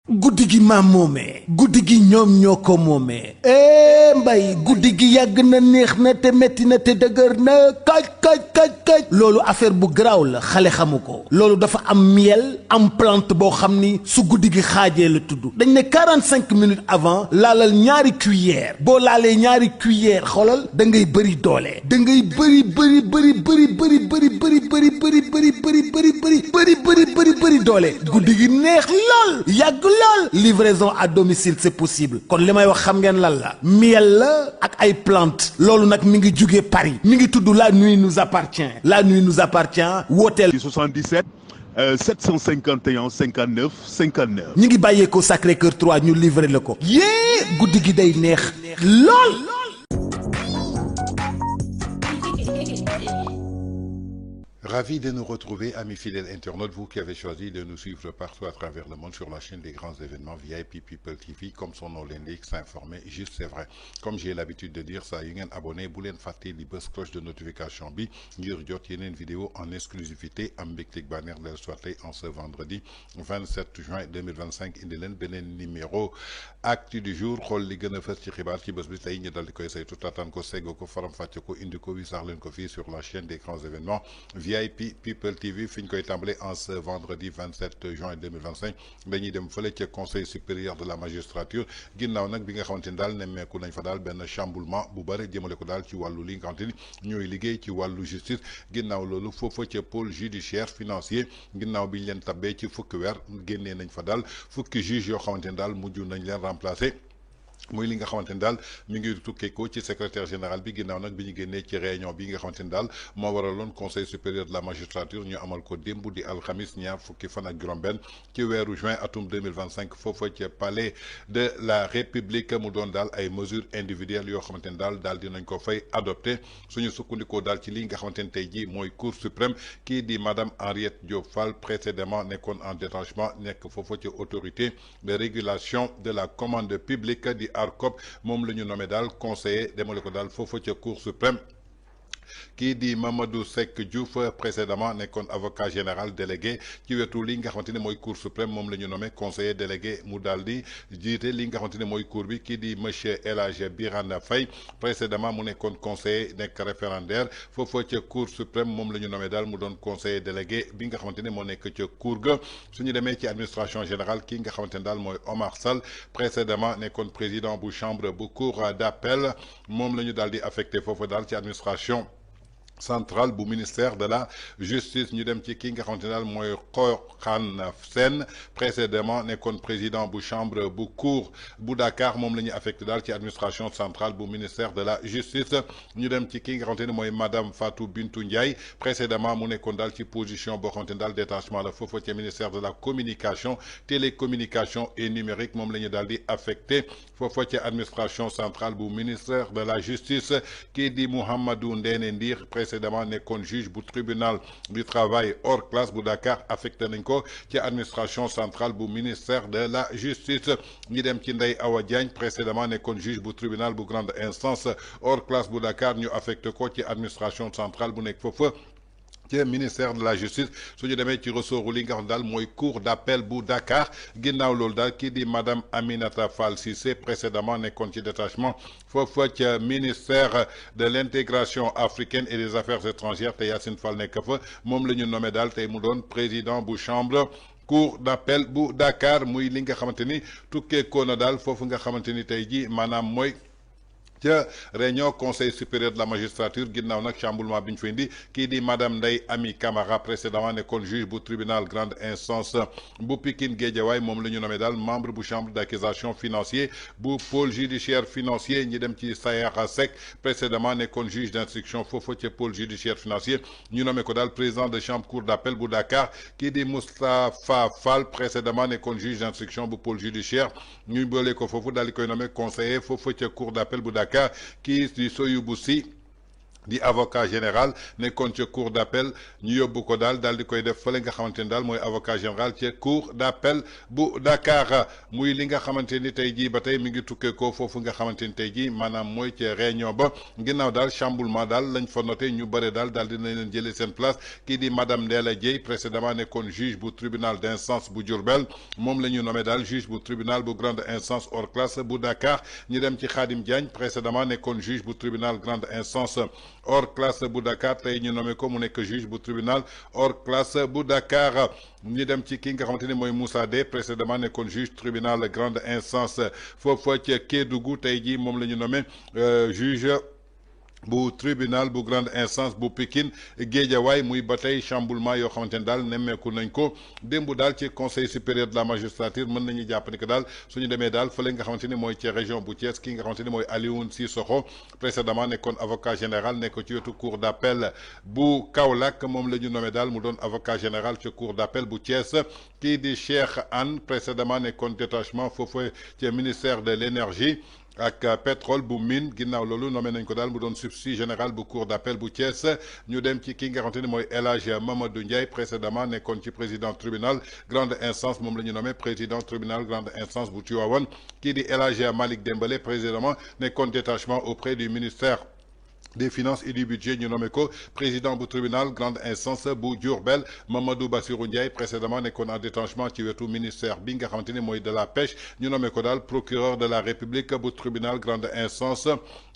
guddi gi maam moomee guddi gi ñoom ñoo ko moomee mbay guddi gi yàgg na neex na te metti na te dëgër na kaj loolu affaire bu garaaw la xale xamu ko loolu dafa am miel am plante boo xam ni su guddi gi xaajee la tudd dañ ne 45 minutes avant laalal ñaari cuillère boo laalee ñaari cuillère xoolal da ngay bëri doole da ngay bëri doole guddi gi neex lool yàgg lool livraison à domicile c'est possible kon li may wax xam ngeen lan la miel la ak ay plante loolu nag mi ngi jugee Paris mi ngi tudd la nuit nous appartient wooteel 77 751 59 59 ñi ngi bàyyeekoo Sacré-Cœur 3 ñu livré la ko yée guddi gi day neex lool. Ravi de nous retrouver, amis fidèles internautes, vous qui avez choisi de nous suivre partout à travers le monde sur la chaîne des grands événements VIP People TV, comme son nom l'indique, s'informer, juste c'est vrai. Comme j'ai l'habitude de dire ça, vous abonné, vous fàtte di bës cloche de notification bi ngir jot yeneen vidéo en exclusivité am mbégteeg banner del soirée en ce vendredi 27 juin 2025 indi leen beneen numéro actu du jour xool li gën a fës ci xibaar ci bés bi tey ñu dal di koy saytu tataan ko segg ko faram fàcce ko indi ko wisaar leen ko fii sur la chaîne des grands événements VIP People TV fi ñu koy tàmbale en ce vendredi 27 juin 2025 dañuy dem fële ca conseil supérieur de la magistrature ginnaaw nag bi nga xamante ni daal nemmeeku nañ fa daal benn chamboulement bu bëri jëmale ko daal ci wàllu li nga xamante ni ñooy liggéey ci wàllu justice ginnaaw loolu foofa ca pôle judiciaire financier ginnaaw bi ñu leen tabbee ci fukki weer génnee nañ fa daal fukki juge yoo xamante ni daal mujj nañ leen remplacer. muy li nga xamante ni daal mi ngi tukkee ko ci secrétaire général bi ginnaaw nag bi ñu génnee ci réunion bi nga xamante ni daal moo waraloon conseil supérieur de la magistrature ñu amal ko démb di alxamis ñaar fukki fan ak juróom-benn ci weeru juin atum 2025 foofa ci palais de la république mu doon daal ay mesures individuelles yoo xamante ni daal dinañ ko fay adopté suñu sukkandikoo daal ci li nga xamante ni tey jii mooy cour suprême kii di madame Henriette Diop Fall précédemment nekkoon en détachement nekk foofa ci autorité de régulation de la commande publique di ARCOP moom la ñu nommé daal conseiller demale ko daal foofu ca cour suprême kii di Mamadou Seck Diouf précédemment nekkoon avocat général délégué ci wetu li nga xamante ne mooy cour suprême moom la ñu nommé conseiller délégué mu daal di jiite li nga xamante ne mooy cour bi kii di monsieur El Hadj Birane Faye précédemment mu nekkoon conseiller nekk référendaire foofu ca cour suprême moom la ñu nommé daal mu doon conseiller délégué bi nga xamante ne moo nekk ca cour ga suñu demee ci administration générale kii nga xamante ne daal mooy Omar Sall précédemment nekkoon président bu chambre bu cour d'appel moom la ñu daal di affecté foofu daal ci administration central bu ministère de la justice ñu dem ci ki nga xamante ne daal mooy Khorane Sène précédemment nekkoon président bu chambre bu cour bu Dakar moom la ñu affecté daal ci administration centrale bu ministère de la justice ñu dem ci ki nga xamante ne mooy madame Fatou Bintou Ndiaye précédemment mu nekkoon daal ci position boo xamante ne daal détachement la foofu ci ministère de la communication télécommunication et numérique moom la ñu daal di affecté foofu ci administration centrale bu ministère de la justice kii di Mouhamadou Ndéné Ndir précédemment nekkoon juge bu tribunal du travail hors classe bu Dakar affecté nañ ko ci administration centrale bu ministère de la justice ñi dem ci Ndeye Awa Diagne précédemment nekkoon juge bu tribunal bu grande instance hors classe bu Dakar ñu affecté ko ci administration centrale bu nekk foofu ci ministère de la justice suñu demee ci ressortu li nga xam daal mooy cour d'appel bu Dakar ginnaaw loolu daal kii di madame Aminata Fall Cissé précédemment nekkoon ci détachement foofu ca ministère de l'intégration africaine et des affaires étrangères te Yacine Fall nekk fa moom la ñu nommé daal tey mu doon président bu chambre cour d'appel bu Dakar muy li nga xamante ni tukkee koona daal foofu nga xamante ni tey ji maanaam mooy ca réunion conseil supérieur de la magistrature ginnaaw nag chamboulement bi ñu fa indi kii di madame Ndeye Amy Camara précédemment nekkoon juge bu tribunal grande instance bu Pikine Guédiawaye moom la ñu nommé daal membre bu chambre d'accusation financier bu pôle judiciaire financier ñi dem ci Sayara Seck précédemment nekkoon juge d'instruction foofu ca pôle judiciaire financier ñu nommé ko daal président de chambre cour d'appel bu Dakar kii di Moustapha Fall précédemment nekkoon juge d'instruction bu pôle judiciaire ñu boole ko foofu daal di koy nommé conseiller foofu ca cour d'appel bu Dakar kii di Soyoubou Sy di avocat général nekkoon ca cour d'appel ñu yóbbu ko daal di koy def fële nga xamante ni daal mooy avocat général ca cour d'appel bu Dakar muy li nga xamante ni tey jii ba tey mi ngi tukkee ko foofu nga xamante ni tey jii maanaam mooy ca réunion ba ginnaaw daal chamboulement daal lañ fa noté ñu bëre daal dinañ leen jëlee seen place kii di madame Ndella Dieye précédemment nekkoon juge bu tribunal d'instance bu Diourbel moom la ñu nommé daal juge bu tribunal bu grande instance hors classe bu Dakar ñu dem ci Khadim Diagne précédemment nekkoon juge bu tribunal grande instance hors classe bu Dakar tey ñu nommé ko mu nekk juge bu tribunal hors classe bu Dakar ñu dem ci ki nga xamante ni mooy Moussa Dey précédemment nekkoon juge tribunal grande instance foofu ca Kédougou tey jii moom la ñu nommé juge bu tribunal bu grande instance bu Pikine Guédiawaye muy ba tey chamboulement yoo xamante ne daal nemmeeku nañ ko démb daal ci conseil supérieur de la magistrature mën nañu jàpp ni que daal suñu demee daal fële nga xamante ni mooy ci région bu Thiès ki nga xamante ni mooy Alioune Sissoko précédemment nekkoon avocat général nekk ci wetu cour d'appel bu Kaolack moom la ñu nommé daal mu doon avocat général ci cour d'appel bu Thiès kii di Cheikh Anne précédemment nekkoon détachement foofu ci ministère de l'énergie ak pétrole bu mine ginnaaw loolu nommé nañ ko daal mu doon substitut général bu cour d'appel bu Thiès ñu dem ci ki nga xamante ni mooy El Hadj Mamadou Ndiaye précédemment nekkoon ci président tribunal grande instance moom la ñu nommé président tribunal grande instance bu Tivaouane kii di El Hadj Malick Dembélé précédemment nekkoon détachement auprès du ministère des finances et du budget ñu nommé ko président bu tribunal grande instance bu Diourbel Mamadou Bassirou Ndiaye précédemment nekkoon en détachement ci wetu ministère bi nga xamante ni mooy de la pêche ñu nommé ko daal procureur de la république bu tribunal grande instance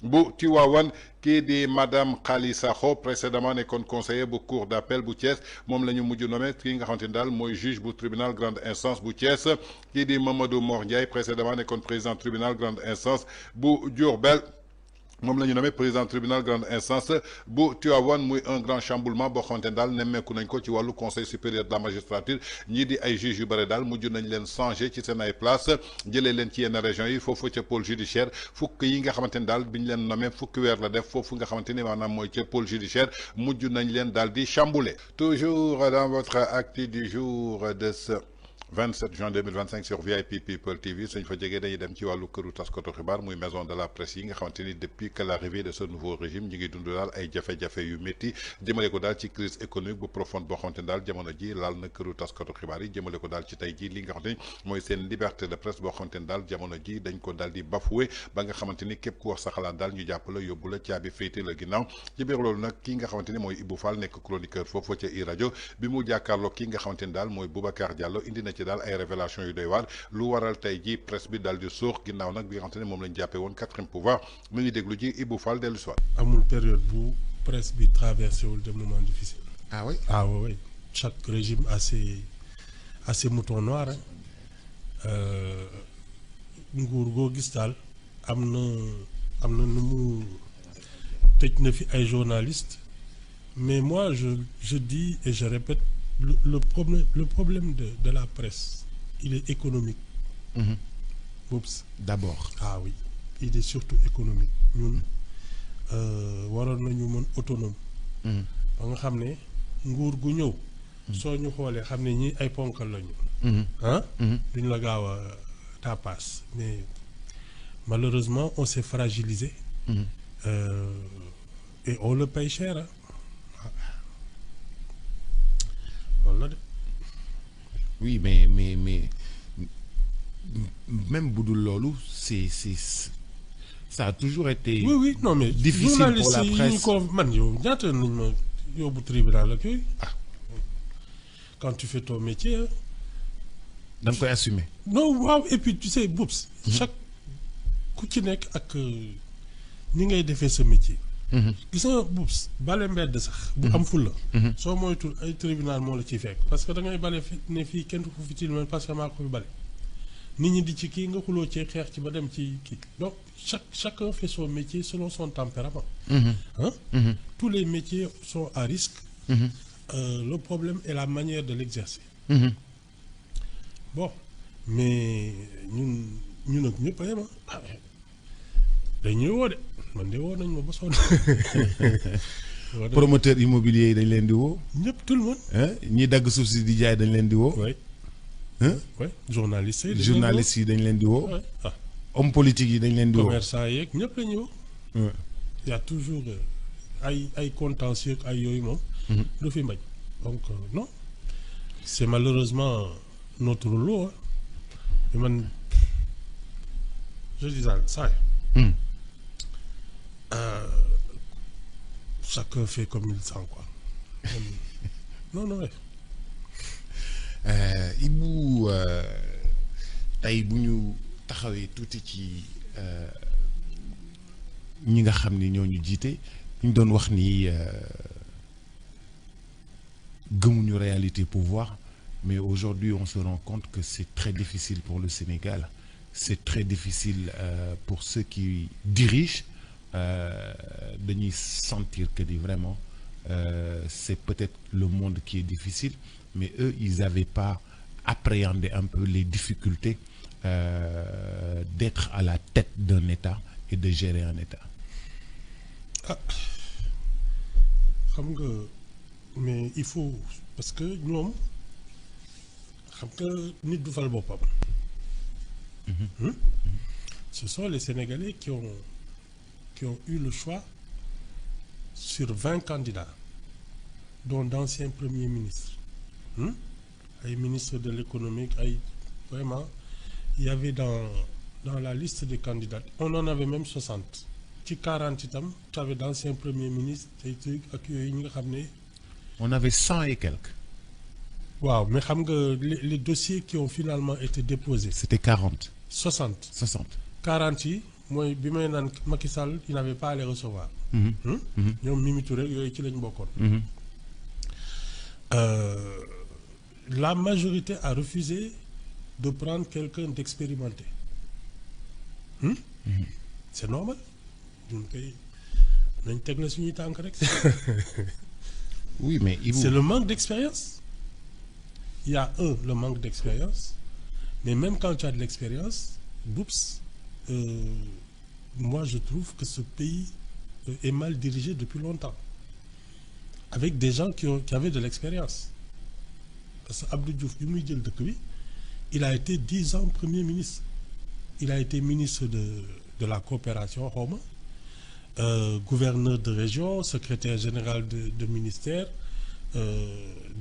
bu Tivaouane kii di madame Khali Sakho précédemment nekkoon conseiller bu cour d'appel bu Thiès moom la ñu mujj nommé kii nga xamante ni daal mooy juge bu tribunal grande instance bu Thiès kii di Mamadou Mor Ndiaye précédemment nekkoon président tribunal grande instance bu Diourbel moom la ñu nommé président tribunal grande instance bu Tivaouane muy un grand chamboulement boo xamante ne daal nemmeeku nañ ko ci wàllu conseil supérieur de la magistrature ñii di ay juges yu bëri daal mujj nañ leen changé ci seen ay place jëlee leen ci yenn régions yi foofu ca pôle judiciaire fukk yi nga xamante ne daal bi ñu leen nommé fukki weer la def foofu nga xamante ni maanaam mooy ca pôle judiciaire mujj nañ leen daal di chamboulé. Toujours dans votre actu du jour de ce 27 juin 2025 sur VIP People TV suñ fa jegee dañuy dem ci wàllu këru taskatu xibaar muy maison de la presse yi nga xamante ni depuis que l'arrivée de ce nouveau régime ñu ngi dund daal ay jafe-jafe yu métti jëmale ko daal ci crise économique bu profonde boo xamante ni daal jamono ji laal na këru taskatu xibaar yi jëmale ko daal ci tey ji li nga xamante ni mooy seen liberté de presse boo xamante ni daal jamono ji dañ ko daal di bafoué ba nga xamante ni képp ku wax sa xalaat daal ñu jàpp la yóbbu la caabi féete la ginnaaw ci biir loolu nag ki nga xamante ni mooy Ibou Fall nekk chroniqueur foofu ca iRadio bi mu jàkkaarloo ki nga xamante ni daal mooy Boubacar Diallo indi na ci daal ay révélation yu doy waar lu waral tey ji presse bi daal di sóox ginnaaw nag bi nga xamante ne moom lañ jàppee woon quatrième pouvoir mu ngi déglu ji Ibou Fall dellu soit amul période bu presse bi traversé wul des moments difficiles. ah oui ah oui chaque régime a ses moutons noirs nguur goo gis daal am na nu mu tëj na fi ay journalistes mais moi je dis et je répète le problème de la presse il est économique. Oups. D'abord. Ah oui il est surtout économique ñun waroon nañu mën autonome. ba nga xam ne nguur gu ñëw. soo ñu xoolee xam ne ñii ay ponkal lañu. ah. duñ la gaaw a tapas mais malheureusement on s'est fragilisé. Et on le paye cher ah. Voilà. Oui, mais même Boudou Lolo, ça a toujours été oui, non, mais difficile pour la presse. Quand tu fais ton métier, donc tu assumer. Non, wow, et puis tu sais, Boups, chaque coup qui n'est que n'y a fait ce métier. gis nga Boups bale mbedd sax bu am ful la soo moytul ay tribunal moo la ciy fekk parce que da ngay bale fi ne fii kenn du ko fi tilmal parce que maa ko fi bale nit ñi di ci kii nga xuloo ci xeex ci ba dem ci kii donc chacun fait son métier selon son tempérament. Tous les métiers sont à risque. Le problème est la manière de l'exercer. Bon mais ñun ak ñëpp a yem dañuy woo de man de woo nañ ma ba sonn. Promoteur immobilier yi dañ leen di woo. ñëpp tout le monde. ñi dagg suuf si di jaay dañ leen di woo. oui. oui journalistes yi dañ leen di woo. homme politique yi dañ leen di woo. commerçant yeeg ñëpp la ñuy woo. y a toujours ay contentieux ay yooyu moom. du fi mbañ donc non c'est malheureusement notre lot hein. Mais man je dis ça chacun fait comme il sent quoi. non ouais. Ibou tey bu ñu taxawee tuuti ci ñi nga xam ni ñoo ñu jiite ñu doon wax ni gëmuñu réalité pouvoir mais aujourd'hui on se rend compte que c'est très difficile pour le Sénégal c'est très difficile pour ceux qui dirigent dañuy sentir que ni vraiment c'est peut-être le monde qui est difficile mais eux ils n'avaient pas appréhendé un peu les difficultés d'être à la tête d'un État et de gérer un État. Ah xam nga mais il faut parce que ñoom xam nga nit du fal boppam. Ce sont les Sénégalais qui ont eu le choix sur 20 candidats dont d'anciens premiers ministres. Ay ministres de l'économie ay vraiment il y avait dans la liste des candidats on en avait même 60 ci 40 itam tu avais d'anciens premiers ministres tey ak yooyu ñi nga xam ne. On avait 100 et quelques. waaw mais xam nga les dossiers qui ont finalement été déposés. C'était 40. 60. 60. 40 yi mooy bi may naan Macky Sall il n'avait pas à les recevoir. ñoom Mimi Touré yooyu ci lañ bokkoon. La majorité a refusé de prendre quelqu'un d'expérimenté. C'est normal. ñun kay nañ teg na suñuy tànk rek. Oui mais Ibou. C'est le manque d'expérience. Il y a le manque d'expérience mais même quand tu as de l'expérience Boups moi je trouve que ce pays est mal dirigé depuis longtemps avec des gens qui avaient de l'expérience parce que Abdou Diouf bi muy jël dëkk bi il a été 10 ans premier ministre il a été ministre de la coopération xawma gouverneur de région secrétaire général de ministère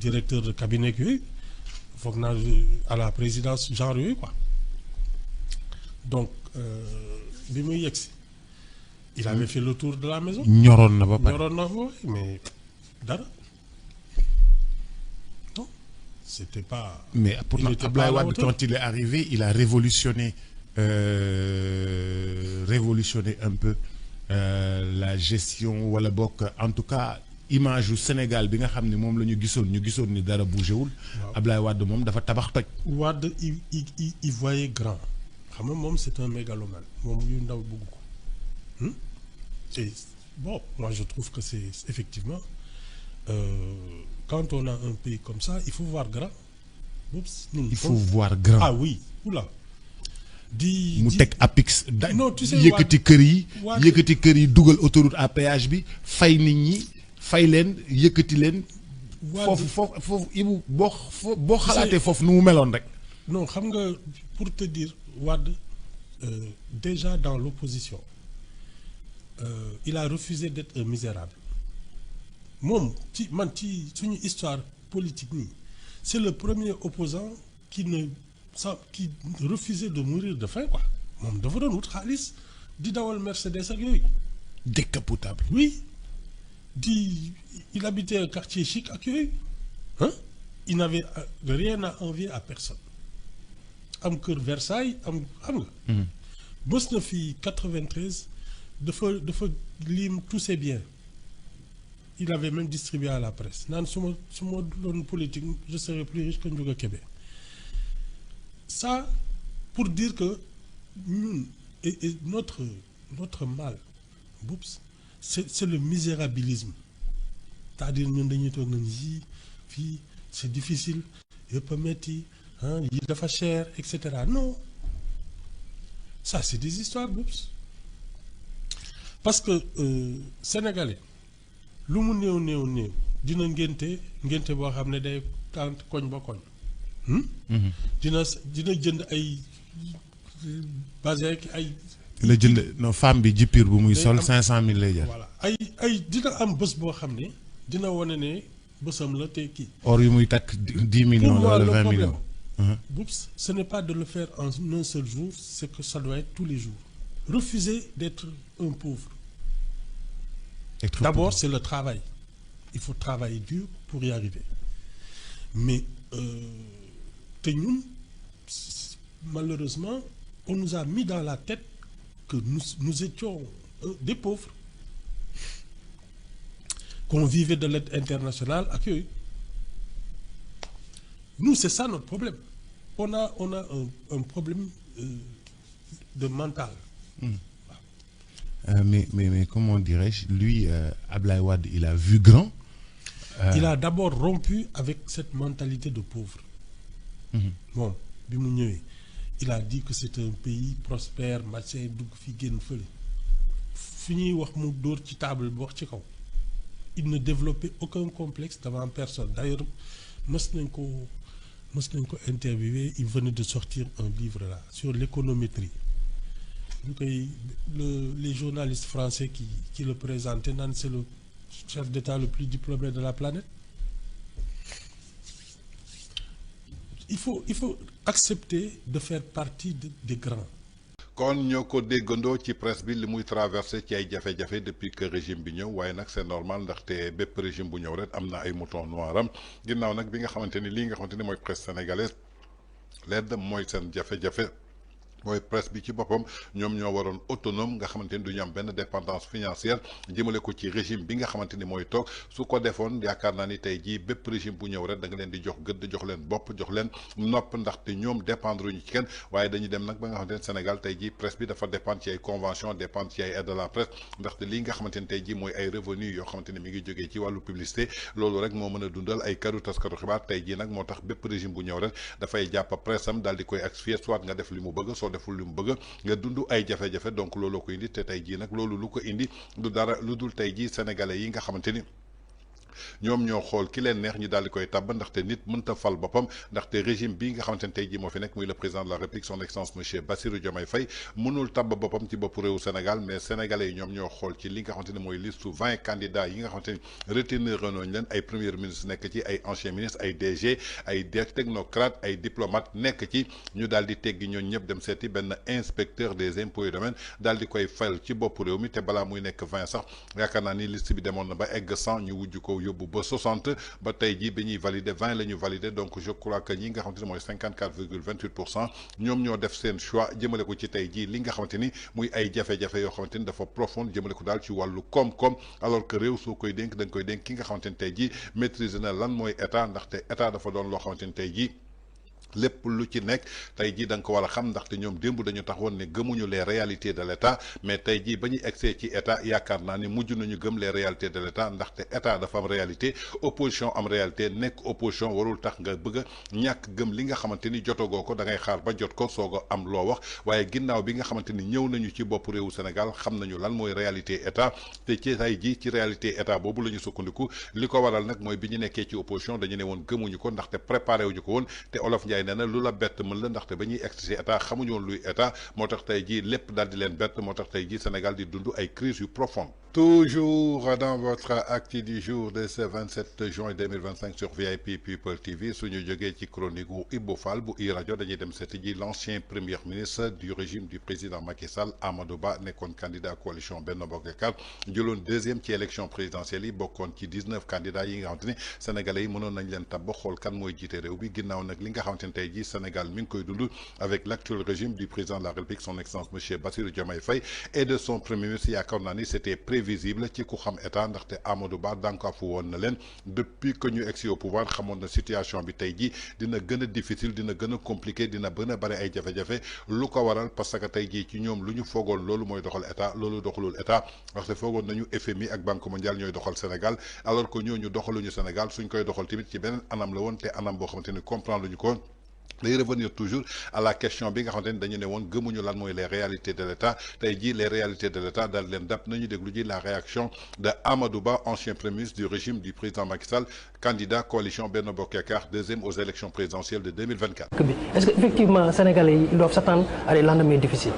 directeur de cabinet yooyu foog naa à la présidence genre yooyu quoi donc bi muy yegsi il avait fait le tour de la maison. ñoroon na ba pare ñoroon na ba mais dara non c'était pas. mais pourtant Abdoulaye Wade quand il est arrivé il a révolutionné un peu la gestion wala bokk en tout cas image yu Sénégal bi nga xam ne moom la ñu gisoon ni dara bougé wul. waaw Abdoulaye Wade moom dafa tabax toj. Wade il voyait grand xam nga moom c'est un mégalomane moom yu ndaw bëgg ko et bon moi je trouve que c'est effectivement quand on a un pays comme ça il faut voir grand. il faut voir grand. Ah oui oula. mu teg apix. non tu sais yëkkati kër yi dugal autoroute à péage bi fay nit ñi fay leen yëkkati leen. foofu Ibou boo xalaatee foofu nu mu meloon rek. non xam nga pour te dire Wade déjà dans l'opposition il a refusé d'être un misérable moom ci suñu histoire politique nii c'est le premier opposant qui refusait de mourir de faim quoi moom dafa doon wut xaalis di dawal Mercedes ak yooyu. décapotable. oui il habitait un quartier chic ak yooyu il n'avait rien à envier à personne am kër Versailles am xam nga. bës na fi 93 dafa lim tous ses biens il avait même distribué à la presse naan su ma doon politique je serais plus riche que Ndiouga Kébé. Ça pour dire que ñun et notre mal Boups c'est le misérabilisme c'est-à-dire ñun dañuy toog nañ fii c'est difficile yëpp a metti yi dafa cher et cetera non ça c'est des histoires Boups parce que sénégalais lu mu néew dina ngénte boo xam ne day tant koñ ba koñ. dina jënd ay basin ay la jënd non femme bi jippir bu muy sol 500 000 lay jar. voilà ay dina am bés boo xam ne dina wane ne bésam la te kii. or yu muy takk 10 millions wala 20 millions. Boups, ce n'est pas de le faire en un seul jour, c'est que ça doit être tous les jours. Refuser d'être un pauvre. D'abord, c'est le travail. Il faut travailler dur pour y arriver. Mais malheureusement, on nous a mis dans la tête que nous étions des pauvres. Qu'on vivait de l'aide internationale accueillie. Nous, c'est ça notre problème. On a un problème de mental. Mais comment dirais-je, lui, Ablaye Wade, il a vu grand. Il a d'abord rompu avec cette mentalité de pauvre. Bon, il a dit que c'était un pays prospère, machin, il ne développait aucun complexe devant personne. D'ailleurs, interviewé, il venait de sortir un livre là sur l'économétrie. Les journalistes français qui le présentaient, c'est le chef d'État le plus diplômé de la planète. Il faut accepter de faire partie des grands. kon ñoo ko déggandoo ci presse bi li muy traversé ci ay jafe-jafe depuis que régime bi ñëw waaye nag c'est normal ndaxte bépp régime bu ñëw rek am na ay mouton noiram ginnaaw nag bi nga xamante ni lii nga xamante ni mooy presse sénégalaise leer mooy seen jafe-jafe. mooy presse bi ci boppam ñoom ñoo waroon autonome nga xamante ni du ñu am benn dépendance financière jëmale ko ci régime bi nga xamante ni mooy toog su ko defoon yaakaar naa ni tey jii bépp régime bu ñëw rek da nga leen di jox gëdd jox leen bopp jox leen nopp ndaxte ñoom dépendre ñu ci kenn waaye dañuy dem nag ba nga xamante ni Sénégal tey jii presse bi dafa dépendre ci ay convention dépendre ci ay aide de la presse ndaxte lii nga xamante ni tey jii mooy ay revenus yoo xamante ni mi ngi jógee ci wàllu publicité loolu rek moo mën a dundal ay këru taskatu xibaar tey jii nag moo tax bépp régime bu ñëw rek dafay jàpp presse am daal di koy asphyxier soit nga def li mu bëgg deful lu mu bëgg nga dund ay jafe-jafe donc loolu ko indi te tey jii nag loolu lu ko indi du dara lu dul tey jii sénégalais yi nga xamante ni ñoom ñoo xool ki leen neex ñu daal di koy tabb ndaxte nit mënta fal boppam ndaxte régime bii nga xamante ne tey jii moo fi nekk muy le président de la République son excellence monsieur Bassirou Diomaye Faye mënul tabb boppam ci bopp réewu Sénégal mais sénégalais yi ñoom ñoo xool ci li nga xamante ne mooy liste 20 candidats yi nga xamante ni retenir nañ leen ay premier ministre nekk ci ay ancien ministre ay DG ay technocrate ay diplomate nekk ci ñu daal di teggi ñooñu ñëpp dem seeti benn inspecteur des impôts et domaines daal di koy fayal ci bopp réew mi te balaa muy nekk 20 sax yaakaar naa ni liste bi demoon na ba egg 100 ñu wujj ko yóbbu ba 60 ba tey jii bi ñuy valider 20 la ñu valider donc je crois que ñi nga xamante ni mooy 54,28% ñoom ñoo def seen choix jëmale ko ci tey jii li nga xamante ni muy ay jafe-jafe yoo xamante ni dafa profonde jëmale ko daal ci wàllu koom-koom alors que réew soo koy dénk da nga koy dénk ki nga xamante ni tey jii maîtriser na lan mooy état ndaxte état dafa doon loo xamante ni tey jii lépp lu ci nekk tey jii da nga ko war a xam ndaxte ñoom démb dañu taxawoon ne gëmuñu les réalités de l' état mais tey jii ba ñuy egsee ci état yaakaar naa ni mujj nañu gëm les réalités de l' état ndaxte état dafa am réalité opposition am réalité nekk opposition warul tax nga bëgg a ñàkk gëm li nga xamante ni jotagoo ko da ngay xaar ba jot ko soog a am loo wax waaye ginnaaw bi nga xamante ni ñëw nañu ci bopp réewu Sénégal xam nañu lan mooy réalité état te ci tey jii ci réalité état boobu la ñu sukkandiku li ko waral nag mooy bi ñu nekkee ci opposition dañu ne woon gëmuñu ko ndaxte préparé wuñu ko woon te Olof Ndiaye nee na lu la bett mën la ndaxte ba ñuy egg ci état xamuñu woon luy état moo tax tey jii lépp daal di leen bett moo tax tey jii Sénégal di dund ay crise yu profonde toujours dans votre actu du jour de ce 27 juin 2025 sur VIP People TV suñu jógee ci chronique wu Ibou Fall bu i-radio dañuy dem seeti ji l'ancien premier ministre du régime du président Macky Sall Amadou Ba nekkoon candidat coalition Benno Bokk Yaakaar jëloon deuxième ci élection présidentielle yi bokkoon ci 19 candidats yi nga xamante ni sénégalais yi mënoon nañ leen tabb xool kan mooy jiite réew bi ginnaaw nag li nga xamante ni tey jii Sénégal mi ngi koy dund avec l'actuel régime du président de la République son excellence monsieur Bassirou Diomaye Faye et de son premier ministre yaakaar naa ni c'était prévisible ci ku xam état ndaxte Amadou Ba dànkaafu woon na leen depuis que ñu egsi au pouvoir xamoon na situation bi tey jii dina gën a difficile dina gën a compliqué dina gën a bëri ay jafe-jafe lu ko waral parce que tey jii ci ñoom lu ñu foogoon loolu mooy doxal état loolu doxalul état ndaxte foogoon nañu FMI ak Banque mondiale ñooy doxal Sénégal alors que ñooñu doxaluñu Sénégal suñ koy doxal tamit ci beneen anam la woon te anam boo xamante ni comprendre luñu ko day revenir toujours à la question bi nga xamante ni dañu ne woon gëmuñu lan mooy les réalités de l' état tey jii les réalités de l' état daal leen dab nañu déglu ji la réaction de Amadou Ba ancien premier ministre du régime du président Macky Sall candidat coalition Benno Bokk Yaakaar deuxième aux élections présidentielles de 2024. Est-ce que effectivement sénégalais yi doivent s'attendre à des lendemains difficiles?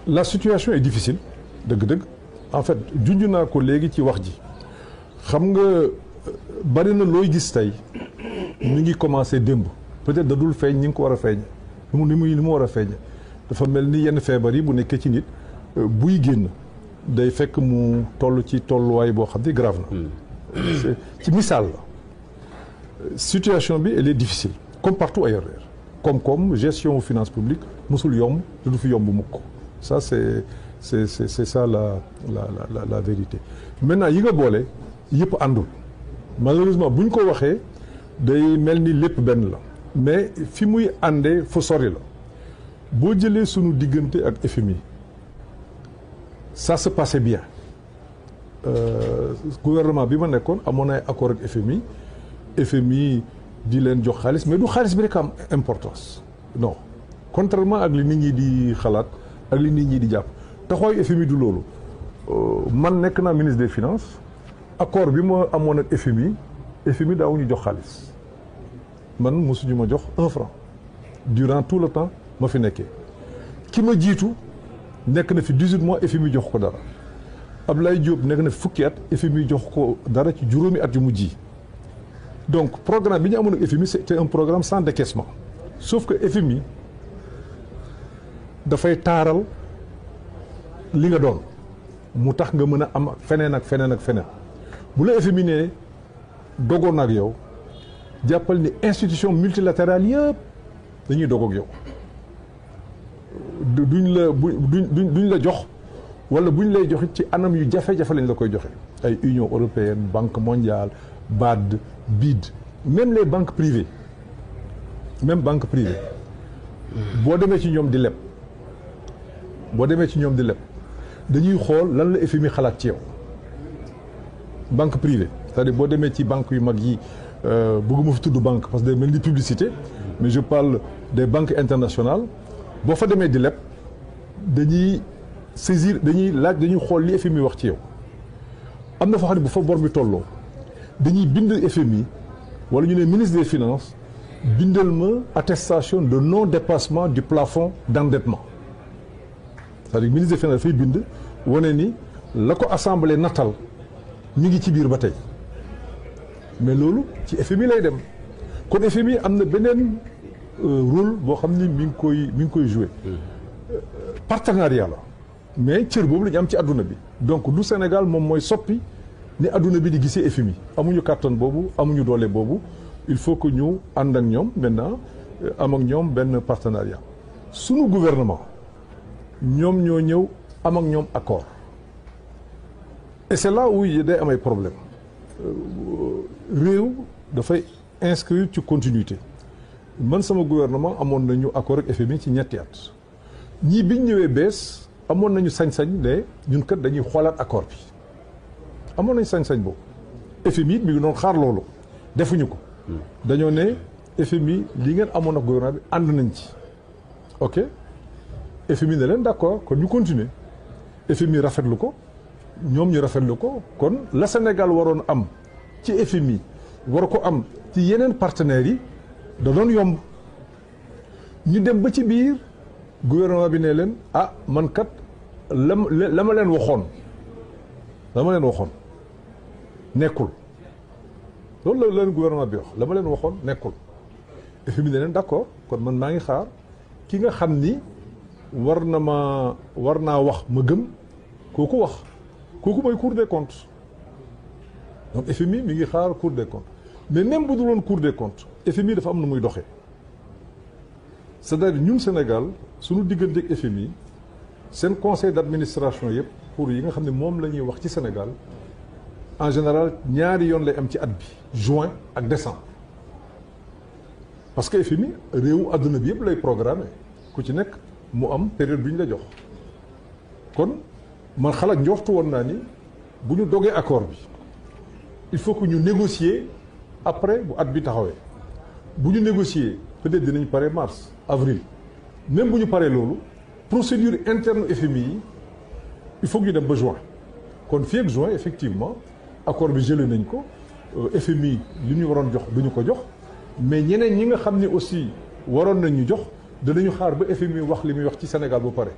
la situation est difficile dëgg-dëgg en fait junj naa ko léegi ci wax ji xam nga bari na looy gis tey mi ngi commencé démb peut-être da dul feeñ ñi ngi ko war a feeñ ni mu war a feeñ dafa mel ni yenn feebar yi bu nekkee ci nit buy génn day fekk mu toll ci tolluwaay boo xam ne grave na ci misaal la situation bi elle est difficile comme partout ailleurs comme gestion finance publique musul yomb te du fi yomb mukk ça c'est ça la vérité maintenant yi nga boole yëpp àndul malheureusement bu ñu ko waxee day mel ni lépp benn la mais fi muy àndee fu sori la boo jëlee sunu diggante ak FMI ça se passait bien gouvernement bi ma nekkoon amoon ay accord ak FMI di leen jox xaalis mais du xaalis bi rek am importance non contrairement ak li nit ñi di xalaat ak li nit ñi di jàpp taxawaayu FMI du loolu man nekk naa ministre des finances accord bi ma amoon ak FMI daawuñu jox xaalis man mosuñu ma jox 1 franc durant tout le temps ma fi nekkee ki ma jiitu nekk na fi 18 mois FMI jox ko dara Abdoulaye Diop nekk na fi fukki at FMI jox ko dara ci juróomi at yu mujj yi donc programme bi ñu amoon ak FMI c'était un programme sans décaissement sauf que FMI dafay taaral li nga doon mu tax nga mën a am feneen ak feneen ak feneen bu la FMI ne dogoon ak yow jàppal ni institution multilatérale yëpp dañuy dog ak yow duñ la jox wala buñ lay joxe ci anam yu jafe-jafe lañ la koy joxe ay Union européenne Banque mondiale BAD BID même les banques privées boo demee ci ñoom di leb dañuy xool lan la FMI xalaat ci yow banque privée c'est-à-dire boo demee ci banque yu mag yi bëgguma fi tudd banque parce que day mel ni publicité mais je parle des banques internationales boo fa demee di leb dañuy xool li FMI wax ci yow am na foo xam ne bu fa bor bi tolloo dañuy bind FMI wala ñu ne ministre des finances bindal ma attestation de non dépassement du plafond d'endettement c'est-à-dire ministre des finances dafay bind wane ni la ko assemblée natal mi ngi ci biir ba tey mais loolu ci FMI lay dem kon FMI am na beneen rôle boo xam ni mi ngi koy jouer partenariat la mais cër boobu la ñu am ci adduna bi donc du Sénégal moom mooy soppi ni adduna bi di gisee FMI amuñu kàttan boobu amuñu doole boobu il faut que ñu ànd ak ñoom maintenant am ak ñoom benn partenariat sunu gouvernement ñoom ñoo ñëw am ak ñoom accord et c'est là où day am ay problème réew dafay inscrire ci continuité man sama gouvernement amoon nañu accord ak FMI ci ñetti at ñii biñ ñëwee bees amoon nañu sañ-sañ ne ñun kat dañuy xoolaat accord bi amoon nañu sañ-sañ boobu FMI mi ngi doon xaar loolu defuñu ko dañoo ne FMI li ngeen amoon ak gouvernement bi ànd nañ ci ok FMI ne leen d'accord kon ñu continuer FMI rafetlu ko ñoom ñu rafetlu ko kon la Sénégal waroon am ci FMI war ko am ci yeneen partenaires yi da doon yomb ñu dem ba ci biir gouvernement bi ne leen ah man kat la ma leen waxoon nekkul loolu la leen gouvernement bi wax la ma leen waxoon nekkul FMI ne leen d'accord kon man maa ngi xaar ki nga xam ni war naa wax ma gëm kooku wax kooku mooy Cour des comptes donc FMI mi ngi xaar Cour des comptes mais même bu dul woon Cour des comptes FMI dafa am na muy doxee c'est-à-dire ñun Sénégal suñu diggante ak FMI seen conseil d'administration yëpp pour yi nga xam ne moom la ñuy wax ci Sénégal en général ñaari yoon lay am ci at bi juin ak décembre parce que FMI réewu àdduna bi yëpp lay programmer ku ci nekk mu am période bi ñu la jox kon man xalaat njortu woon naa ni bu ñu dogee accord bi il faut que ñu négocier après bu at bi taxawee bu ñu négocier peut-être dinañ pare mars avril même bu ñu paree loolu procédure interne FMI yi il faut que ñu dem ba juin kon fii ak juin effectivement accord bi gelé nañ ko FMI li ñu waroon jox du ñu ko jox mais ñeneen ñi nga xam ne aussi waroon nañ ñu jox danañu xaar ba FMI wax li muy wax ci Sénégal bu pare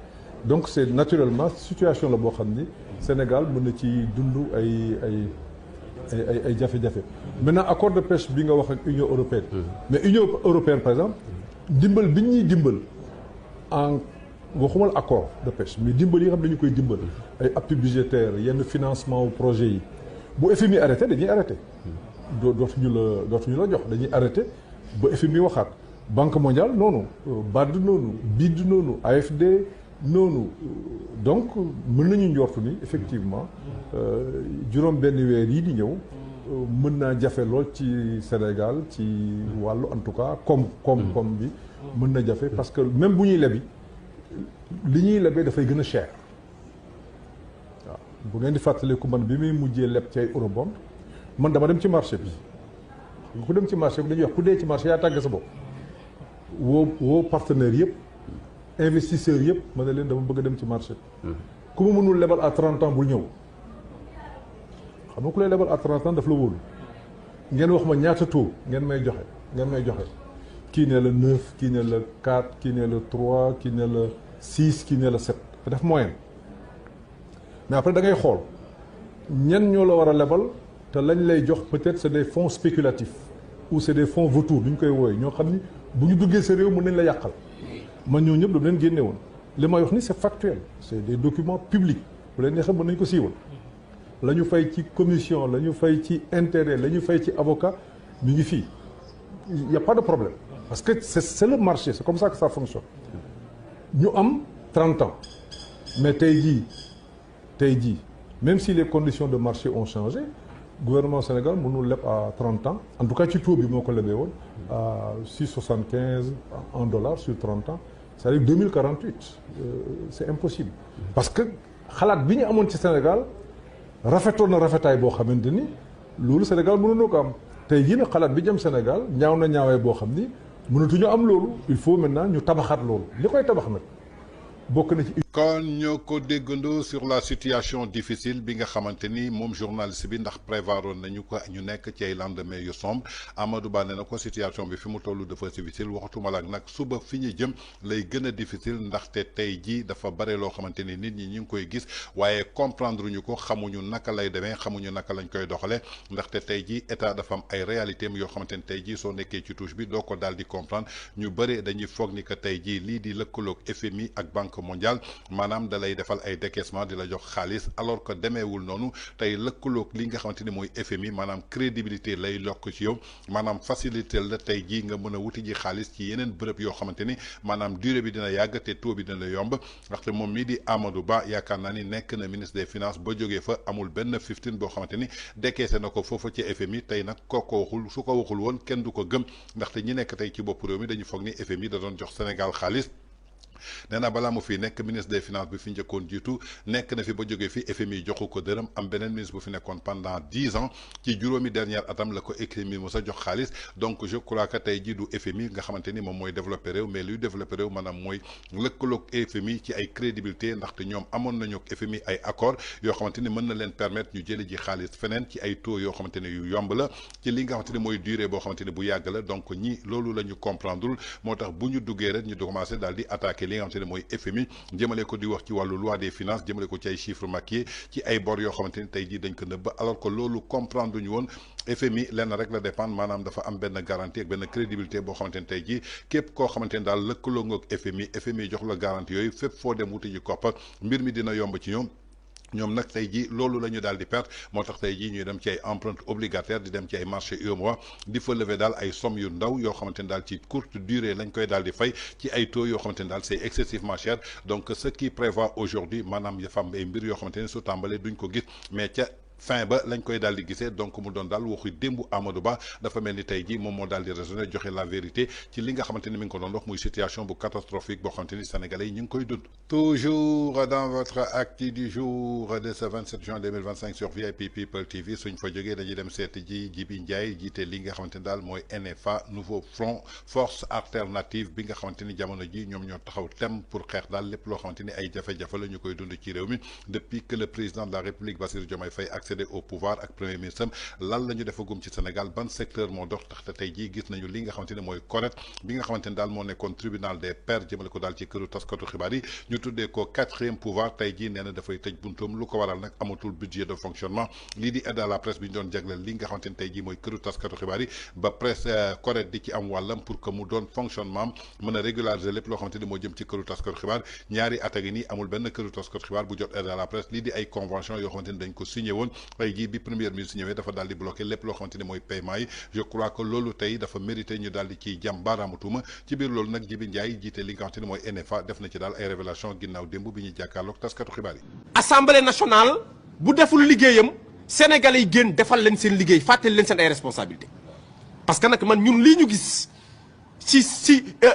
donc c'est naturellement situation la boo xam ni Sénégal mën na ci dund ay jafe-jafe. Maintenant accord de pêche bi nga wax ak Union européenne. Mais Union européenne par exemple dimbal bi ñuy dimbal en waxumal accord de pêche mais dimbal yi nga xam dañu koy dimbal ay appui budgétaire yenn financement au projet yi bu FMI arrêté dañuy arrêté. dootuñu la jox dañuy arrêté ba FMI waxaat. Banque mondiale noonu BAD noonu BID noonu AFD noonu donc mën nañu njortu ni effectivement juróom benn weer yi di ñëw mën naa jafe lool ci Sénégal ci wàllu en tout cas koom bi mën na jafe parce que même bu ñuy lebi li ñuy lebee dafay gën a cher waaw bu ngeen di fàttaliku man bi muy mujjee leb ci ay eurobond man dama dem ci marché bi ku dem ci marché bi dañuy wax ku dee ci marché yaa tàgg sa bopp woo partenaires yëpp investisseurs yëpp ma ne leen dama bëgg a dem ci marché ku ma mënul lebal à 30 ans bul ñëw xam nga ku lay lebal à 30 ans daf la wóolu ngeen wax ma ñaata taux ngeen may joxe kii ne la 9 kii ne la 4 kii ne la 3 kii ne la 6 kii ne la 7 te def moyenne mais après da ngay xool ñen ñoo la war a lebal te lañ lay jox peut-être c'est des fonds spéculatifs ou c'est des fonds vautours duñ koy wooye ñoo xam ni bu ñu duggee sa réew mën nañ la yàqal man ñoo ñëpp dama leen génne woon li may wax ni c'est factuel c'est des documents publics bu leen neexee mën nañ ko siiwal la ñu fay ci commission la ñu fay ci intérêt la ñu fay ci avocat mi ngi fii il y a pas de problème parce que c'est le marché c'est comme ça que ça fonctionne ñu am 30 ans mais tey jii même si les conditions de marché ont changé gouvernement Sénégal mënul leb à 30 ans en tout cas ci taux bi moo ko lebee woon à 6,75 en dollars sur 30 ans c'est-à-dire 2048 c'est impossible parce que xalaat bi ñu amoon ci Sénégal rafetoon na rafetaay boo xamante ni loolu Sénégal mënuñoo ko am tey jii nag xalaat bi jëm Sénégal ñaaw na ñaawee boo xam ni mënatuñu am loolu il faut maintenant ñu tabaxaat loolu li koy tabax nag bokk na ci. kon ñoo ko déggandoo sur la situation difficile bi nga xamante ni moom journaliste bi ndax prévoiroon nañu ko ñu nekk ci ay lendemain yu sombre Amadou Ba ne na ko situation bi fi mu toll dafa difficile waxatuma la ak nag suba fi ñu jëm lay gën a difficile ndaxte tey jii dafa bare loo xamante ni nit ñi ñu ngi koy gis waaye comprendre ñu ko xamuñu naka lay demee xamuñu naka lañ koy doxalee ndaxte tey jii état dafa am ay réalités yoo xamante ni tey jii soo nekkee ci touche bi doo ko daal di comprendre ñu bëri dañuy foog ni que tey jii lii di lëkkaloog FMI ak Banque mondiale maanaam da lay defal ay décaissement di la jox xaalis alors que demeewul noonu tey lëkkaloog li nga xamante ni mooy FMI maanaam crédibilité lay lokk ci yow maanaam facilité la tey jii nga mën a wuti ji xaalis ci yeneen bërëb yoo xamante ni maanaam durée bi dina yàgg te taux bi dina yomb ndaxte moom mii di Amadou Ba yaakaar naa ni nekk na ministre des finances ba jógee fa amul benn 15 boo xamante ni décaissé na ko foofa ci FMI tey nag kooko waxul su ko waxul woon kenn du ko gëm ndaxte ñi nekk tey ci bopp réew mi dañu foog ni FMI da doon jox Sénégal xaalis. nee na balaa mu fi nekk ministre des finances bi fi njëkkoon jiitu nekk na fi ba jógee fi FMI joxu ko dërëm am beneen ministre bu fi nekkoon pendant 10 ans ci juróomi dernière atam la ko FMI mos a jox xaalis donc je crois que tey jii du FMI nga xamante ni moom mooy développé réew mais luy développé réew maanaam mooy lëkkaloog FMI ci ay crédibilité ndaxte ñoom amoon nañu ak FMI ay accord yoo xamante ni mën na leen permettre ñu jëli ji xaalis feneen ci ay taux yoo xamante ni yu yomb la ci li nga xamante ni mooy durée boo xamante ni bu yàgg la donc ñi loolu la ñu comprendreul moo tax bu ñu duggee rek ñu commencé daal di attaquer li nga xamante ni mooy FMI jëmale ko di wax ci wàllu loi des finances jëmale ko ci ay chiffres maquillés ci ay bor yoo xamante ni tey jii dañ ko nëbb alors que loolu comprendre ñu woon FMI lenn rek la dépendre maanaam dafa am benn garantie ak benn crédibilité boo xamante ni tey jii képp koo xamante ni daal lëkkaloo nga ak FMI jox la garantie yooyu fépp foo dem wuti ji koppar mbir mi dina yomb ci ñoom. ñoom nag tey jii loolu la ñu daal di perte moo tax tey jii ñuy dem ci ay empreinte obligataire di dem ci ay marché UEMOA di fa lever daal ay somme yu ndaw yoo xamante ni daal ci courte durée lañ koy daal di fay ci ay taux yoo xamante ni daal c'est excessivement cher donc ce qui prévoit aujourd'hui maanaam dafa am ay mbir yoo xamante ni su tàmbalee duñ ko gis mais ca fin ba lañ koy daal di gisee donc mu doon daal waxu démb Amadou Ba dafa mel ni tey jii moom moo daal di raisonné joxe la vérité ci li nga xamante ni mi ngi ko doon wax muy situation bu catastrophique boo xamante ni sénégalais yi ñu ngi koy dund. toujours dans votre actu du jour de ce 27 juin 2025 sur VIP People TV suñ fa jógee dañuy dem seeti ji Djibi Ndiaye jiite li nga xamante ni daal mooy NFA nouveau front force alternative bi nga xamante ni jamono ji ñoom ñoo taxaw tem pour xeex daal lépp loo xamante ni ay jafe-jafe la ñu koy dund ci réew mi depuis que le président de la République Bassirou Diomaye Faye ak accéder au pouvoir ak premier ministre lan la ñu defagum ci Sénégal ban secteur moo dox tax te tey jii gis nañu li nga xamante ne mooy correct bi nga xamante ne daal moo nekkoon tribunal des pairs jëmale ko daal ci këru taskatu xibaar yi ñu tuddee ko 4e pouvoir tey jii nee na dafay tëj buntoom lu ko waral nag amatul budget de fonctionnement lii di aide à la presse bi ñu doon jagleel li nga xamante ne tey jii mooy këru taskatu xibaar yi ba presse correct di ci am wàllam pour que mu doon fonctionnement mën a régulariser lépp loo xamante ni moo jëm ci këru taskatu xibaar ñaari at a ngi nii amul benn këru taskatu xibaar bu jot aide à la presse lii di ay convention yoo xamante ni dañ ko signé woon tey jii bi premier ministre ñëwee dafa daal di bloqué lépp loo xamante ni mooy paiement yi je crois que loolu tey dafa mérité ñu daal di ciy jàm baaraamu tuuma ci biir loolu nag Jibi Ndiaye jiite li nga xamante ni mooy NFA def na ci daal ay révélation ginnaaw démb bi ñuy jàkkaarloog taskatu xibaar yi. Assemblée nationale bu deful liggéeyam Sénégalais yi génn defal leen seen liggéey fàttali leen seen ay responsabilité parce que nag man ñun lii ñu gis ci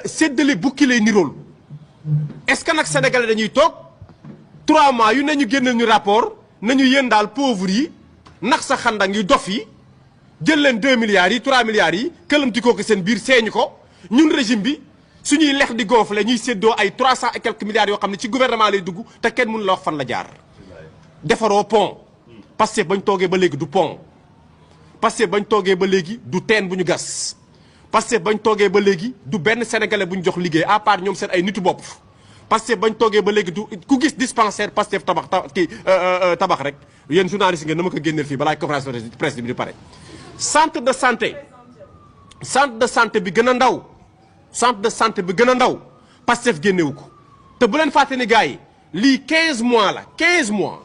séddale bukki lay nirool est-ce que nag Sénégalais dañuy toog 3 mois yu ne ñu génneel ñu rapport nañu yéen daal pauvres yi nax sa xanda ngi dof yi jël leen 2 milliards yi 3 milliards yi këlamti koo ko seen biir seeñu ko ñun régime bi suñuy lex di gonfler ñuy séddoo ay 300 et quelques milliards yoo xam ne ci gouvernement lay dugg te kenn mënu la wax fan la jaar defaroo pont parce que bañ toogee ba léegi du pont parce que bañ toogee ba léegi du teen bu ñu gas parce que bañ toogee ba léegi du benn sénégalais bu ñu jox liggéey à part ñoom seen ay nitu bopp parce que bañ toogee ba léegi du ku gis dispensaire parce que tabax rek yéen journaliste ngeen dama ko génneel fii balaa conférence de presse bi di pare. centre de santé bi gën a ndaw centre de santé bi gën a ndaw Pastef génnewu ko te bu leen fàtte ni gars yi lii 15 mois la 15 mois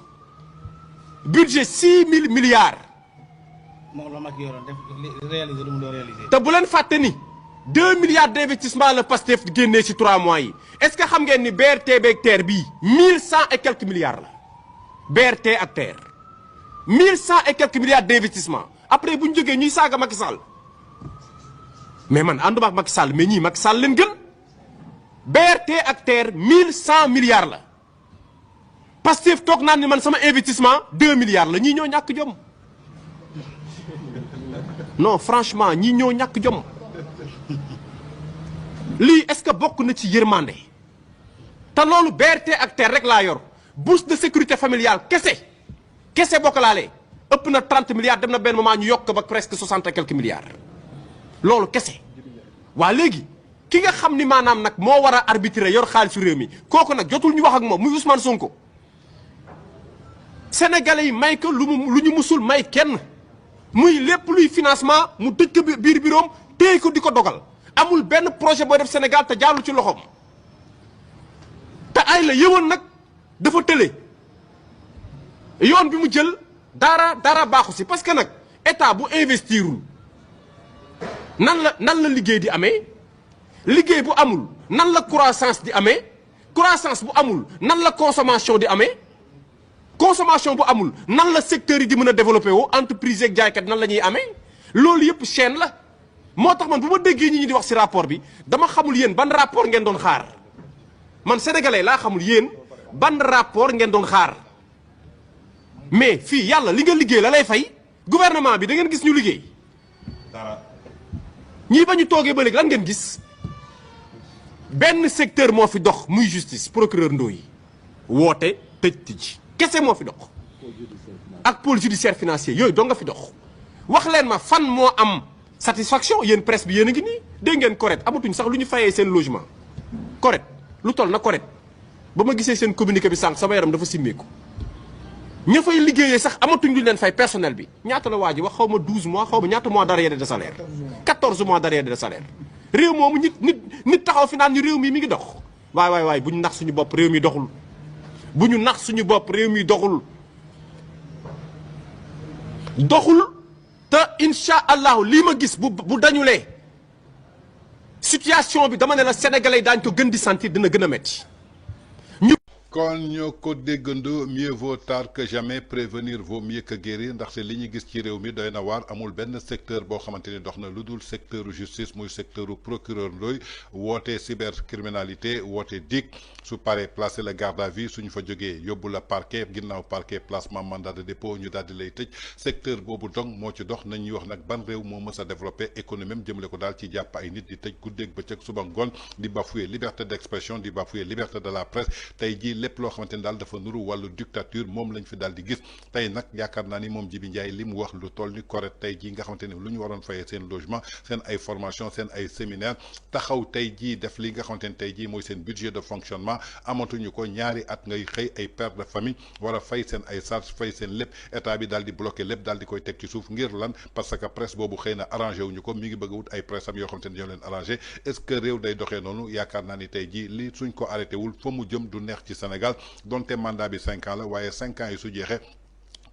budget 6 000 milliards. moom la mag yoroon def réaliser lu mu doon réaliser. te bu leen fàtte ni 2 milliards d'investissement la Pastef génnee ci 3 mois yi est-ce que xam ngeen ni BRT beeg TER bii 1100 et quelques milliards la BRT ak TER 1100 et quelques milliards d'investissement après bu ñu jógee ñuy saaga Macky Sall mais man ànduma ak Macky Sall mais ñii Macky Sall leen gën BRT ak TER 1100 milliards la Pastef toog naan ni man sama investissement 2 milliards la ñii ñoo ñàkk jom non franchement ñii ñoo ñàkk jom lii est-ce que bokk na ci yërmande te loolu BRT ak TER rek laa yor bourse de sécurité familiale kese bokk laalee ëpp na 30 milliards dem na benn moment ñu yokk ba presque 60 et quelques milliards loolu kese waa léegi ki nga xam ni maanaam nag moo war a arbitrer yor xaalisu réew mi kooku nag jotul ñu wax ak moom muy Ousmane Sonko sénégalais yi may ko lu ñu musul may kenn muy lépp luy financement mu tëj ko biir biroom téye ko di ko dogal amul benn projet booy def Sénégal te jaarul ci loxoom te ay la yëwoon nag dafa tële yoon bi mu jël dara baaxu si parce que nag état bu investirul nan la liggéey di amee liggéey bu amul nan la croissance di amee croissance bu amul nan la consommation di amee consommation bu amul nan la secteur yi di mën a développé woo entreprise ak jaaykat nan la ñuy amee loolu yëpp chaîne la moo tax man bu ma déggee ñi di wax ci rapport bi dama xamul yéen ban rapport ngeen doon xaar man sénégalais laa xamul yéen ban rapport ngeen doon xaar mais fii yàlla li nga liggéey la lay fay gouvernement bi da ngeen gis ñu liggéey ñii ba ñu toogee ba léegi lan ngeen gis benn secteur moo fi dox muy justice procureur Ndoye woote tëj kese moo fi dox ak pôle judiciaire financier yooyu doo nga fi dox wax leen ma fan moo am satisfaction yéen presse bi yéen a ngi nii dégg ngeen correct amatuñ sax lu ñu fayee seen logement correct lu toll na correct ba ma gisee seen communiqué bi sànq sama yaram dafa simmeeku ña fay liggéeyee sax amatuñ lu leen fay personnel bi ñaata la waa ji wax xaw ma 12 mois xaw ma ñaata mois d'arriéré de salaire 14 mois d'arriéré de salaire réew moomu nit taxaw fi naan ñu réew mi ngi dox waay bu ñu nax suñu bopp réew mi doxul bu ñu nax suñu bopp réew mi doxul te incha allahu lii ma gis bu dañulee situation bi dama ne la sénégalais daañu ko gën di sentir dina gën a métti. kon ñoo ko déggandoo mieux vaut tard que jamais prévenir vaut mieux que guérir ndaxte li ñu gis ci réew mi doy na waar amul benn secteur boo xamante ni dox na lu dul secteur justice muy secteur procureur Ndoye woote cybercriminalité woote DIC su paree placer le garde à vue suñu fa jógee yóbbu la parquet ginnaaw parquet placement mandat de dépôt ñu daal di lay tëj secteur boobu dong moo ci dox nañ ñuy wax nag ban réew moo mës a développé économie jëmale ko daal ci jàpp ay nit di tëj guddeeg bëccëg suba ngoon di bafouer liberté d'expression di bafouer liberté de la presse tey jii lépp loo xamante ni daal dafa nuru wàllu dictature moom lañ fi daal di gis tey nag yaakaar naa ni moom Djibi Ndiaye li mu wax lu toll ni correct tey jii nga xamante ni lu ñu waroon fayee seen logement seen ay formation seen ay séminaire taxaw tey jii def li nga xamante ni tey jii mooy seen budget de fonctionnement amatuñu ko ñaari at ngay xëy ay père de famille war a fay seen ay charge fay seen lépp état bi daal di bloqué lépp daal di koy teg ci suuf ngir lan parce que presse boobu xëy na arrangé wuñu ko mi ngi bëgg a wut ay presse am yoo xamante ni ñoo leen arrangé est-ce que réew day doxee noonu yaakaar naa ni tey jii li suñ ko arrêté wul fa mu jëm du neex ci Sénégal donte mandat bi 5 ans la waaye 5 ans yi su jeexee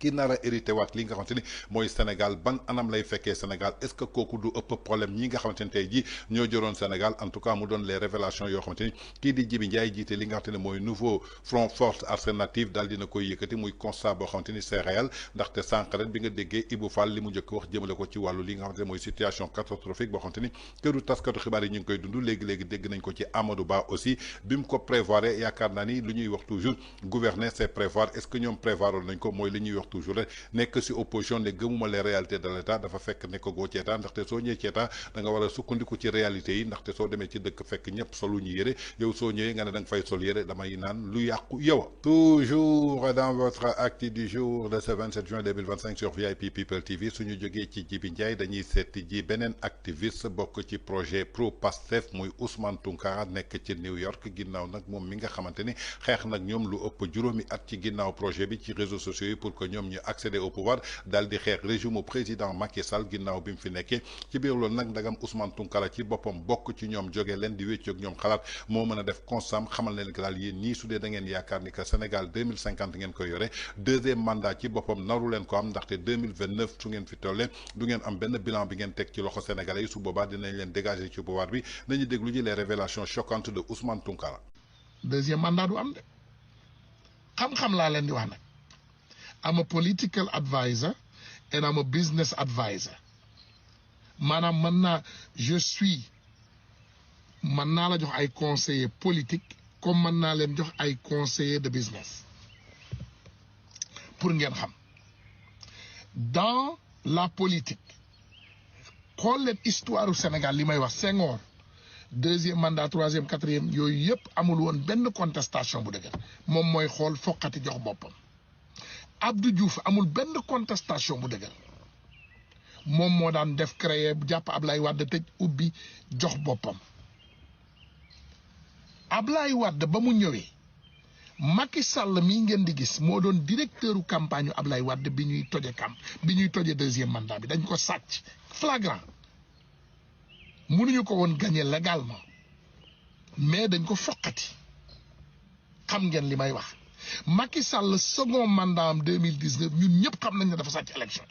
ki nar a hérité waat li nga xamante ni mooy Sénégal ban anam lay fekkee Sénégal est-ce que kooku du ëpp problème ñi nga xamante ni tey jii ñoo joroon Sénégal en tout cas mu doon les révélations yoo xamante ni kii di Djibi Ndiaye jiite li nga xamante ne mooy nouveau front force alternative daal dina koy yëkkati muy constat boo xamante ni c'est réel ndaxte sànq rek bi nga déggee Ibou Fall li mu njëkk wax jëmale ko ci wàllu li nga xamante ne mooy situation catastrophique boo xamante ni këru taskatu xibaar yi ñu ngi koy dund léegi-léegi dégg nañ ko ci Amadou Ba aussi bi mu ko prévoir yaakaar naa ni lu ñuy wax toujours gouverner c'est prévoir est-ce que ñoom prévoir nañ ko mooy li ñuy wax toujours rek nekk si opposition ne gëmuma les réalités de l'état dafa fekk nekk goo ci état ndaxte soo ñëwee ci état da nga war a sukkandiku ci réalités yi ndaxte soo demee ci dëkk fekk ñëpp solu ñu yére yow soo ñëwee nga ne da nga fay sol yére damay naan lu yàqu yow toujours dans votre acte du jour de ce 27 juin 2025 sur VIP People TV suñu jógee ci Djibi Ndiaye dañuy seeti ji beneen activiste bokk ci projet pro Pastef muy Ousmane Tounkara nekk ci New York ginnaaw nag moom mi nga xamante ni xeex nag ñoom lu ëpp juróomi at ci ginnaaw projet bi ci réseaux sociaux yi pour que ñoom ñu accéder au pouvoir daal di xeex régime au président Macky Sall ginnaaw bi mu fi nekkee ci biir loolu nag ndagam Ousmane Tounkara ci boppam bokk ci ñoom jóge leen di wéccoog ñoom xalaat moo mën a def constat xamal leen que daal yéen ñii su dee da ngeen yaakaar ni que Sénégal 2050 ngeen koy yore deuxième mandat ci boppam naru leen ko am ndaxte 2029 su ngeen fi tollee du ngeen am benn bilan bi ngeen teg ci loxo sénégalais yi su boobaa dinañ leen dégager ci pouvoir bi nañu déglu ji les révélations choquantes de Ousmane Tounkara. deuxième mandat du am de xam-xam laa leen di wax nag. I'm a political advisor and I'm a business advisor maanaam mën naa la jox ay conseillers politiques comme mën naa leen jox ay conseillers de business pour ngeen xam dans la politique xool leen histoire du Sénégal li may wax Senghor deuxième mandat troisième quatrième yooyu yëpp amul woon benn contestation bu dëgër moom mooy xool foqati jox boppam. Abdou Diouf amul benn contestation bu dëgër moom moo daan def créer jàpp Ablaye Wade tëj ubbi jox boppam Ablaye Wade ba mu ñëwee Macky Sall mii ngeen di gis moo doon directeuru campagne yu Ablaye Wade bi ñuy toje deuxième mandat bi dañ ko sàcc flagrant mënuñu ko woon gagner légalement mais dañ ko foqati xam ngeen li may wax. Macky Sall second mandat am 2019 ñun ñëpp xam nañ ne dafa sàcc élection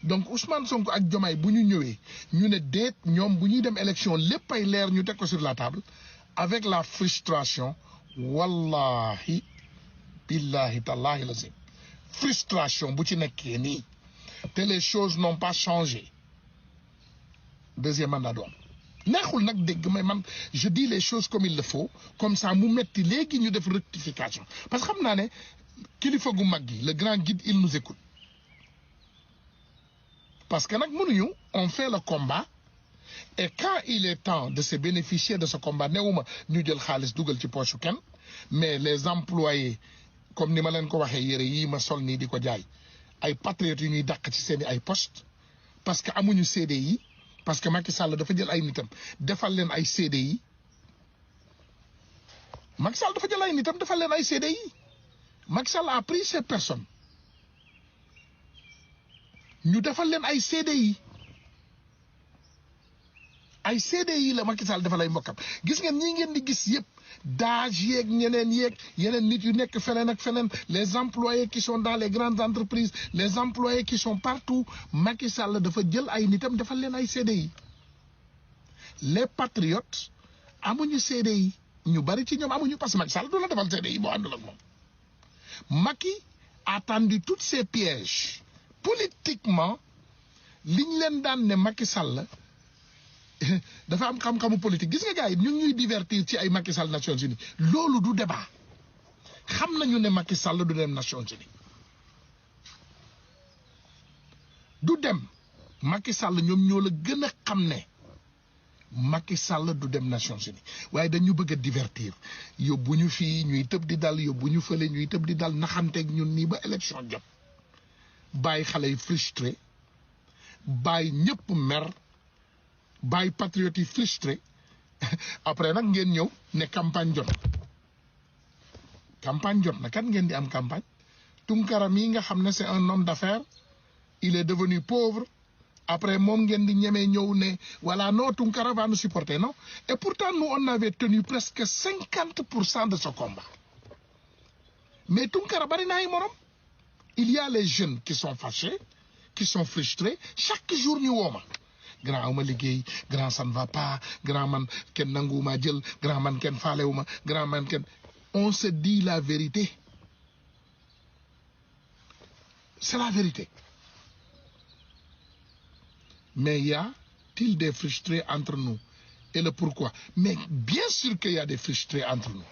donc Ousmane Sonko ak Diomaye bu ñu ñëwee ñu ne déet ñoom bu ñuy dem élection lépp ay leer ñu teg ko sur la table avec la frustration wallahi billahi tallahi lazim frustration bu ci nekkee nii te les choses n'ont pas changé deuxième mandat du am neexul nag dégg mais man je dis les choses comme il le faut comme ça mu metti léegi ñu def rectification parce que xam naa ne kilifa gu mag gi le grand guide il nous écoute parce que nag mënuñu on fait le combat et quand il est temps de se bénéficier de ce combat newuma ñu jël xaalis dugal ci poche kenn mais les employés comme ni ma leen ko waxee yére yii ma sol nii di ko jaay ay patriotes yu ñuy dàq ci seeni ay poste parce que amuñu CDI parce que Macky Sall dafa jël ay nitam defal leen ay CDI Macky Sall dafa jël ay nitam defal leen ay CDI Macky Sall a pris ces personnes ñu defal leen ay CDI la Macky Sall defal ay mbokkam gis ngeen ñi ngeen di gis yëpp daaj yeeg ñeneen yeneen nit yu nekk feneen ak feneen les employés qui sont dans les grandes entreprises les employés qui sont partout Macky Sall dafa jël ay nitam defal leen ay CDI les patriotes amuñu CDI ñu bari ci ñoom amuñu parce que Macky Sall du la defal CDI boo àndul ak moom Macky a tendu tous ces pièges politiquement liñ leen daan ne Macky Sall dafa am xam-xamu politique gis nga gars yi ñu ngi ñuy divertir ci ay Macky Sall Nations Unies loolu du débat xam nañu ne Macky Sall du dem Nations Unies du dem Macky Sall ñoom ñoo la gën a xam ne Macky Sall du dem Nations Unies waaye dañu bëgg a divertir yóbbu ñu fii ñuy tëb di dal yóbbu ñu fële ñuy tëb di dal naxanteeg ñun nii ba élection jot bàyyi xale yi frustré bàyyi ñëpp mer bàyyi patriote yi frustré après nag ngeen ñëw ne campagne jot na kan ngeen di am campagne Tunkara mii nga xam ne c'est un homme d'affaires il est devenu pauvre après moom ngeen di ñemee ñëw ne voilà non Tunkara va nous supporter non et pourtant nous on avait tenu presque 50% de ce combat mais Tunkara bari na ay morom il y a les jeunes qui sont fâchés qui sont frustrés chaque jour ñu woo ma grand awma liggéey grand ça ne va pas grand man kenn nanguwuma jël grand man kenn faalewuma grand man kenn on se dit la vérité c'est la vérité mais y a-t-il des frustrés entre nous et le pourquoi mais bien sûr qu'il y a des frustrés entre nous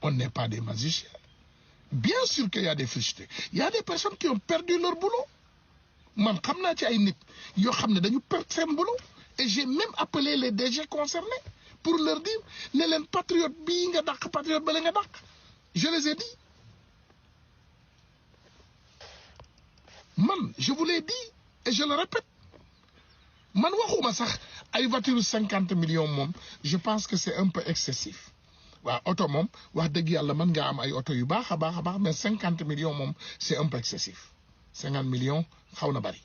on n'est pas des magiciens bien sûr qu'il y a des frustrés il y a des personnes qui ont perdu leur boulot man xam naa ci ay nit yoo xam ne dañu perdre seen boulot et j'ai même appelé les DG concernés pour leur dire ne leen patriote bii nga dàq patriote bale nga dàq je les ai dit man je vous l'ai dit et je le répète man waxuma sax ay voiture 50 millions moom je pense que c'est un peu excessif waaw oto moom wax dëgg yàlla mën nga am ay oto yu baax a baax mais 50 millions moom c'est un peu excessif 50 millions xaw na bari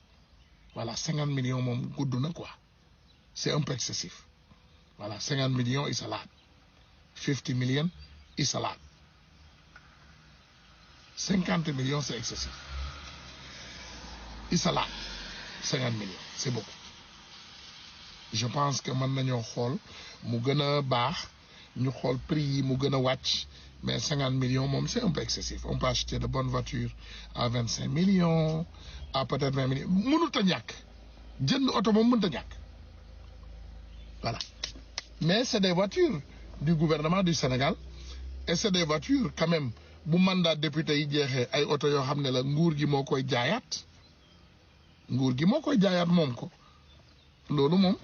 voilà 50 millions moom gudd na quoi c'est un peu excessif voilà 50 millions is a lot 50 millions is a lot 50 millions c'est excessif is a lot 50 millions c'est beaucoup je pense que mën nañoo xool mu gën a baax ñu xool prix yi mu gën a wàcc mais 50 millions moom c'est un peu excessif on peut acheter de bonnes voitures à 25 millions à peut-être 20 millions mënut a ñàkk jënd oto moom mënut a ñàkk voilà mais c'est des voitures du gouvernement du Sénégal et c'est des voitures quand même bu mandat député yi jeexee ay oto yoo xam ne la nguur gi moo koy jaayaat moom ko loolu moom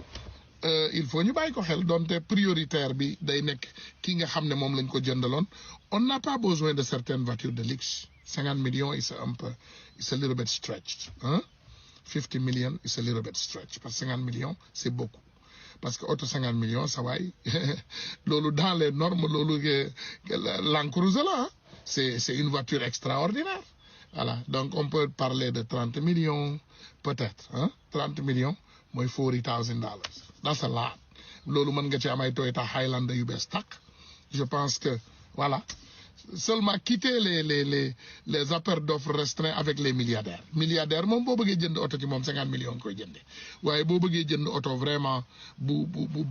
il faut ñu bàyyi ko xel donte prioritaire bi day nekk ki nga xam ne moom lañ ko jëndaloon on n'a pas besoin de certaines voitures de luxe 50 millions it's a little bit stretched hein 50 millions it's a little bit stretched parce que 50 millions c'est beaucoup parce que auto 50 millions ça waay loolu dans les normes loolu Land Cruiser là c'est une voiture extraordinaire voilà donc on peut parler de 30 millions peut-être hein 30 millions mooy $40,000 that's a lot loolu mën nga ci am ay Toyota Highlander yu bees tàq je pense que voilà seulement quitter les appels d'offres restreints avec les milliardaires moom boo bëggee jënd oto ci moom 50 millions nga koy jënde waaye boo bëggee jënd oto vraiment bu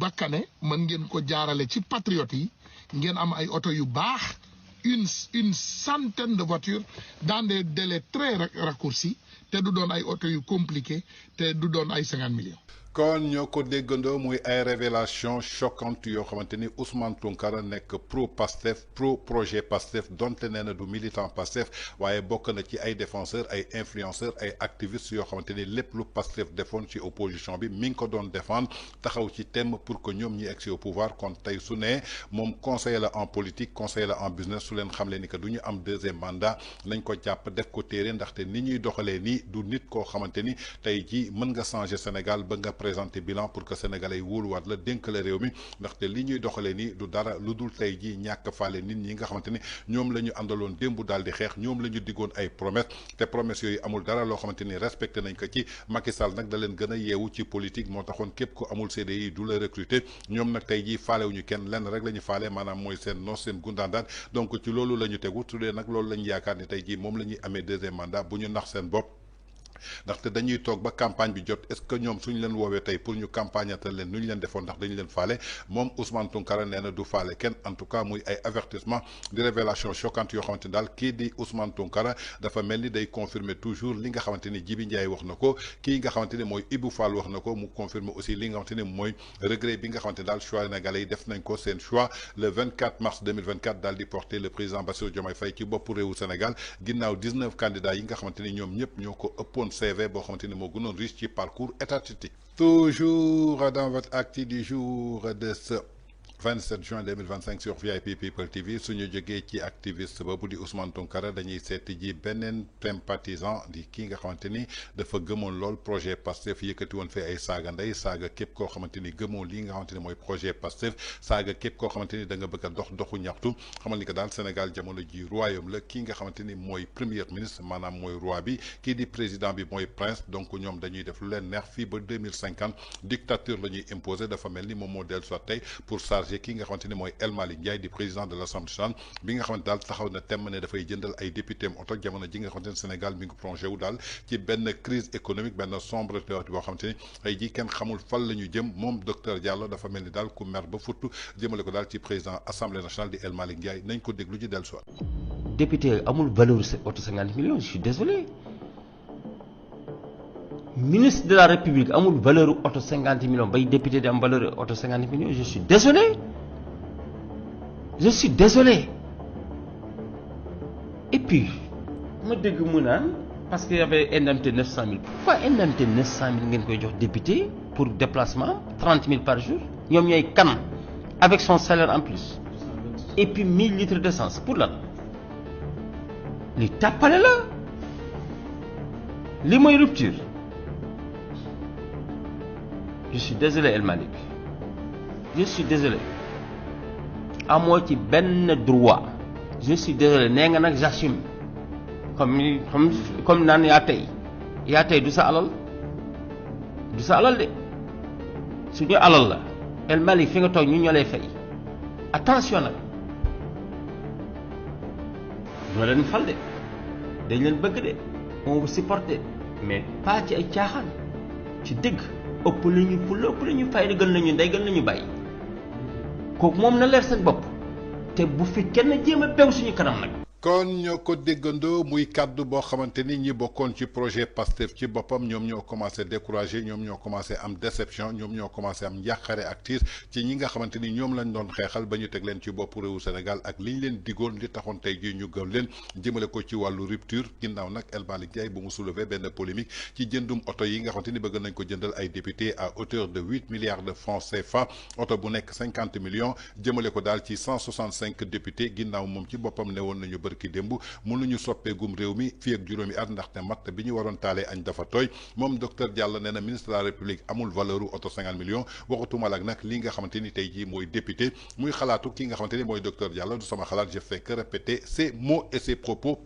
bakkane mën ngeen ko jaarale ci patriotes yi ngeen am ay oto yu baax une centaine de voitures dans des délais très raccourcis te du doon ay oto yu compliqué te du doon ay 50 millions. kon ñoo ko déggandoo muy ay révélation choquante yoo xamante ni Ousmane Tounkara nekk pro Pastef pro projet Pastef donte nee na du militant Pastef waaye bokk na ci ay défenseurs ay influenceurs ay activistes yoo xamante ni lépp lu Pastef defoon ci opposition bi mi ngi ko doon défendre taxaw ci thème pour que ñoom ñi egg si au pouvoir kon tey su ne moom conseiller la en politique conseiller la en business su leen xamle ni que du ñu am deuxième mandat nañ ko jàpp def ko téere ndaxte ni ñuy doxalee nii du nit koo xamante ni tey ji mën nga changer Sénégal ba nga présenter bilan pour que sénégalais yi wóoluwaat la dénk la réew mi ndaxte li ñuy doxalee nii du dara lu dul tey ji ñàkk faale nit ñi nga xamante ni ñoom la ñu àndaloon démb daal di xeex ñoom la ñu diggoon ay promesse te promesse yooyu amul dara loo xamante ni respecté nañ ko ci Macky Sall nag da leen gën a yeewu ci politique moo taxoon képp ku amul CDI du la recruter ñoom nag tey ji faalewuñu kenn lenn rek la ñu faale maanaam mooy seen noos seen gundaandaan donc ci loolu la ñu tegu tuddee nag loolu la ñu yaakaar ni tey ji moom la ñuy amee deuxième mandat bu ñu nax seen bopp ndaxte dañuy toog ba campagne bi jot est-ce que ñoom suñu leen woowee tey pour ñu campagne atal leen nu ñu leen defoon ndax dañu leen faale moom Ousmane Tounkara nee na du faale kenn en tout cas muy ay avertissement di révélation choquante yoo xamante ni daal kii di Ousmane Tounkara dafa mel ni day confirmer toujours li nga xamante ni Djibi Ndiaye wax na ko kii nga xamante ni mooy Ibou Fall wax na ko mu confirmer aussi li nga xamante ni mooy regret bi nga xamante ni daal choix sénégalais yi def nañ ko seen choix le 24 mars 2024 daal di porter le président Bassirou Diomaye Faye ci bopp réewu Sénégal ginnaaw 19 candidats yi nga xamante ni ñoom ñëpp ñoo ko ëppoon woon CV boo xamante ni moo gënoon riche ci parcours étatique. Toujours dans votre acte du jour de ce 27 juin 2025 sur VIP People TV suñu jógee ci activiste boobu di Ousmane Tounkara dañuy seeti ji beneen sympathisant di kii nga xamante ni dafa gëmoon lool projet Pastef yëkkati woon fi ay saaga ndey saaga képp koo xamante ni gëmoo lii nga xamante ni mooy projet Pastef saaga képp koo xamante ni da nga bëgg a doxu ñaxtu xamal ni que daal Sénégal jamono ji royaume la kii nga xamante ni mooy premier ministre maanaam mooy roi bi kii di président bi mooy prince donc ñoom dañuy def lu leen neex fii ba 2050 dictature la ñuy imposer dafa mel ni moom moo dellu soit tey pour ki nga xamante ni mooy El Malick Ndiaye di président de l'Assemblée nationale bi nga xamante daal taxaw na temm ne dafay jëndal ay député am oto jamono ji nga xamante ni Sénégal mi ngi plongé wu daal ci benn crise économique benn sombre théorie boo xamante ni ay ji kenn xamul fan la ñu jëm moom docteur Diallo dafa mel ni daal ku mer ba futtu jëmale ko daal ci président Assemblée nationale di El Malick Ndiaye nañ ko déglu ji dellu soit député amul valeur oto 50 millions je suis désolé ministre de la République amul valeur auto 50 millions bay député di am valeur auto 50 millions je suis désolé et puis ma dégg mu naan parce qu'il y avait indemnité 900 000 pourquoi indemnité 900 000 ngeen koy jox député pour déplacement 30 000 par jour ñoom ñooy kan avec son salaire en plus et puis 1000 litres d'essence pour lan li tàppale la li mooy rupture. Je suis désolé El Malick je suis désolé amoo ci benn droit je suis désolé nee nga nag j'assume comme naan yaa tey du sa alal de suñu alal la El Malick fi nga toog ñu ñoo lay fay attention nag doo leen fal de dañ leen bëgg de on vous supporte mais pas ci ay caaxaan ci dëgg ëpp la ñu fulla ëpp la ñu fayda gën nañu ndey gën nañu bàyyi kooku moom na leer seen bopp te bu fi kenn jéem a bew suñu kanam nag. kon ñoo ko déggandoo muy kàddu boo xamante ni ñi bokkoon ci projet Pastef ci boppam ñoom ñoo commencé découragé ñoom ñoo commencé am déception ñoom ñoo commencé am njàqare ak tiis ci ñi nga xamante ni ñoom lañ doon xeexal ba ñu teg leen ci bopp réewu Sénégal ak liñ leen digoon li taxoon tey jii ñu gëm leen jëmale ko ci wàllu rupture ginnaaw nag El Malick Ndiaye bu mu soulevé benn polémique ci jëndum oto yi nga xamante ni bëgg nañ ko jëndal ay député à hauteur de 8 milliards de francs CFA oto bu nekk 50 millions jëmale ko daal ci 165 députés ginnaaw moom ci boppam ne woon nañu ki démb mënuñu soppeegum réew mi fii ak juróomi at ndaxte matt bi ñu waroon taalee añ dafa tooy moom docteur Diallo nee na ministre de la République amul valeur u oto 50 millions waxatumal ak nag li nga xamante ni tey jii mooy député muy xalaatu ki nga xamante ni mooy docteur Diallo du sama xalaat je fais que répéter ces mots et ces propos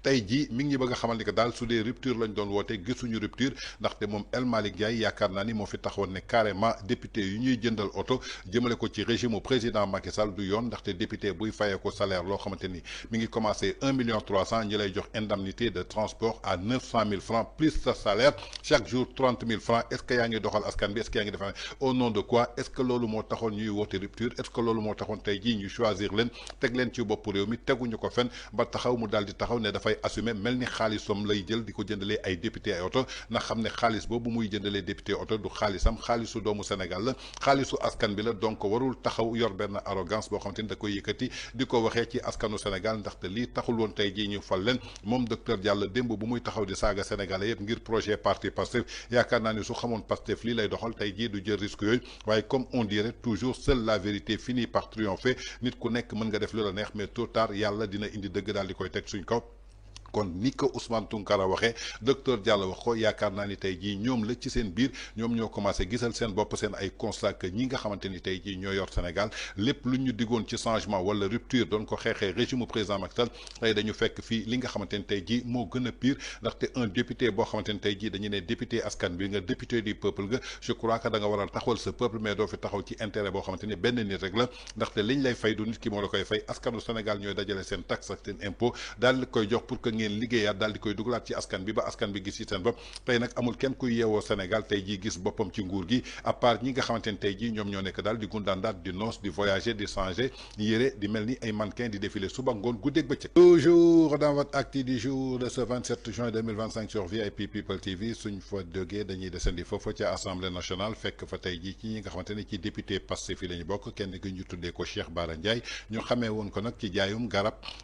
tey jii mi ngi bëgg a xamal ni que daal su dee rupture lañ doon woote gisuñu rupture ndaxte moom El Malick Ndiaye yaakaar naa ni moo fi taxawoon ne carrément député yu ñuy jëndal oto jëmale ko ci régime u président Macky Sall du yoon ndaxte député buy fayee ko salaire loo xamante ni mi ngi commencé 1 300 000 ñi lay jox indemnité de transport à 900 000 francs plus sa salaire chaque jour 30 000 francs est ce que yaa ngi doxal askan bi est ce que yaa ngi defal au nom de quoi est ce que loolu moo taxoon ñuy woote rupture est ce que loolu moo taxoon tey jii ñu choisir leen teg leen ci bopp réew mi teguñu ko fen ba taxaw mu daal di taxaw ne dafay assumer mel ni xaalisom lay jël di ko jëndalee ay député ay oto ndax xam ne xaalis boobu muy jëndalee député oto du xaalisam xaalisu doomu Sénégal la xaalisu askan bi la donc warul taxaw yor benn arrogance boo xam te ni da koy yëkkati di ko waxee ci askanu Sénégal ndaxte lii taxul woon tey jii ñu fal leen moom docteur Diallo démb bu muy taxaw di saaga Sénégalais yëpp ngir projet parti Pastef yaakaar naa ni su xamoon Pastef lii lay doxal tey jii du jël risque yooyu waaye comme on dirait toujours seule la vérité finit par triompher nit ku nekk mën nga def lu la neex mais tôt ou tard yàlla dina indi dëgg daal di koy teg suñ kaw. kon ni ko Ousmane Tounkara waxee docteur Diallo wax ko yaakaar naa ni tey jii ñoom la ci seen biir ñoom ñoo commencé gisal seen bopp seen ay constat que ñi nga xamante ni tey jii ñoo yor Sénégal lépp lu ñu diggoon ci changement wala rupture doon ko xeexee régime président Macky Sall tey dañu fekk fii li nga xamante ni tey jii moo gën a pire ndaxte un député boo xamante ni tey jii dañu ne député askan bi nga député du peuple nga je crois que da nga war a taxawal sa peuple mais doo fi taxaw ci intérêt boo xamante ni benn nit rek la ndaxte liñ lay fay du nit ki moo la koy fay askanu Sénégal ñooy dajale seen taxe ak seen impôt daal di koy jox pour que ngeen liggéeyaat daal di koy dugalaat ci askan bi ba askan bi gis ci seen bopp tey nag amul kenn kuy yeewoo Sénégal tey jii gis boppam ci nguur gi à part ñi nga xamante ni tey jii ñoom ñoo nekk daal di gundaandaat di noos di voyager di changer yére di mel ni ay mannequin di défiler suba ngoon guddeeg bëccëg. Toujours dans votre acte du jour de ce 27 juin 2025 sur VIP People TV suñ fa jógee dañuy descendi foofu ci assemblée nationale fekk fa tey jii ci ñi nga xamante ni ci député Pastef fi la ñu bokk kenn gi ñu tuddee ko Cheikh Bara Ndiaye ñu xamee woon ko nag ci jaayum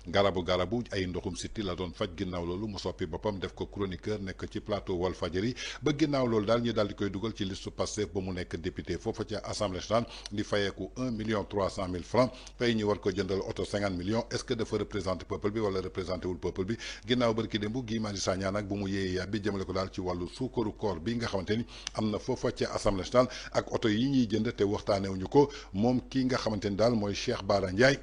garabu ay ndoxum siti la doon faj faj ginnaaw loolu mu soppi boppam def ko chroniqueur nekk ci plateau Walfadjri ba ginnaaw loolu daal ñu daal di koy dugal ci liste Pastef ba mu nekk député foofa ca assemblée nationale di fayeeku 1,3 million francs tey ñu war ko jëndal oto 50 millions est-ce que dafa représenter peuple bi wala représenter wul peuple bi ginnaaw barki démb Guy Marius Sagna nag bu mu yéeyee yàbbi jëmale ko daal ci wàllu suukaru koor bi nga xamante ni am na foofa ca assemblée nationale ak oto yi ñuy jënd te waxtaanewuñu ko moom kii nga xamante ni daal mooy Cheikh Bara Ndiaye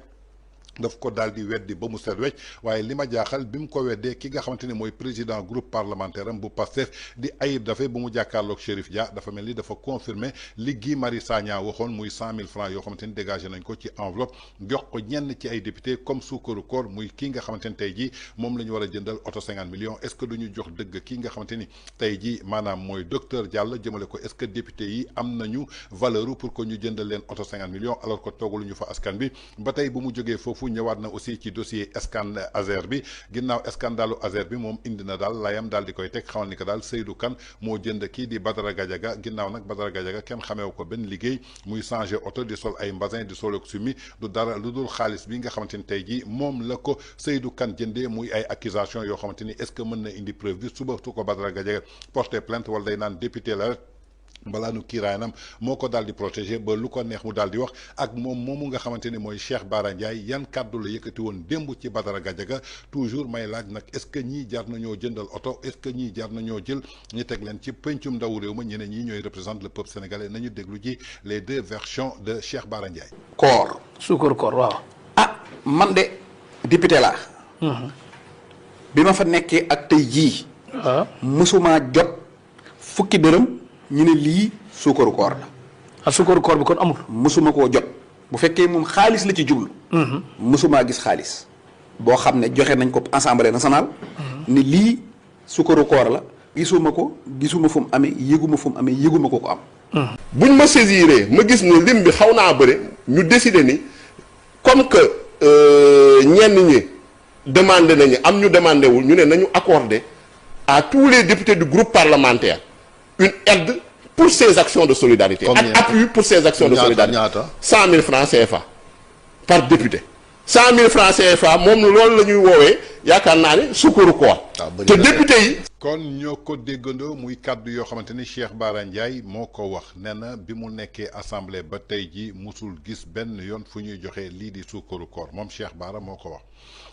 daf ko daal di weddi ba mu set wecc waaye li ma jaaxal bi mu ko weddee ki nga xamante ni mooy président groupe parlementaire am bu Pastef di Ayib Daffé bu mu jàkkaarloog Chérif Dia dafa mel ni dafa confirmer li Guy Marius Sagna waxoon muy 100 000 francs yoo xamante ni dégagé nañ ko ci enveloppe jox ko ñenn ci ay député comme suukaru koor muy kii nga xamante ni tey jii moom la ñu war a jëndal oto 50 millions est-ce que duñu jox dëgg kii nga xamante ni tey jii maanaam mooy docteur Diallo jëmale ko est-ce que député yi am nañu valeur pour que ñu jëndal leen oto 50 millions alors que toogaluñu fa askan bi ba tey bu mu jógee foofu ñëwaat na aussi ci dossier scandale Azer bi ginnaaw scandalu Azer bi moom indi na daal layam daal di koy teg xamal ni que daal Seydou Kane moo jënd kii di Badara Gadiaga ginnaaw nag Badara Gadiaga kenn xameewu ko benn liggéey muy changer oto di sol ay mbasin di sol ak sumi du dara lu dul xaalis bi nga xamante ni tey jii moom la ko Seydou Kane jëndee muy ay accusation yoo xamante ni est-ce que mën na indi preuve bi suba su ko Badara Gadiaga porter plainte wala day naan député la rek balaa nu kiiraayam moo ko daal di protéger ba lu ko neex mu daal di wax ak moom moomu nga xamante ni mooy Cheikh Bara Ndiaye yan kàddu la yëkkati woon démb ci Badara Gadiaga toujours may laaj nag est-ce que ñii jar nañoo jëndal oto est-ce que ñii jar nañoo jël ñu teg leen ci pencum ndaw réew ma ñeneen ñi ñooy représente le peuple sénégalais nañu déglu ji les deux versions de Cheikh Bara Ndiaye. koor suukar koor waaw. ah man de député laa. bi ma fa nekkee ak tey jii. waaw mësumaa jot fukki dërëm. ñu ne lii suukaru koor la. ah suukaru koor bi kon amul. mësuma koo jot bu fekkee moom xaalis la ci jublu. mësumaa gis xaalis boo xam ne joxe nañ ko assemblée nationale. ne lii suukaru koor la. gisuma ko gisuma fu mu amee yëguma fu mu amee yëguma ko am. buñ ma saisiré ma gis ne lim bi xaw naa bëre ñu décider ni comme que ñenn ñi demandé nañu am ñu demandé wul ñu ne nañu accorder à tous les députés du groupe parlementaire. Une aide pour ces actions de solidarité. Un appui pour ces actions de solidarité. 100 000 francs CFA par député. 100 000 francs CFA moom loolu la ñuy woowee yaakaar naa ne sukkaru koor. te député yi. kon ñoo ko déggandoo muy kàddu yoo xamante ni Cheikh Bara Ndiaye moo ko wax nee na bi mu nekkee assemblée ba tey ji musul gis benn yoon fu ñuy joxe lii di sukkaru koor moom Cheikh Bara moo ko wax.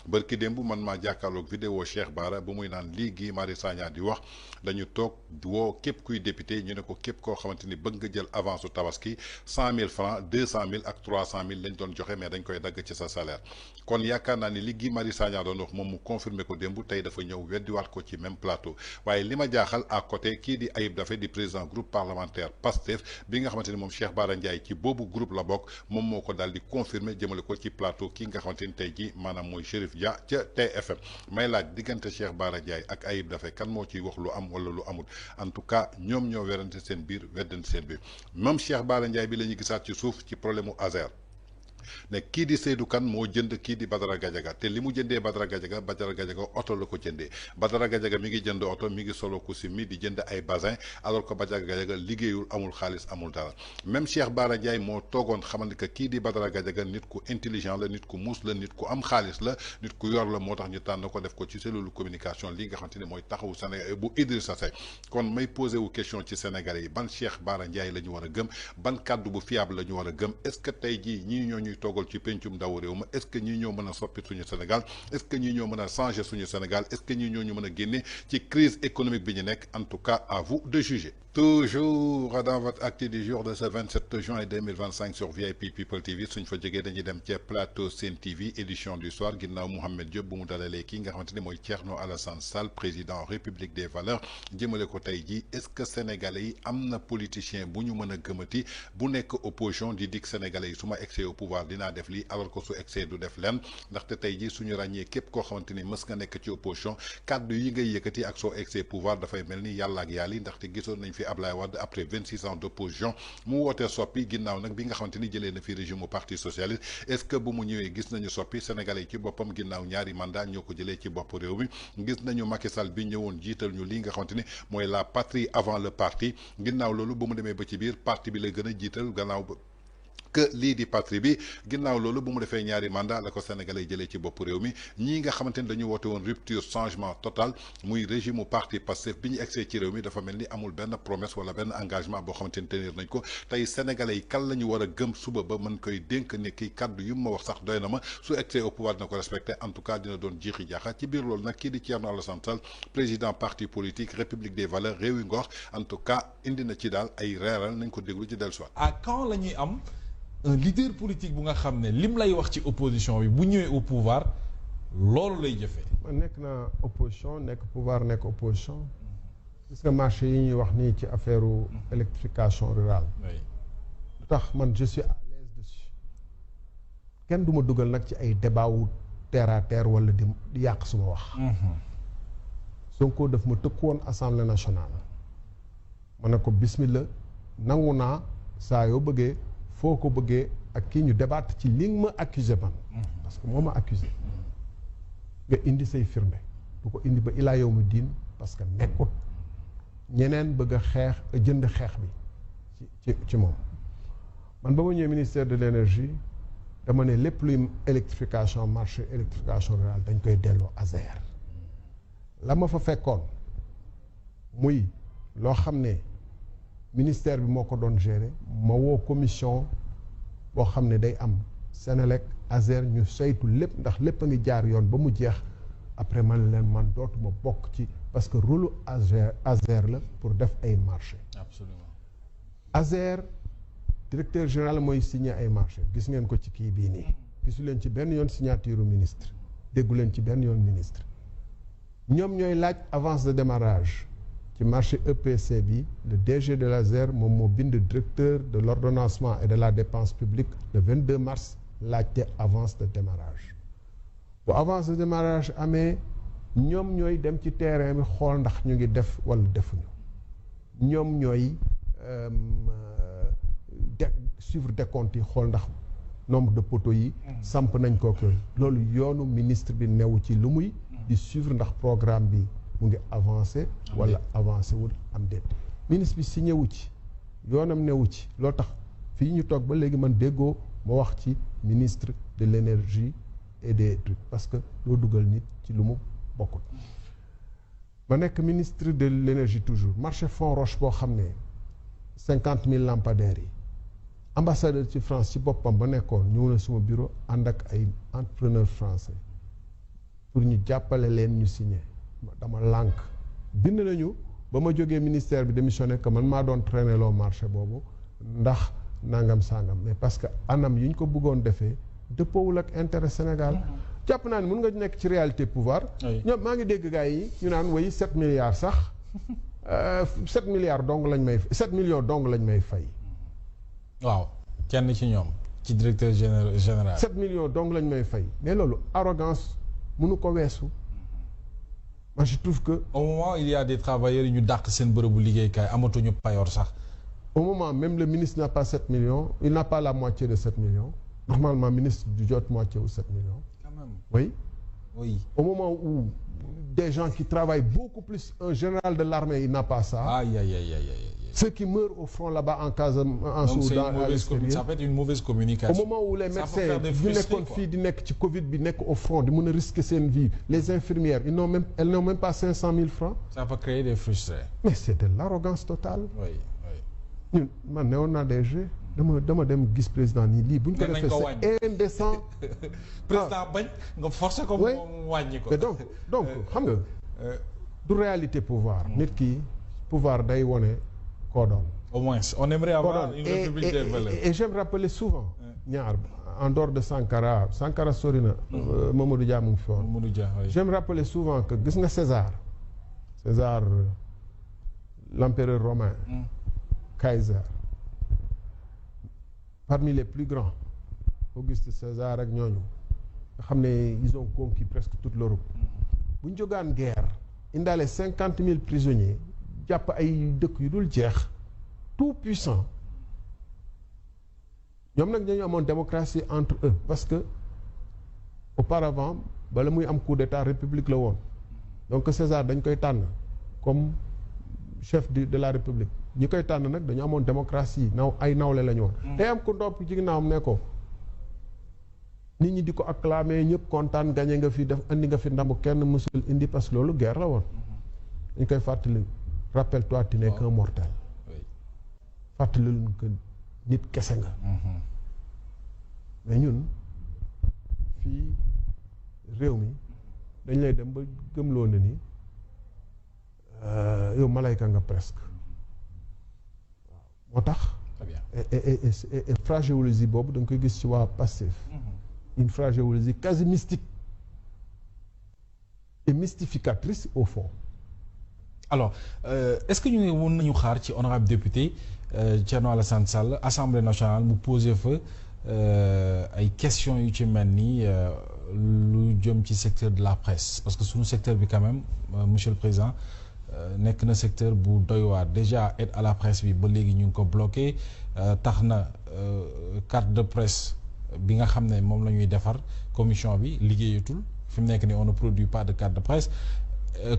barki démb man maa jàkkaarloog vidéo Cheikh Bara bu muy naan lii Guy Marius Sagna di wax dañu toog woo képp kuy député ñu ne ko képp koo xamante ni bëgg nga jël avance su tabaski 100 000 francs 200 000 ak 300 000 lañ doon joxe mais dañ koy dagg ci sa salaire. kon yaakaar naa ni li Guy Marius Sagna doon wax moom mu confirmer ko démb tey dafa ñëw weddiwaat ko ci même plateau waaye li ma jaaxal à côté kii di Ayib Daffé di président groupe parlementaire Pastef bi nga xamante ni moom Cheikh Bara Ndiaye ci boobu groupe la bokk moom moo ko daal di confirmer jëmale ko ci plateau kii nga xamante ni tey jii maanaam mooy Chérif Dia ca TFM may laaj diggante Cheikh Bara Ndiaye ak Ayib Daffé kan moo ciy wax lu am wala lu amul en tout cas ñoom ñoo werante seen biir weddante seen biir même Cheikh Bara Ndiaye bi la ñuy gisaat ci suuf ci problème mu Azer ne kii di Seydou Kane moo jënd kii di Badara Gadiaga te li mu jëndee Badara Gadiaga oto la ko jëndee Badara Gadiaga mi ngi jënd oto mi ngi solo ku si mi di jënd ay basin alors que Badara Gadiaga liggéeyul amul xaalis amul dara même Cheikh Bara Ndiaye moo toogoon xamante que kii di Badara Gadiaga nit ku intelligent la nit ku muus la nit ku am xaalis la nit ku yor la moo tax ñu tànn ko def ko ci cellule communication li nga xamante ne mooy taxawu Sénégal bu Idrissa Seck kon may posé wu question ci Sénégalais yi ban Cheikh Bara Ndiaye la ñu war a gëm ban kàddu bu fiable la ñu war a gëm est-ce que tey jii ñii ñoo ñuy toogal ci pencum ndaw réew ma est-ce que ñii ñoo mën a soppi suñu Sénégal est-ce que ñii ñoo mën a changer suñu Sénégal est-ce que ñii ñoo ñu mën a génne ci crise économique bi ñu nekk en tout cas à vous de juger. Toujours dans votre acte du jour de ce 27 juin 2025 sur VIP People TV suñ fa jógee dañuy dem ci plateau Sen TV édition du soir ginnaaw Mouhamed Diop bu mu dalalee kii nga xamante ne mooy Thierno Alassane Sall président République des valeurs jëmale ko tey jii est-ce que sénégalais yi am na politicien bu ñu mën a gëmati bu nekk opposition di dig sénégalais yi su ma egsee au pouvoir dinaa def lii alors que su egsee du def lenn ndaxte tey jii suñu ràññee képp koo xamante ni mës nga nekk ci opposition kàddu yi ngay yëkkati ak soo egsee pouvoir dafay mel ni yàlla ak yàlla ndaxte gisoon nañ fi Ablaye Wade après 26 ans d'opposition mu wootee soppi ginnaaw nag bi nga xamante ni jëlee na fi régime mu parti socialiste est-ce que bu mu ñëwee gis nañu soppi sénégalais yi ci boppam ginnaaw ñaari mandat ñoo ko jëlee ci bopp réew mi gis nañu Macky Sall bi ñëwoon jiital ñu lii nga xamante ni mooy la patrie avant le parti ginnaaw loolu bu mu demee ba ci biir parti bi la gën a jiital gannaaw que lii di patrie bi ginnaaw loolu bu mu defee ñaari mandat la ko sénégalais jëlee ci bopp réew mi ñii nga xamante ni dañu woote woon rupture changement total muy régime mu parti Pastef bi ñu egsee ci réew mi dafa mel ni amul benn promesse wala benn engagement boo xamante ni tenir nañ ko tey sénégalais yi kan la ñu war a gëm suba ba mën koy dénk ne kii kaddu yu ma wax sax doy na ma su egsee au pouvoir dina ko respecté en tout cas dina doon jiixi jaaxa ci biir loolu nag kii di Thierno Alassane Sall président parti politique République des valeurs Réewi Ngor en tout cas indi na ci daal ay reeral nañ ko déglu ci dellusiwaat. à quand la ñuy am un leader politique bu nga xam ne lim lay wax ci opposition bi bu ñëwee au pouvoir loolu lay jëfee. man nekk na opposition nekk pouvoir nekk opposition. gis nga marché yi ñuy wax nii ci affaire électrification rurale. lu tax man je suis à l'aise dessus kenn du ma dugal nag ci ay débat wu terre à terre wala di yàq suma wax. Sonko daf ma tëkku woon assemblée nationale. ma ne ko bismillah nangu naa saa yoo bëggee. foo ko bëggee ak kii ñu débattre ci li nga ma accusé man parce que moo ma accusé nga indi say firnde du ko indi ba ilaa yow mi diin parce que nekkut ñeneen bëgg a xeex jënd xeex bi ci moom man ba ma ñëwee ministère de l'énergie dama ne lépp luy électrification marché électrification rurale dañ koy delloo ASER la ma fa fekkoon muy loo xam ne ministère bi moo ko doon gérer ma woo commission boo xam ne day am Sénélec ASER ñu saytu lépp ndax lépp a ngi jaar yoon ba mu jeex après man leen man dootuma bokk ci parce que rôle ASER la pour def ay marché absolument ASER directeur général mooy signé ay marché gis ngeen ko ci kii bii nii gisu leen ci benn yoon signature ministre déggu leen ci benn yoon ministre ñoom ñooy laaj avance de démarrage ci marché EPC bi le DG de l'ASER moom moo bind directeur de l'ordonnancement et de la dépense publique le 22 mars laajte avance de démarrage bu avance de démarrage amee ñoom ñooy dem ci terrain bi xool ndax ñu ngi def wala defuñu ñoom ñooy suivre décompte yi xool ndax nombre de poteaux yi samp nañ ko loolu yoonu ministre bi newu ci lu muy di suivre ndax programme bi mu ngi avancé wala avancé wul am déet ministre bi signé wu ci yoonam newu ci loo tax fii ñu toog ba léegi man déggoo ma wax ci ministre de l'énergie et des trucs parce que loo dugal nit ci lu mu bokkul ma nekk ministre de l'énergie toujours marché Font Roche boo xam ne 50 000 lampadaires yi ambassadeur ci France ci boppam ba nekkoon ñëw na suma bureau ànd ak ay entrepreneurs français pour ñu jàppale leen ñu signé dama lànk bind nañu ba ma jógee ministère bi démissionné que man maa doon traîner loo marché boobu ndax nangam sangam mais parce que anam yi ñu ko bëggoon defee dëppoowul ak intérêt Sénégal jàpp naa ni mun nga nekk ci réalité pouvoir ñoom maa ngi dégg gars yi ñu naan way 7 milliards sax 7 milliards dong lañ may 7 millions dong lañ may fay waaw kenn ci ñoom ci directeur général 7 millions dong lañ may fay mais loolu arrogance mënu ko weesu moi je trouve que au moment où il y a des travailleurs ñu dàq seen bërëbu liggéeykaay amatuñu payoor sax au moment même le ministre n'a pas 7 millions il n'a pas la moitié de 7 millions normalement ministre du jot moitié ou 7 millions quand même oui au moment où des gens qui travaillent beaucoup plus un général de l'armée il n'a pas ça aïe ceux qui meurent au front là-bas en Soudan ça fait une mauvaise communication au moment où les médecins ñu nekkoon fii di nekk ci Covid bi nekk au front di mën a risquer seen vie les infirmières elles n'ont même pas 500 000 francs ça peut créer des frustrés mais c'est de l'arrogance totale ñun man newoon naa DG dama dem gis président nii lii bu ñu ko defee c'est indécent président bañ nga forcer ko mu wàññi ko mais donc xam nga du réalité pouvoir nit ki pouvoir day wone koo doon au moins on aimerait avoir une république des valeurs et j'aime rappeler souvent ñaar en dehors de Sankara sori na Mamadou Dia mu ngi fi woon Mamadou Dia j'aime rappeler souvent que gis nga César l'empereur romain Kaiser parmi les plus grands Auguste César ak ñooñu nga xam ne ils ont conquis presque toute l'Europe bu ñu jógaan guerre indaale 50 000 prisonniers jàpp ay dëkk yu dul jeex tout puissant ñoom nag dañu amoon démocratie entre eux parce que auparavant bala muy am coup d'état république la woon donc César dañ koy tànn comme chef de la république ñi koy tànn nag dañu amoon démocratie ay nawle la ñu woon. tey am ku ndopp ci ginnaawam ne ko nit ñi di ko acclamer ñëpp kontaan gañe nga fi def andi nga fi ndambu kenn mësul indi parce que loolu guerre la woon. dañ koy fàttali rappelle-toi tu n'es qu'un mortel. fàttali lu que nit kese nga. mais ñun fii réew mi dañ lay dem ba gëmloo na ni yow malayka nga presque waaw moo tax et fragéologie boobu da nga koy gis ci waa Pastef une fragéologie quasi mystique et mystificatrice au fond. alors est-ce que ñu ngi mën nañu xaar ci honorable député Thierno Alassane Sall Assemblée nationale mu posé fa ay questions yu ci mel ni lu jëm ci secteur de la presse parce que suñu secteur bi quand même monsieur le président nekk na secteur bu doy waar déjà aide à la presse bi ba léegi ñu ngi ko bloqué tax na carte de presse bi nga xam ne moom la ñuy defar commission bi liggéeyatul fi mu nekk ni on ne produit pas de carte de presse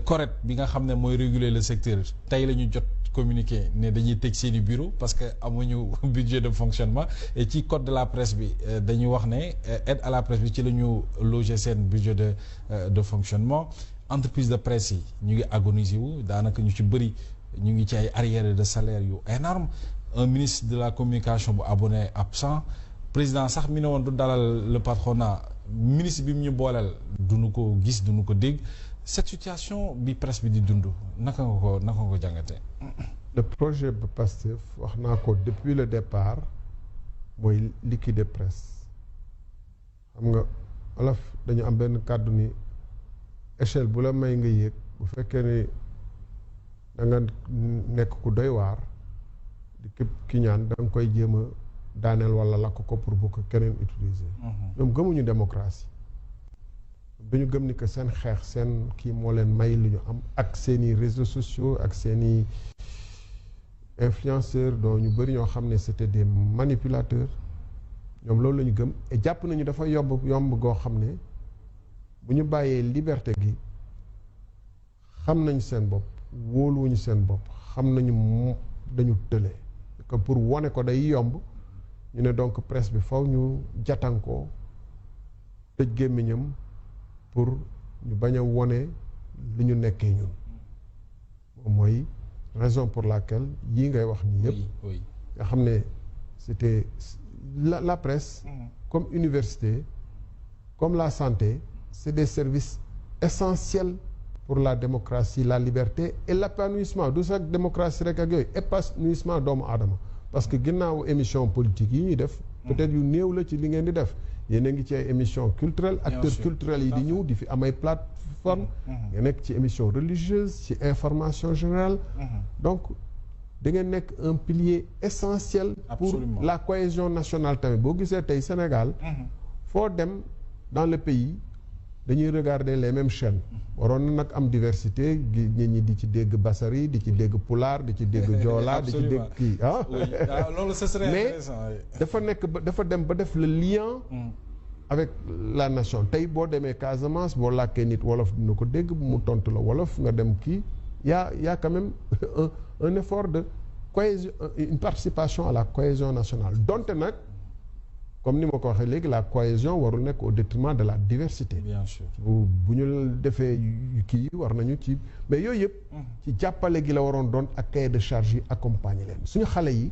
correct bi nga xam ne mooy réguler le secteur tey la ñu jot communiqué ne dañuy tëj seeni bureau parce que amuñu budget de fonctionnement et ci code de la presse bi dañu wax ne aide à la presse bi ci la ñu loger seen budget de fonctionnement entreprise de presse yi ñu ngi agoniser wu daanaka ñu ci bëri ñu ngi ci ay arriérés de salaire yu énorme un ministre de la communication bu abonné absent président sax mi ne woon du dalal le patronat ministre bi mu ñu booleel duñu ko gis duñu ko dégg cette situation bi presse bi di dund naka nga ko jàngatee. le projet de Pastef wax naa ko depuis le départ mooy liquider presse xam nga wolof dañu am benn kàddu ni échelle bu la may nga yéeg bu fekkee ni da nga nekk ku doy waar di képp ki ñaan da nga koy jéem a daaneel wala lakk ko pour bu ko keneen utiliser. ñoom gëmuñu démocratie. dañu gëm ni que seen xeex seen kii moo leen may lu ñu am ak seeni réseaux sociaux ak seeni influenceurs dont ñu bëri ñoo xam ne c'était des manipulateurs ñoom loolu la ñu gëm et jàpp nañu dafa yomb goo xam ne bu ñu bàyyee liberté gi xam nañu seen bopp wóoluwuñu seen bopp xam nañu dañu tële que pour wane ko day yomb ñu ne donc presse bi faw ñu jatankoo tëj gémmiñam pour ñu bañ a wone li ñu nekkee ñun moom mooy raison pour laquelle yii ngay wax nii yëpp nga xam ne c'était la presse comme université comme la santé c'est des services essentiels pour la démocratie la liberté et l'épanouissement du sax démocratie rek ak yooyu épanouissement doomu aadama parce que ginnaaw émission politique yi ñuy def peut-être yu néew la ci li ngeen di def yéen a ngi ci ay émission culturelle acteurs culturels yi di ñëw di fi am ay plateforme nga nekk ci émission religieuse ci information générale donc da ngeen nekk un pilier essentiel pour la cohésion nationale tamit boo gisee tey Sénégal foo dem dans le pays dañuy regarder les mêmes chaînes waroon na nag am diversité nit ñi di ci dégg basari di ci dégg pulaar di ci dégg joolaa di ci dégg kii loolu ce serait intéressant mais dafa nekk ba dafa dem ba def le lien avec la nation tey boo demee Casamance boo làkkee nit wolof dina ko dégg mu tontu la wolof nga dem kii y a quand même un effort de cohésion une participation à la cohésion nationale donte nag comme ni ma ko waxee léegi la cohésion warul nekk au détriment de la diversité. bien sûr bu ñu defee kii war nañu ci mais yooyu yëpp. ci jàppale gi la waroon doon ak cahier de charge yi accompagner leen suñu xale yi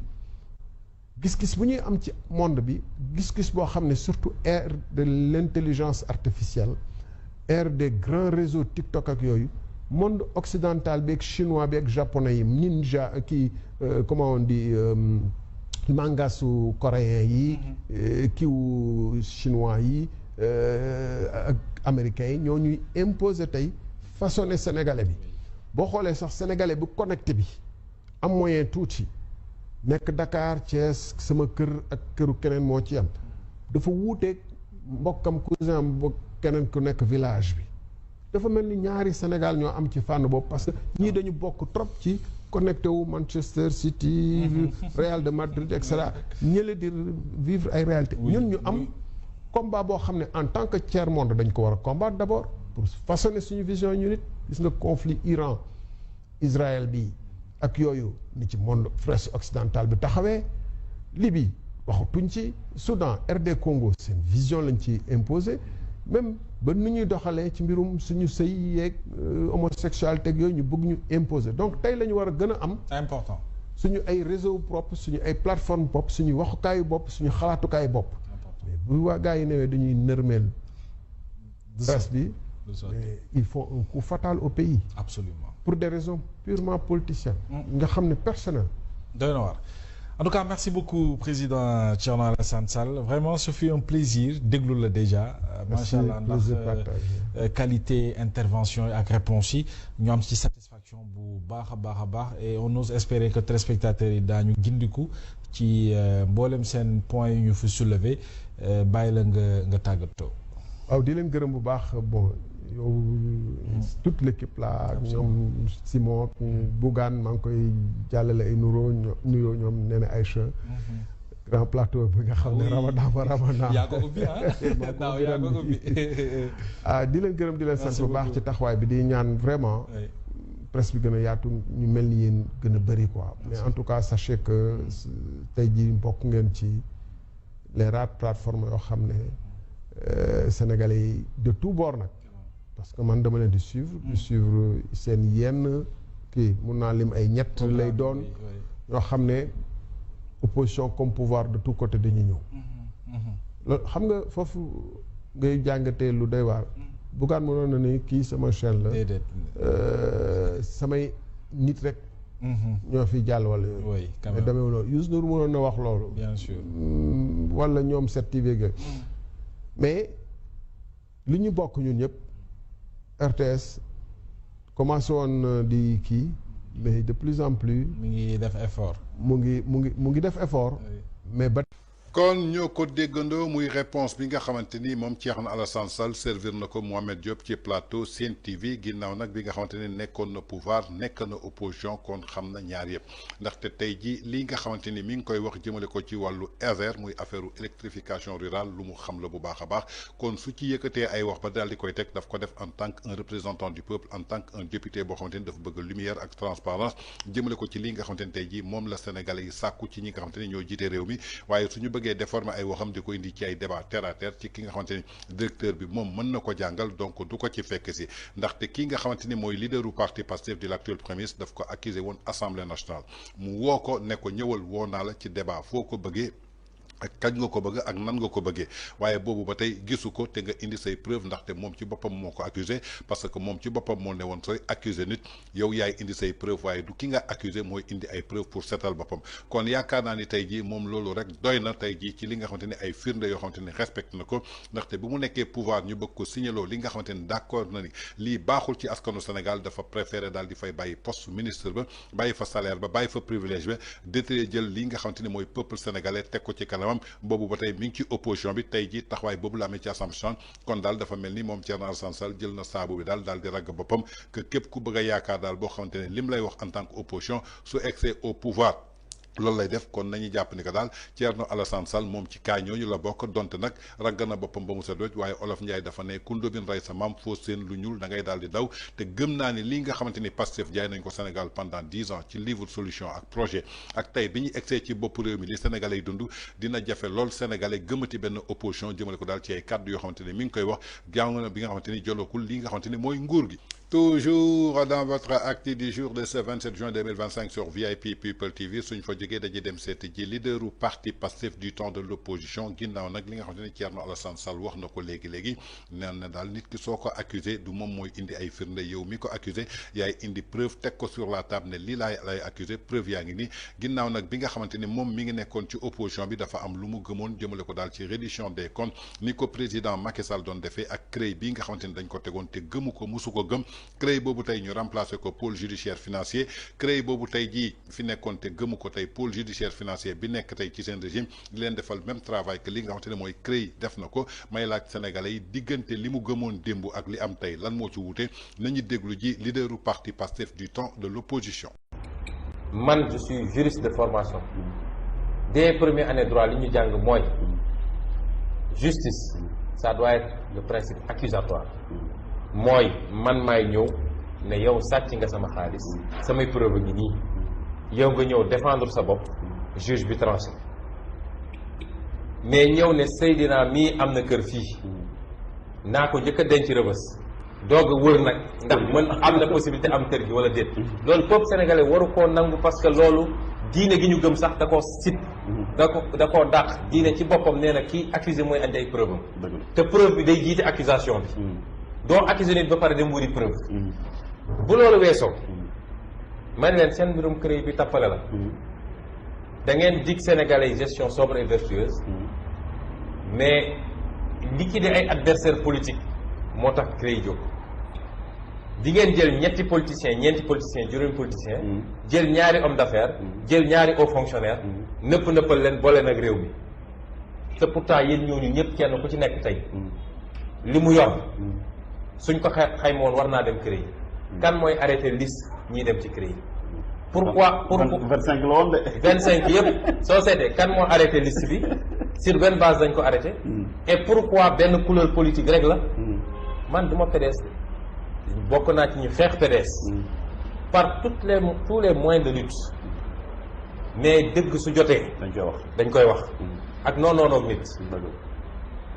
gis-gis bu ñuy am ci monde bi gis-gis boo xam ne surtout ère de l'intelligence artificielle ère des grands réseaux TikTok ak yooyu monde occidental bi ak chinois bi ak japonais yi ninja kii comment on dit. mangasu coréen yi kiiwu chinois yi ak américains yi ñoo ñuy imposer tey façonné sénégalais bi boo xoolee sax sénégalais bu connecté bi am moyen tuuti nekk Dakar Thiès sama kër ak këru keneen moo ci am dafa wuuteeg mbokkam cousin bu keneen ku nekk village bi dafa mel ni ñaari Sénégal ñoo am ci fànn boobu parce que ñii dañu bokk trop ci connecté wu Manchester City Real de Madrid et cetera ñële di vivre ay réalité ñun ñu am combat boo xam ne en tant que tiers monde dañ ko war a combattre d'abord pour façonner suñu vision ñu nit gis nga conflit Iran Israël bi ak yooyu ni ci monde presse occidentale bi taxawee. Libye waxatuñ ci Soudan RD Congo seen vision lañ ci imposé même ba nu ñuy doxalee ci mbirum suñu sëy yeeg homosexualité ak yooyu ñu bëgg ñu imposer donc tey la ñu war a gën a am. c'est important. suñu ay réseau propre suñu ay plateforme bopp suñu waxukaayu bopp suñu xalaatukaayu bopp. mais bu waa gars yi newee dañuy nërmeel. presse bi mais il faut un coup fatal au pays. absolument pour des raisons purement politiciennes. nga xam ne personnel. doy na waar. En tout cas, merci beaucoup, Président Thierno Alassane Sall. Vraiment, ce fut un plaisir déglu la déjà. Machallah, ndax qualité intervention ak réponse yi ñu am ci satisfaction bu baax a baax et on ose espérer que téléspectateurs yi daañu gindiku ci mboolem seen point yu ñu fi soulever bàyyi la nga tàggatoo. waaw di leen gërëm bu baax bon yow toute l'équipe là ñoom Simon Bougane maa ngi koy jàllale ay nuyoo ñoom nee na Aïcha grand plateau bi nga xam ne ramadan ba ramadan yaa ko ubbi daaw yaa ko ubbi di leen gërëm di leen sant bu baax ci taxawaay bi di ñaan vraiment presse bi gën a yaatu ñu mel ni yéen gën a bëri quoi mais en tout cas sachez que tey jii bokk ngeen ci les rares plateformes yoo xam ne sénégalais yi de tout bord nag parce que man dama leen di suivre seen yenn kii mun naa lim ay ñett lay doon yoo xam ne opposition comme pouvoir de tous côtés dañuy ñëw loolu xam nga foofu ngay jàngatee lu doy waar Bougane mënoon na ni kii sama chaîne la samay nit rek ñoo fi jàll wala yooyu mais demee loolu Youssou Ndour mënoon na wax loolu bien sûr wala ñoom 7TV ga mais li ñu bokk ñun ñëpp RTS commencé woon di kii mais de plus en plus mu ngi def effort mu ngi def effort mais ba kon ñoo ko déggandoo muy réponse bi nga xamante ni moom Thierno Alassane Sall servir na ko Mohamed Diop ci plateau Sen TV ginnaaw nag bi nga xamante ni nekkoon na pouvoir nekk na opposition kon xam na ñaar yëpp ndaxte tey ji lii nga xamante ni mi ngi koy wax jëmale ko ci wàllu ASER muy affaire électrification rurale lu mu xam la bu baax a baax kon su ci yëkkatee ay wax ba daal di koy teg daf ko def en tant que un représentant du peuple en tant que un député boo xamante ni dafa bëgg lumière ak transparence jëmale ko ci lii nga xamante ni tey ji moom la Sénégalais yi sàkku ci ñi nga xamante ni ñoo jiite réew mi waaye suñu bëggee déformer ay waxam di ko indi ci ay débat terre à terre ci ki nga xamante ni directeur bi moom mën na ko jàngal donc du ko ci fekk si ndaxte ki nga xamante ni mooy leaderu parti Pastef di l'actuel premier ministre daf ko accusé woon assemblée nationale mu woo ko ne ko ñëwal woo naa la ci débat foo ko bëggee ak kañ nga ko bëgg ak nan nga ko bëggee waaye boobu ba tey gisu ko te nga indi say preuve ndaxte moom ci boppam moo ko accusé parce que moom ci boppam moo ne woon sooy accusé nit yow yaay indi say preuve waaye du ki nga accusé mooy indi ay preuve pour seetal boppam kon yaakaar naa ni tey jii moom loolu rek doy na tey jii ci li nga xamante ni ay firnde yoo xamante ni respecté na ko ndaxte bu mu nekkee pouvoir ñu bëgg ko signaloo li nga xamante ni d'accord na ni lii baaxul ci askanu Sénégal dafa préféré daal di fay bàyyi poste ministre ba bàyyi fa salaire ba bàyyi fa privilège ba détee jël li nga xamante ni mooy peuple sénégalais teg ko ci kanamam boobu ba tey mi ngi ci opposition bi tey ji taxawaay boobu la amee ci assemblée nationale kon daal dafa mel ni moom Thierno Alassane Sall jël na saabu bi daal di ragg boppam que képp ku bëgg a yaakaar daal boo xamante ne lim lay wax en tant que opposition su excès au pouvoir loolu lay def kon nañu jàpp ni que daal Thierno Alassane Sall moom ci kaay ñooñu la bokk donte nag ragg na boppam ba mu set wecc waaye Olof Ndiaye dafa ne ku ndóbin rey sa maam foo seen lu ñuul da ngay daal di daw te gëm naa ni lii nga xamante ni Pastef jaay nañ ko Sénégal pendant 10 ans ci livre solution ak projet ak tey bi ñu egsee ci bopp réew mi li Sénégalais yi dund dina jafe lool Sénégalais gëmati benn opposition jëmale ko daal ci ay kàddu yoo xamante ni mi ngi koy wax gaaw na bi nga xamante ni jolokul li nga xamante ni mooy nguur gi. Toujours dans votre acte du jour de ce 27 juin 2025 sur VIP People TV suñ fa jógee dañuy dem seeti ji leaderu parti Pastef du temps de l'opposition ginnaaw nag li nga xamante ni Thierno Alassane Sall wax na ko léegi neen na daal nit ki soo ko accusé du moom mooy indi ay firnde yow mi ko accusé yaay indi preuve teg ko sur la table ne lii lay accusé preuve yaa ngi nii ginnaaw nag bi nga xamante ni moom mi ngi nekkoon ci opposition bi dafa am lu mu gëmoon jëmale ko daal ci reddition des comptes ni ko président Macky Sall doon defee ak CREI bi nga xamante ni dañ ko tegoon te gëmu ko musu ko gëm CREI boobu tey ñu remplacé ko pôle judiciaire financier CREI boobu tey jii fi nekkoon te gëmu ko tey pôle judiciaire financier bi nekk tey ci seen régime di leen defal même travail que li nga xamante ne mooy CREI def na ko may laaj sénégalais yi diggante li mu gëmoon démb ak li am tey lan moo ci wuute nañu déglu ji leaderu parti Pastef du temps de l'opposition. man je suis juriste de formation dès première année droit li ñu jàng mooy justice ça doit être le principe accusatoire mooy man maay ñëw ne yow sàcc nga sama xaalis samay preuve ngi nii yow nga ñëw défendre sa bopp juge bi tranché mais ñëw ne Seydina mii am na kër fii naa ko njëkk a denc Rëbës doog a wër nag ndax mën am na possibilité am kër gi wala déet loolu peuple sénégalais waru koo nangu parce que loolu diine gi ñu gëm sax da koo sit da koo dàq diine ci boppam nee na kii accusé mooy andi ay preuve am te preuve bi day jiite accusation bi doo accusé nit ba pare dem wuri preuve bu loolu weesoo man leen seen mbirum CREI bi tappale la da ngeen dig sénégalais yi gestion sobre et vertueuse mais liquider ay adversaires politiques moo tax CREI jóg di ngeen jël ñeenti politiciens juróomi politiciens jël ñaari homme d'affaires jël ñaari hauts fonctionnaires nëppal leen boole nag réew mi te pourtant yéen ñooñu ñëpp kenn ku ci nekk tey li mu yor suñ ko xayma woon war naa dem CREI kan mooy arrêté liste ñiy dem ci CREI pourquoi 25 la woon de 25 yëpp soo seetee kan moo arrêté liste bi sur benn base dañ ko arrêté et pourquoi benn couleur politique rek la man du ma PDS bokk naa ci ñu xeex PDS par tous les moyens de lutte mais dëgg su jotee dañ koy wax ak non nit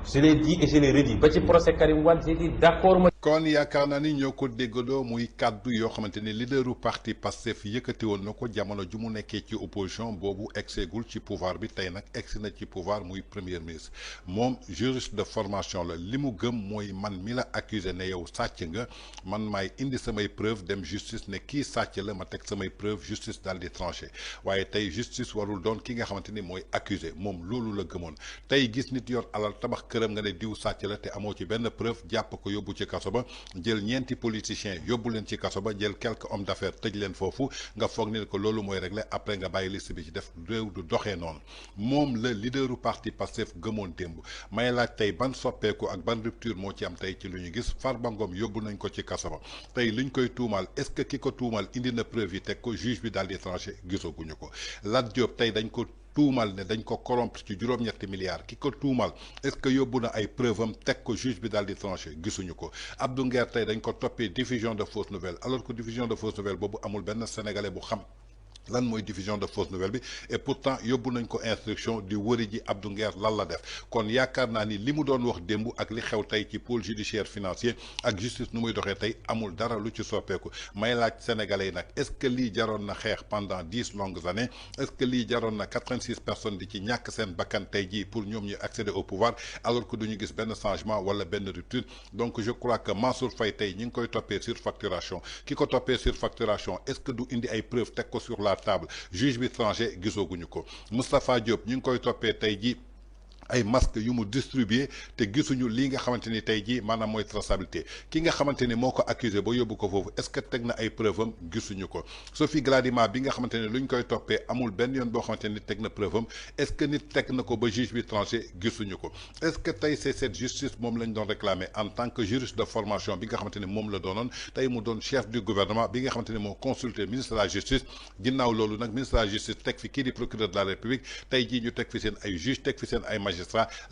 je l'ai dit et je l'ai redit ba ci procès Karim Wade j'ai dit d'accord ma kon yaakaar naa ni ñoo ko déggandoo muy kàddu yoo xamante ni leaderu parti Pastef yëkkati woon na ko jamono ju mu nekkee ci opposition boobu egseegul ci pouvoir bi tey nag egsi na ci pouvoir muy premier ministre moom juriste de formation la li mu gëm mooy man mi la accusé ne yow sàcc nga man maay indi samay preuve dem justice ne kii sàcc la ma teg samay preuve justice daal di tranché waaye tey justice warul doon ki nga xamante ni mooy accusé moom loolu la gëmoon tey gis nit yor alal tabax këram nga ne diw sàcc la te amoo ci benn preuve jàpp ko yóbbu ci kaso ba jël ñeenti politiciens yóbbu leen ci kaso ba jël quelques hommes d'affaires tëj leen foofu nga foog ni ko loolu mooy réglé après nga bàyyi liste bi ci def réew du doxee noonu moom la leaderu parti Pastef gëmoon démb may laaj tey ban soppeeku ak ban rupture moo ci am tey ci lu ñu gis Farba Ngom yóbbu nañ ko ci kaso ba tey luñ koy tuumal est-ce que ki ko tuumal indi na preuve yi teg ko juge bi daal di tranché gisaguñu ko Lat Diop tey dañ ko tuumal ne dañ ko corrompre ci juróom-ñetti milliards ki ko tuumal est-ce que yóbbu na ay preuve am teg ko juge bi daal di tranché gisuñu ko Abdou Nguer tey dañ ko toppee diffusion de fausses nouvelles alors que diffusion de fausses nouvelles boobu amul benn sénégalais bu xam lan mooy diffusion de fausse nouvelle bi et pourtant yóbbu nañ ko instruction di wëri ji Abdou Nguer lan la def kon yaakaar naa ni li mu doon wax démb ak li xew tey ci pôle judiciaire financier ak justice nu muy doxee tey amul dara lu ci soppeeku may laaj sénégalais yi nag est-ce que lii jaroon na xeex pendant 10 longues années est-ce que lii jaroon na 86 personnes di ci ñàkk seen bakkan tey jii pour ñoom ñu accéder au pouvoir alors que duñu gis benn changement wala benn rupture donc je crois que Mansour Faye tey ñi ngi koy toppee surfacturation ki ko toppee surfacturation est-ce que du indi ay preuves teg ko sur la table juge bi tranché gisooguñu ko Moustapha Diop ñu ngi koy toppee tey ji ay masques yu mu distribué te gisuñu lii nga xamante ni tey jii maanaam mooy traçabilité ki nga xamante ni moo ko accusé ba yóbbu ko foofu est-ce que teg na ay preuve am gisuñu ko Sophie Gladima bi nga xamante ni luñ koy toppee amul benn yoon boo xamante ni teg na preuve am est-ce que nit teg na ko ba juge bi tranché gisuñu ko est-ce que tey c'est cette justice moom lañ doon réclamer en tant que juriste de formation bi nga xamante ni moom la doonoon tey mu doon chef du gouvernement bi nga xamante ni moo consulté ministre de la justice ginnaaw loolu nag ministre de la justice teg fi kii di procureur de la république tey jii ñu teg fi seen ay juge teg fi seen ay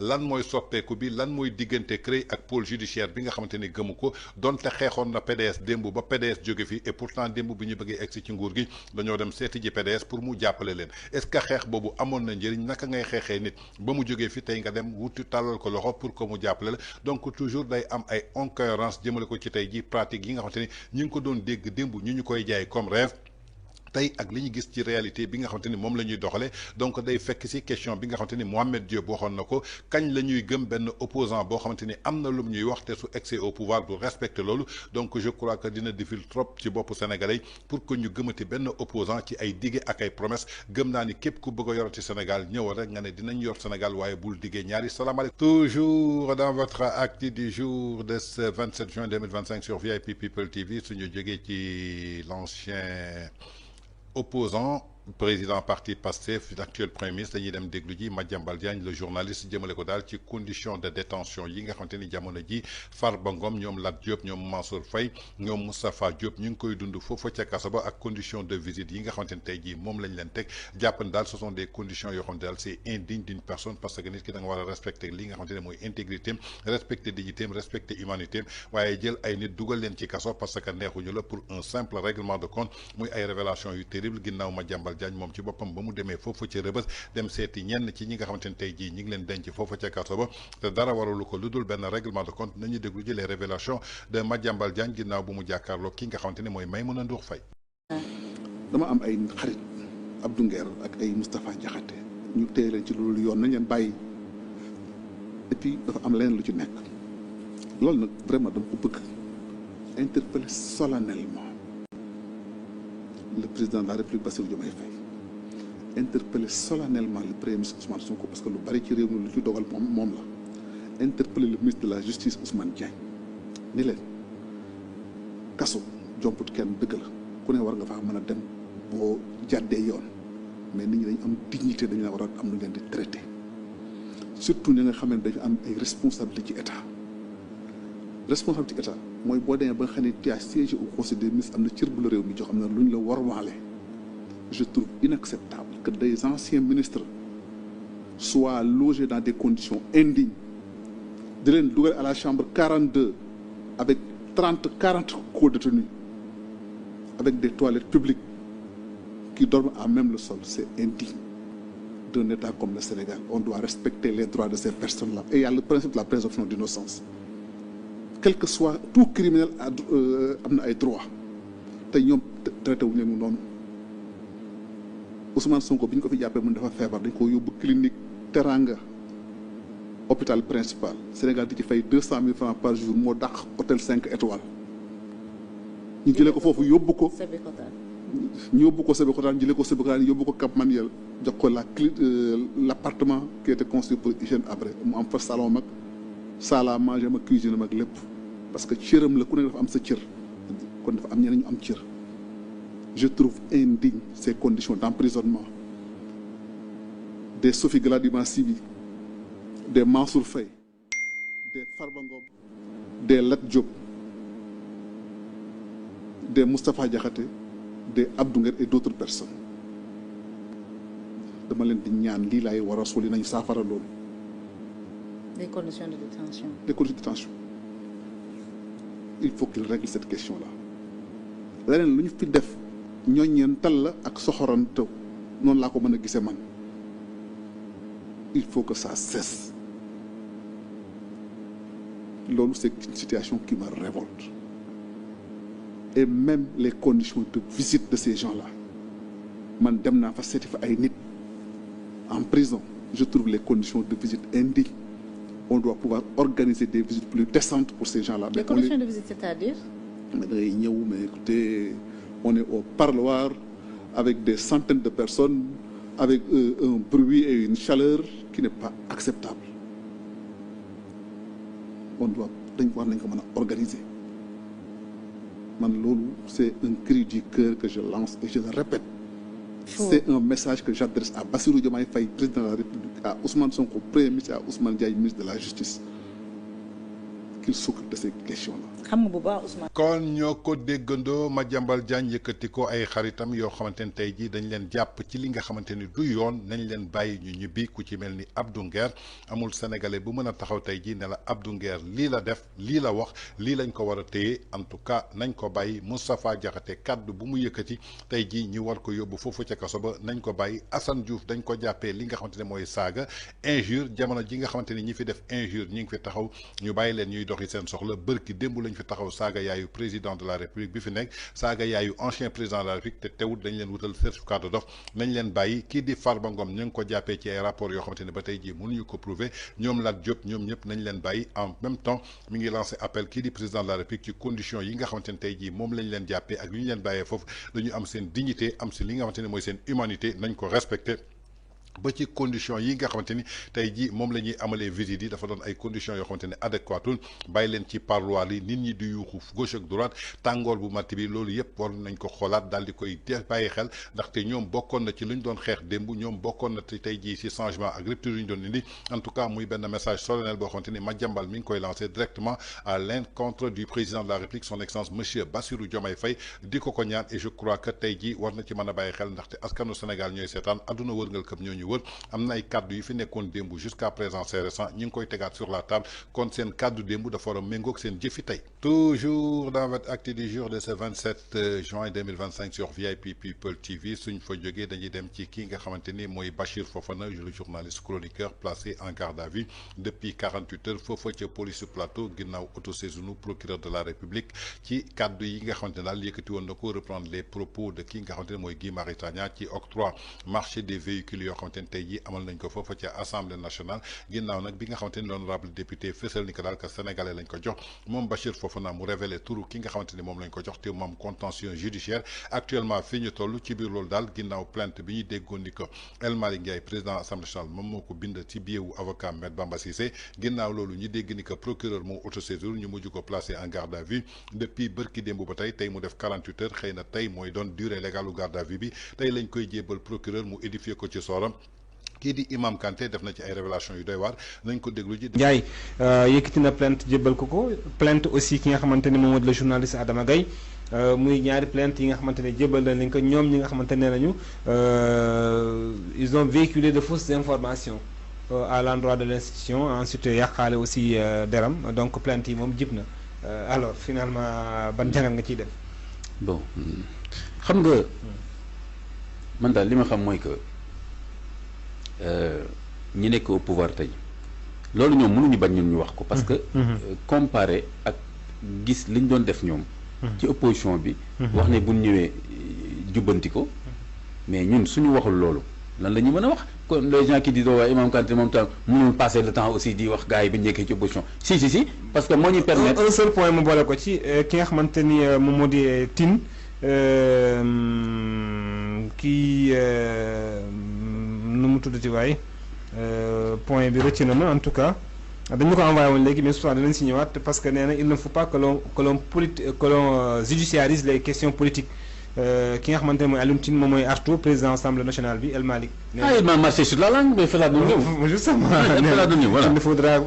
lan mooy soppeeku bi lan mooy diggante CREI ak pôle judiciaire bi nga xamante ni gëmu ko donte xeexoon na PDS démb ba PDS jóge fi et pourtant démb bi ñu bëggee egsi ci nguur gi dañoo dem seeti ji PDS pour mu jàppale leen est-ce que xeex boobu amoon na njëriñ naka ngay xeexee nit ba mu jógee fi tey nga dem wuti tàllal ko loxo pour que mu jàppale la donc toujours day am ay incohérence jëmale ko ci tey ji pratique yi nga xamante ni ñu ngi ko doon dégg démb ñu koy jaay comme rêve tey ak li ñu gis ci réalité bi nga xamante ni moom la ñuy doxalee donc day fekk ci question bi nga xamante ni Mohamed Diop waxoon na ko kañ la ñuy gëm benn opposant boo xamante ni am na lu ñuy wax te su excès au pouvoir du respecter loolu donc je crois que dina difficile trop ci boppu sénégalais pour que ñu gëmati benn opposant ci ay dige ak ay promesse gëm naa ni képp ku bëgg a yorati Sénégal ñëwal rek nga ne dinañ yor Sénégal waaye bul digee ñaari salaamaaleykum. Toujours dans votre acte du jour de ce 27 juin 2025 sur VIP People TV suñu jógee ci l'ancien opposant président parti Pastef l'actuel premier ministre dañuy dem déglu ji Madiambal Diagne le journaliste jëmale ko daal ci condition de détention yi nga xamante ni jamono ji Farba Ngom ñoom Lat Diop ñoom Mansour Faye ñoom Moustapha Diop ñu ngi koy dund foofa ca kaso ba ak condition de visite yi nga xamante ni tey jii moom lañ leen teg jàpp ne daal ce sont des conditions yoo xamante daal c'est indigne d'une personne parce que nit ki da nga war a respecter li nga xamante ne mooy intégrité am respecter dignité am respecter humanité am waaye jël ay nit dugal leen ci kaso parce que neexuñu la pour un simple règlement de compte muy ay révélation yu terrible ginnaaw Madiambal Madiambal Diagne moom ci boppam ba mu demee foofu ca Rebeuss dem seeti ñenn ci ñi nga xamante ni tey jii ñi ngi leen denc foofu ca kaso ba te dara waralu ko lu dul benn règlement de compte nañu déglu ji les révélations de Madiambal Diagne ginnaaw bu mu jàkkaarloo ki nga xamante ni mooy Maïmouna Ndour Faye. dama am ay xarit Abdou Nguer ak ay Moustapha Diakhaté ñu téye leen ci loolu yoon nañ leen bàyyi et puis dafa am leneen lu ci nekk loolu nag vraiment dama ko bëgg interpeller solennellement le président de la République Bassirou Diomaye Faye interpeller solennellement le premier ministre Ousmane Sonko parce que lu bari ci réew mi lu ci dogal moom la interpeller le ministre de la justice Ousmane Diagne ni leen kaso jomput kenn dëgg la ku ne war nga faa mën a dem boo jàddee yoon mais nit ñi dañu am dignité dañu la war a am lu leen di traité surtout ñi nga xam ne dañu am ay responsabilité ci état responsabilité ci état mooy boo demee ba nga xam ne tu as siégé au conseil des ministres am na cër bu la réew mi jox am na lu ñu la warwaale je trouve inacceptable que des anciens ministres soient logés dans des conditions indignes di leen dugal à la chambre 42 avec 40 co-détenus avec des toilettes publiques qui dorment à même le sol. C'est indigne d'un État comme le Sénégal. On doit respecter les droits de ces personnes-là. Et il y a le principe de la présomption d'innocence. Quel que soit, tout criminel a ay droits. te ñoom traité wuñ leen noonu Ousmane Sonko bi ñu ko fi jàppee mu dafa feebar dañ ko yóbbu clinique Teranga hôpital principal Sénégal di ci fay 200 000 francs par jour moo dàq hôtel 5 étoiles ñu jëlee ko foofu yóbbu ko. ñu yóbbu ko Sébikotane jëlee ko Sébikotane yóbbu ko Cap Manuel jox ko l' appartement qui était construit pour hygiène après mu am fa salon mag salle à manger mag cuisine mag lépp parce que cëram la ku ne dafa am sa cër kon dafa am ñeneen ñu am cër. Je trouve indigne ces conditions d'emprisonnement des Sophie Gladima Siby, des Mansour Faye, des Farba Ngom, des Lat Diop, des Moustapha Diakhaté, des Abdou Nguer et d'autres personnes. dama leen di ñaan lii laay war a soli nañu saafara loolu. Des conditions de détention. Des conditions de détention. Il faut qu'il règle cette question-là. leneen lu ñu fi def. ñooñeental la ak soxorantew noonu laa ko mën a gisee man il faut que ça cesse loolu c'est une situation qui me révolte et même les conditions de visite de ces gens-là man dem naa fa seeti fa ay nit en prison je trouve les conditions de visite indignes on doit pouvoir organiser des visites plus décentes pour ces gens-là. Les conditions de visite, c'est-à-dire? Mais da ngay ñëw mais écoutez on est au parloir avec des centaines de personnes, avec un bruit et une chaleur qui n'est pas acceptable. On doit organiser. C'est un cri du cœur que je lance et je le répète. C'est un message que j'adresse à Bassirou Diomaye Faye, président de la République, à Ousmane Sonko, premier ministre, et à Ousmane Diagne, ministre de la Justice. Qu'il s'occupe de ces questions-là. kon ñoo ko déggandoo Madiambal Diagne yëkkati ko ay xaritam yoo xamante ne tey jii dañ leen jàpp ci li nga xamante ni du yoon nañ leen bàyyi ñu ñibbi ku ci mel ni Abdou Nguer amul sénégalais bu mën a taxaw tey jii ne la Abdou Nguer lii la def lii la wax lii lañ ko war a téye en tout cas nañ ko bàyyi Moustapha Diakhaté kaddu bu mu yëkkati tey jii ñu war ko yóbbu foofu ca kaso ba nañ ko bàyyi Assane Diouf dañ ko jàppee li nga xamante ne mooy saaga injure jamono ji nga xamante ni ñi fi def injure ñi ngi fi taxaw ñu bàyyi leen ñuy doxi seen soxla bërki démb lañ fi taxaw saaga yaayu président de la république bi fi nekk saaga yaayu ancien président de la république te teewut dañ leen wutal certificat de dof nañ leen bàyyi kii di Farba Ngom ñu ngi ko jàppee ci ay rapport yoo xamante ne ba tey jii mënuñu ko prouver ñoom Lat Diop ñoom ñëpp nañ leen bàyyi en même temps mi ngi lancé appel kii di président de la république ci conditions yi nga xamante ne tey jii moom lañ leen jàppee ak yu ñu leen bàyyee foofu dañu am seen dignité am si li nga xamante ne mooy seen humanité nañ ko respecté ba ci conditions yi nga xamante ni tey jii moom la ñuy amalee visite yi dafa doon ay conditions yoo xamante ne adéquatul bàyyi leen ci parloir yi nit ñi di yuuxu gauche ak droite tàngoor bu matt bi loolu yëpp war nañ ko xoolaat daal di koy bàyyi xel ndaxte ñoom bokkoon na ci lu ñu doon xeex démb ñoom bokkoon na ci tey jii ci changement ak rupture yu ñu doon indi en tout cas muy benn message solennel boo xamante ni Madiambal mi ngi koy lancé directement à l'encontre du président de la République son excellence monsieur Bassirou Diomaye Faye di ko ñaan et je crois que tey jii war na ci mën a bàyyi xel ndaxte askanu Sénégal ñooy seetaan àdduna wërngal këpp ñoo ñu wër am na ay kaddu yu fi nekkoon démb jusqu'à présent c'est récent ñi ngi koy tegaat sur la table kon seen kaddu démb dafa war a méngoog seen jëfi tey. toujours dans votre acte du jour de ce 27 juin 2025 sur VIP People TV suñ fa jógee dañuy dem ci kii nga xamante ni mooy Bachir Fofana le journaliste chroniqueur placé en garde à vue depuis 48 heures foofa ca police plateau ginnaaw autosaisine procureur de la République ci kaddu yi nga xamante ne daal yëkkati woon na ko reprendre les propos de kii nga xamante ne mooy Guy Marius Sagna ci octroi marché des véhicules yoo xamante ne tey jii amal nañ ko foofa ca assemblée nationale ginnaaw nag bi nga xamante ni l'honorable député fësal ni ko daal que sénégalais lañ ko jox moom Bachir Fofana mu révélé turu ki nga xamante ni moom lañ ko jox te moom contentieux judiciaire actuellement fii ñu toll ci biir loolu daal ginnaaw plainte bi ñuy déggoon ni ko El Malick Ndiaye président assemblée nationale moom moo ko bind ci biir avocat Maître Bamba Cissé ginnaaw loolu ñu dégg ni que procureur moo autosaisir ñu mujj ko placé en garde à vue depuis bërki démb ba tey mu def 48 heures xëy na tey mooy doon durée légale garde à vue bi tey lañ koy jébal procureur mu édifier ko ci sooram kii di Imam Kanté def na ci ay révélation yu doy waar nañ ko déglu ji. Ndiaye yëkkati na plainte jébbal ko plainte aussi ki nga xamante ne moom mooy le journaliste Adama Gaye muy ñaari plainte yi nga xamante ne jébbal nañ ko ñoom ñi nga xamante ne nañu ils ont véhiculé de fausses informations à l'endroit de l'institution ensuite yàqaale aussi deram donc plainte yi moom jib na alors finalement ban jàngat nga ciy def. bon xam nga man daal li ma xam mooy que ñi nekk au pouvoir tey loolu ñoom mënuñu bañ ñun ñu wax ko. parce que comparé ak gis liñ doon def ñoom. ci opposition bi. wax ne bu ñu ñëwee jubbanti ko mais ñun suñu waxul loolu lan la ñu mën a wax kon les gens qui disent waaye Imam Kanté moom tam mënul passer le temps aussi di wax gars yi bi ñu nekkee ci opposition si parce que moo ñu permettre. un seul point mu boole ko ci ki nga xamante ni moom moo di Tine kii nu mu tuddati waay point bi rëcc na ma en tout cas dañu ko envoyé woon léegi mais souvent dinañ si ñëwaat parce que nee na il ne faut pas que l'on judiciarise les questions politiques ki nga xamante ne mooy Alioune Tine moom mooy artu président assemblée nationale bi El Malick. il m'a marché sur la langue mais fela doon ñëw. justement voilà.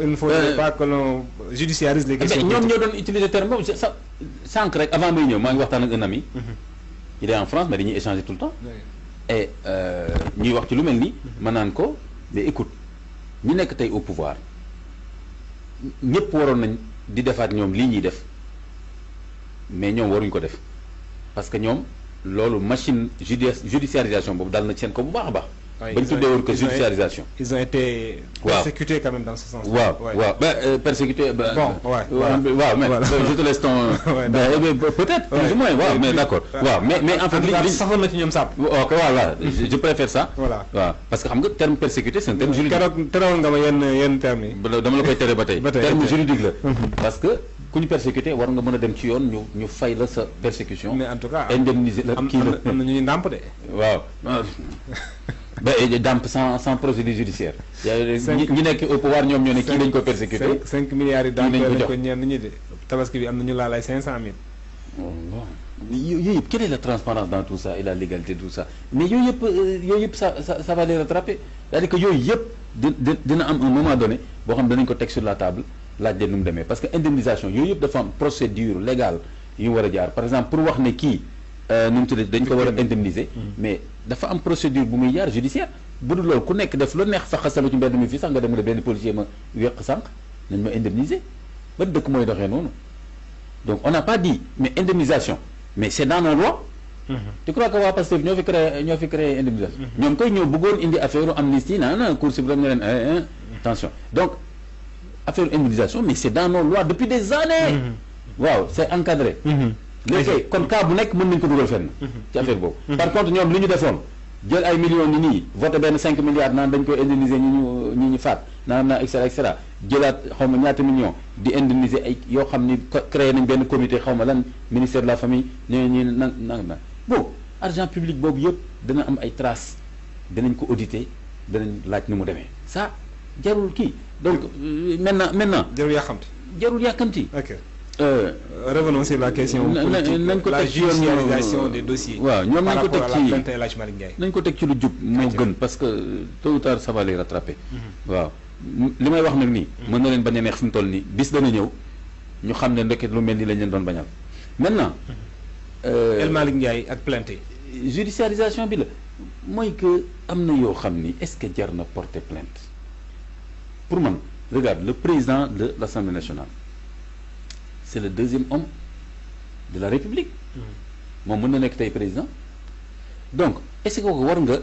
il ne faudrait pas que l'on judiciarise les questions politiques. ñoom ñoo doon utiliser terme boobu sa sànq rek avant may ñëw maa ngi waxtaan ak un ami. il est en France mais dañuy échanger tout le temps. et ñuy wax ci lu mel ni. ma naan ko mais écoute ñi nekk tey au pouvoir ñëpp waroon nañ di defaat ñoom lii ñuy def mais ñoom waruñ ko def parce que ñoom loolu machine judiciarisation boobu dal na seen ko bu baax a baax. bañ tuddee woon que judiciarisation. ils ont été persécutés quand même dans ce sens. waaw persécutés. waaw mais je te laisse ton. peut-être plus ou moins waaw mais d'accord. waaw mais en fait li safoon na ci ñoom sàpp. ok voilà je préfère ça. voilà waaw parce que xam nga terme persécuté c'est un terme juridique. keroog terewoon nga ma yenn termes yi. dama la koy tere ba tey. terme juridique la. parce que ku ñu persécuté war nga mën a dem ci yoon ñu fay la sa persécution. mais en tout cas indemniser la kii la am na ñuy ndàmp de. waaw. ba damp sans procédure judiciaire. ñi nekk au pouvoir ñoom ñoo ne kii dañ ko persécuté. 5 milliards yi damp lañ ko ñenn ñi de tabaski bi am na ñu laal ay 500 000. yooyu yëpp quelle est la transparence dans tout ça et la légalité de tout ça mais yooyu yëpp ça va les rattraper c'est-à-dire que yooyu yëpp dina am un moment donné boo xam danañ ko teg sur la table laaj leen nu mu demee parce que indemnisation yooyu yëpp dafa am procédure légale yu war a jaar par exemple pour wax ne kii nu mu tuddee dañ ko war a indemniser mais dafa am procédure bu muy jaar judiciaire bu dul loolu ku nekk def lu neex faxasalu ci mbedd mi fii sax nga dem ne benn policier ma wéq sànq nañ ma indemniser ban dëkk mooy doxee noonu donc on n'a pas dit mais indemnisation mais c'est dans nos lois. tu crois que waa Pastef ñoo fi créé indemnisation. ñoom koy ñëw bëggoon indi affaire amnistie na Cour suprême ne leen attention donc affaire indemnisation mais c'est dans nos lois depuis des années. waaw c'est encadré. léegi kon cas bu nekk mën nañu ko dugal fenn. ci affaire boobu. par contre ñoom li ñu defoon jël ay millions ni nii voté benn 5 milliards naan dañ koy indemniser ñi ñu faat naan et cetera jëlaat xaw ma ñaata millions di indemniser ay yoo xam ni créé nañ benn comité xaw ma lan ministère de la famille ñi nang bon argent public boobu yëpp dana am ay traces danañ ko auditer danañ laaj nu mu demee ça jarul kii donc maintenant. jarul yàkkamti. ok. revenons sur la question politique la judiciarisation des dossiers. waaw ñoom nañ ko teg ci nañ ko teg ci lu jub moo gën parce que tôt ou tard ça va les rattraper. waaw li may wax nag nii. mën na leen bañ a neex fi mu toll nii bis dana ñëw ñu xam ne ndeket lu mel ni lañ leen doon bañal maintenant. El Malick Ndiaye ak plainte judiciarisation bi la mooy que am na yoo xam ni est-ce que jar na porter plainte pour man regarde le président de l'Assemblée nationale c'est le deuxième homme de la République moom mën na nekk tey président donc est-ce que kooku war nga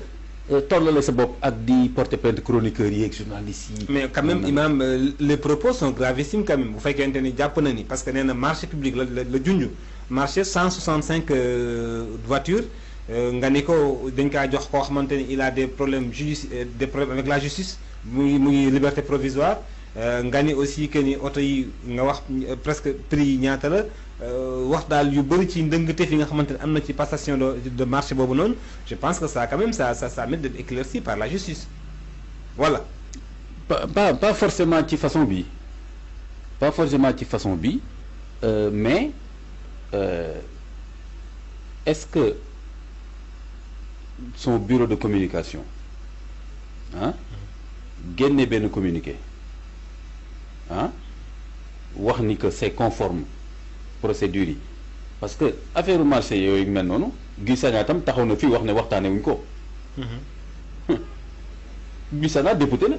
tollale sa bopp ak di porter plainte chroniqueurs yi ak journalistes yi. mais quand même imam les propos sont gravissimes quand même bu fekkente ni jàpp na ni parce que nee na marché public la junj marché 165 voitures nga ni ko dañ kaa jox koo xamante ni il a des problèmes des problèmes avec la justice muy liberté provisoire nga ni aussi que ni oto yi nga wax presque prix yi ñaata la wax daal yu bëri ci ndëngte fi nga xamante ne am na ci passation de marché boobu noonu je pense que ça quand même ça mérite d'être éclairci par la justice voilà. pas forcément ci façon bi mais est-ce que son bureau de communication génne benn communiqué wax ni que c'est conforme procédure yi parce que affaire marché yooyu mel noonu Guy Sagna tam taxaw na fii wax ne waxtaane wuñ ko Guy Sagna député la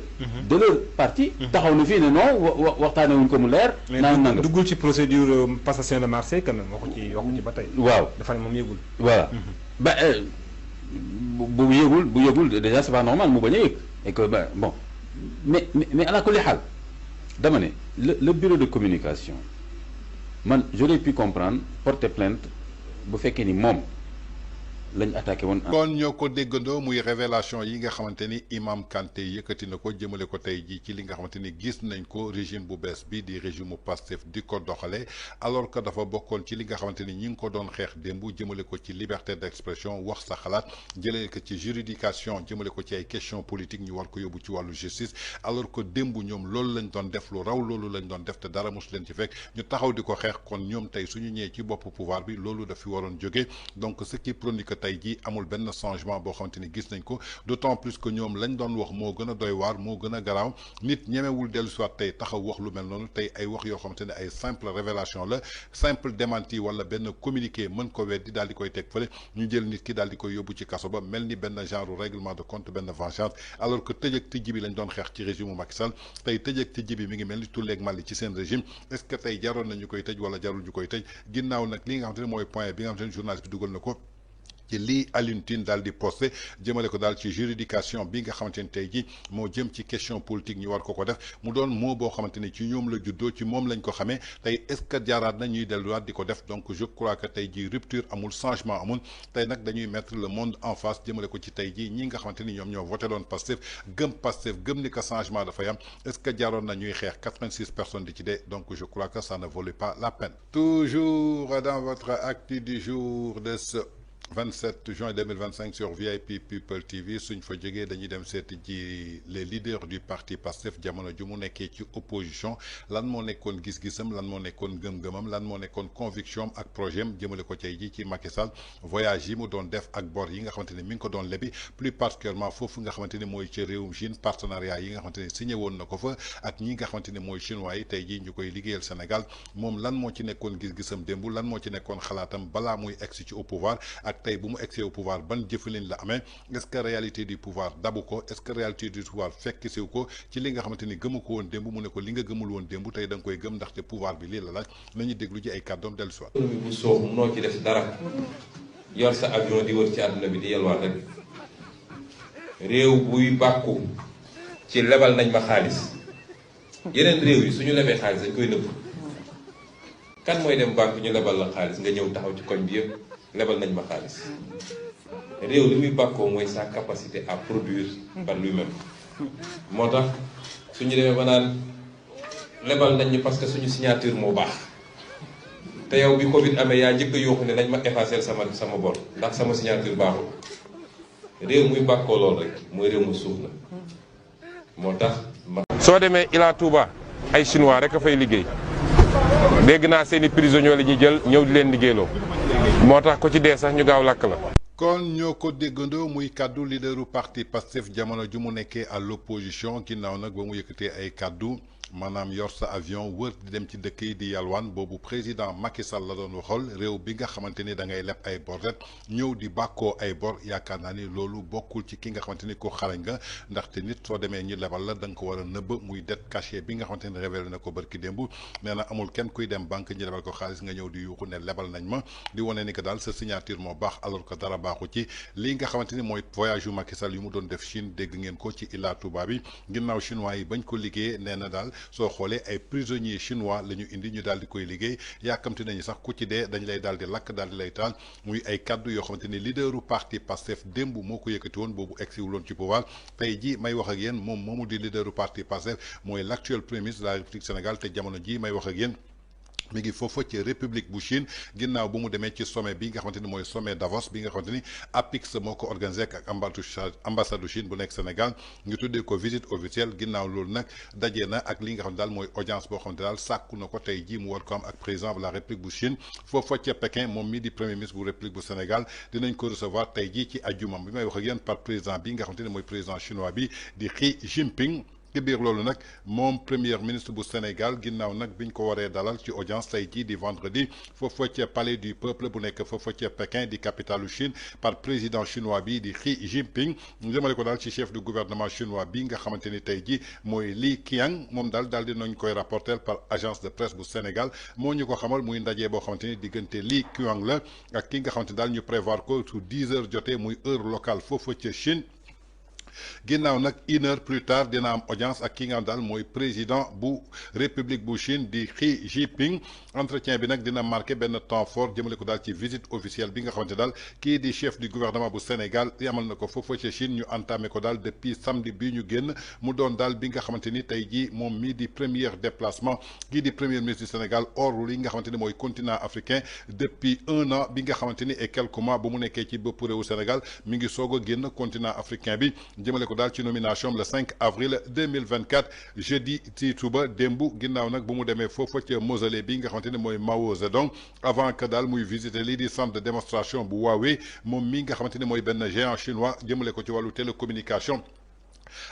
de leur parti taxaw na fii ne non waxtaane wuñ ko mu leer nanga duggul ci procédure passation de marché quand même waxu ci ba tey waaw dafa ne moom yëgul voilà ba bu yëgul déjà c'est pas normal mu bañ a yëg et que bon mais ala kulli xaal dama ne le bureau de communication man j'aurais pu comprendre porter plainte bu fekkee ni moom lañ attaqué woon. kon ñoo ko déggandoo muy révélation yi nga xamante ni Imam Kanté yëkkati na ko jëmale ko tey jii ci li nga xamante ni gis nañ ko régime bu bees bi di régime mu Pastef di ko doxalee alors que dafa bokkoon ci li nga xamante ni ñi ngi ko doon xeex démb jëmale ko ci liberté d'expression wax sa xalaat jëlee ko ci juridiction jëmale ko ci ay questions politiques ñu war ko yóbbu ci wàllu justice alors que démb ñoom loolu lañ doon def lu raw loolu lañ doon def te dara mosu leen ci fekk ñu taxaw di ko xeex kon ñoom tey suñu ñëwee ci bopp pouvoir bi loolu daf fi waroon jógee donc ce qui chronique tey jii amul benn changement boo xamante ni gis nañ ko d'autant plus que ñoom lañ doon wax moo gën a doy waar moo gën a garaaw nit ñemewul dellu si waat tey taxaw wax lu mel noonu tey ay wax yoo xamante ne ay simple révélation la simple démenti wala benn communiqué mën ko weddi daal di koy teg fële ñu jël nit ki daal di koy yóbbu ci kaso ba mel ni benn genre règlement de compte benn vengeance alors que tëj ak tijji bi lañ doon xeex ci régime mu Macky Sall tey tëj ak tijji bi mi ngi mel ni tulleeg Mali ci seen régime est-ce que tey jaroon na ñu koy tëj wala jarul ñu koy tëj ginnaaw nag li nga xamante ne mooy point bi nga xamante ne journaliste bi dugal na ko ci lii Alioune Tine daal di posté jëmale ko daal ci juridiction bi nga xamante ni tey jii moo jëm ci question politique ñu war ko def mu doon moo boo xamante ni ci ñoom la juddoo ci moom lañ ko xamee tey est-ce que jaaraat na ñuy delluwaat di ko def donc je crois que tey jii rupture amul changement amul tey nag dañuy mettre le monde en face jëmale ko ci tey jii ñi nga xamante ni ñoom ñoo voté doon Pastef gëm ni que changement dafay am est-ce que jaaroon na ñuy xeex 86 personnes di ci dee donc je crois que ça ne valait pas la peine. Toujours dans votre actu du jour de ce 27 juin 2025 sur VIP People TV suñ fa jógee dañuy dem seeti ji les leaders du parti Pastef jamono ju mu nekkee ci opposition lan moo nekkoon gis-gisam lan moo nekkoon gëm-gëmam lan moo nekkoon conviction ak projet am jëmale ko tey ji ci Macky Sall voyage yi mu doon def ak bor yi nga xamante ni mi ngi ko doon lebi plus particulièrement foofu nga xamante ni mooy ci réewum Chine partenariat yi nga xamante ni signé woon na ko fa ak ñi nga xamante ni mooy chinois yi tey jii ñu koy liggéeyal Sénégal moom lan moo ci nekkoon gis-gisam démb lan moo ci nekkoon xalaatam balaa muy egsi ci au pouvoir ak tey bu mu egsee au pouvoir ban jëfalin la amee est-ce que réalité du pouvoir dabu ko est-ce que réalité du pouvoir fekk siw ko ci li nga xamante ni gëmu ko woon démb mu ne ko li nga gëmul woon démb tey da nga koy gëm ndaxte pouvoir bi lii la laaj nañu déglu ji ay kàddoom dellu si waat. économie bu soox munoo ci def dara yor sa avion di wër ci àdduna bi di yelwaat rek réew buy bàkku ci lebal nañ ma xaalis yeneen réew yi suñu lebee xaalis dañ koy nëbb kan mooy dem banque ñu lebal la xaalis nga ñëw taxaw ci koñ bi yëpp lebal nañ ma xaalis réew li muy bàkkoo mooy sa capacité à produire par lui-même moo tax suñu demee ba naan lebal nañ ñu parce que suñu signature moo baax te yow bi Covid amee yaa njëkk a yooxu ne nañ ma effacer sama bor ndax sama signature baaxul réew muy bàkkoo lool rek mooy réew mu suuf la moo tax soo demee Ila Touba ay chinois rek a fay liggéey dégg naa seeni prisonniers la ñuy jël ñëw di leen liggéeyloo moo tax ko ci dee sax ñu gaaw làkk la. kon ñoo ko déggandoo muy kaddu leaderu parti Pastef jamono ju mu nekkee à l'opposition ginnaaw nag ba mu yëkkatee ay kaddu maanaam yor sa avion wër di dem ci dëkk yi di yalwaan boobu président Macky Sall la doon waxal réew bi nga xamante ni da ngay leb ay bor rek ñëw di bàkkoo ay bor yaakaar naa ni loolu bokkul ci ki nga xamante ni ko xarañ nga ndaxte nit soo demee ñu lebal la da nga ko war a nëbb muy dette cachée bi nga xamante ni révélé na ko barki démb nee na amul kenn kuy dem banque ñu lebal ko xaalis nga ñëw di yuuxu ne lebal nañ ma di wane ni que daal sa signature moo baax alors que dara baaxu ci lii nga xamante ni mooy voyage yu Macky Sall yu mu doon def Chine dégg ngeen ko ci Ila Touba bi ginnaaw chinois yi bañ ko liggéeyee nee na daal soo xoolee ay prisonniers chinois la ñu indi ñu daal di koy liggéey yàkkamti nañu sax ku ci dee dañ lay daal di lakk daal di lay taal muy ay kaddu yoo xamante ni leaderu parti Pastef démb moo ko yëkkati woon boobu egsiwuloon ci pouvoir tey ji may wax ak yéen moom moomu di leaderu parti Pastef mooy l'actuel premier ministre de la République Sénégal te jamono ji may wax ak yéen mi ngi foofa ci république bu Chine ginnaaw bu mu demee ci sommet bi nga xamante ni mooy sommet Davos bi nga xamante ni APIX moo ko organisé ak ambassade du Chine bu nekk Sénégal ñu tuddee ko visite officielle ginnaaw loolu nag dajee na ak li nga xam ne daal mooy audience boo xam ne daal sàkku na ko tey jii mu war ko am ak président de la république bu Chine foofa ca Pékin moom mii di premier ministre bu république bu Sénégal dinañ ko recevoir tey jii ci ajjumam bi may wax ak yéen par président bi nga xamante ni mooy président chinois bi di Xi Jinping. ci biir loolu nag moom premier ministre bu Sénégal ginnaaw nag biñ ko waree dalal ci audience tey jii di vendredi foofa ca palais du peuple bu nekk foofa ca Pékin di capitalu Chine par président chinois bi di Xi Jinping jëmale ko daal ci chef du gouvernement chinois bi nga xamante ni tey jii mooy Li Qiang moom daal di nañ koy rapporter par agence de presse bu Sénégal moo ñu ko xamal muy ndaje boo xamante ni diggante Li Qiang la ak ki nga xamante ni daal ñu prévoir ko su 10 heures jotee muy heure locale foofa ca Chine. ginnaaw nag 1 heure plus tard dina am audience ak ki nga xam daal mooy président bu république bu Chine di Xi Jinping entretien bi nag dina marqué benn temps fort jëmale ko daal ci visite officielle bi nga xamante daal kii di chef du gouvernement bu Sénégal yamal na ko foofa ca Chine ñu entamé ko daal depuis samedi bii ñu génn mu doon daal bi nga xamante ni tey jii moom mii di premier déplacement kii di premier ministre du Sénégal hors li nga xamante ni mooy continent africain depuis 1 an bi nga xamante ni et quelques mois bu mu nekkee ci bopp réewu Sénégal mi ngi soog a génn continent africain bi. jëmale ko daal ci nomination le 5 avril 2024 jeudi ci suba démb ginnaaw nag bu mu demee foofa ca mausolée bi nga xamante ne mooy Mao Zedong avant que daal muy visiter lii di centre de démonstration bu Huawei moom mii nga xamante ne mooy benn géant chinois jëmale ko ci wàllu télécommunication.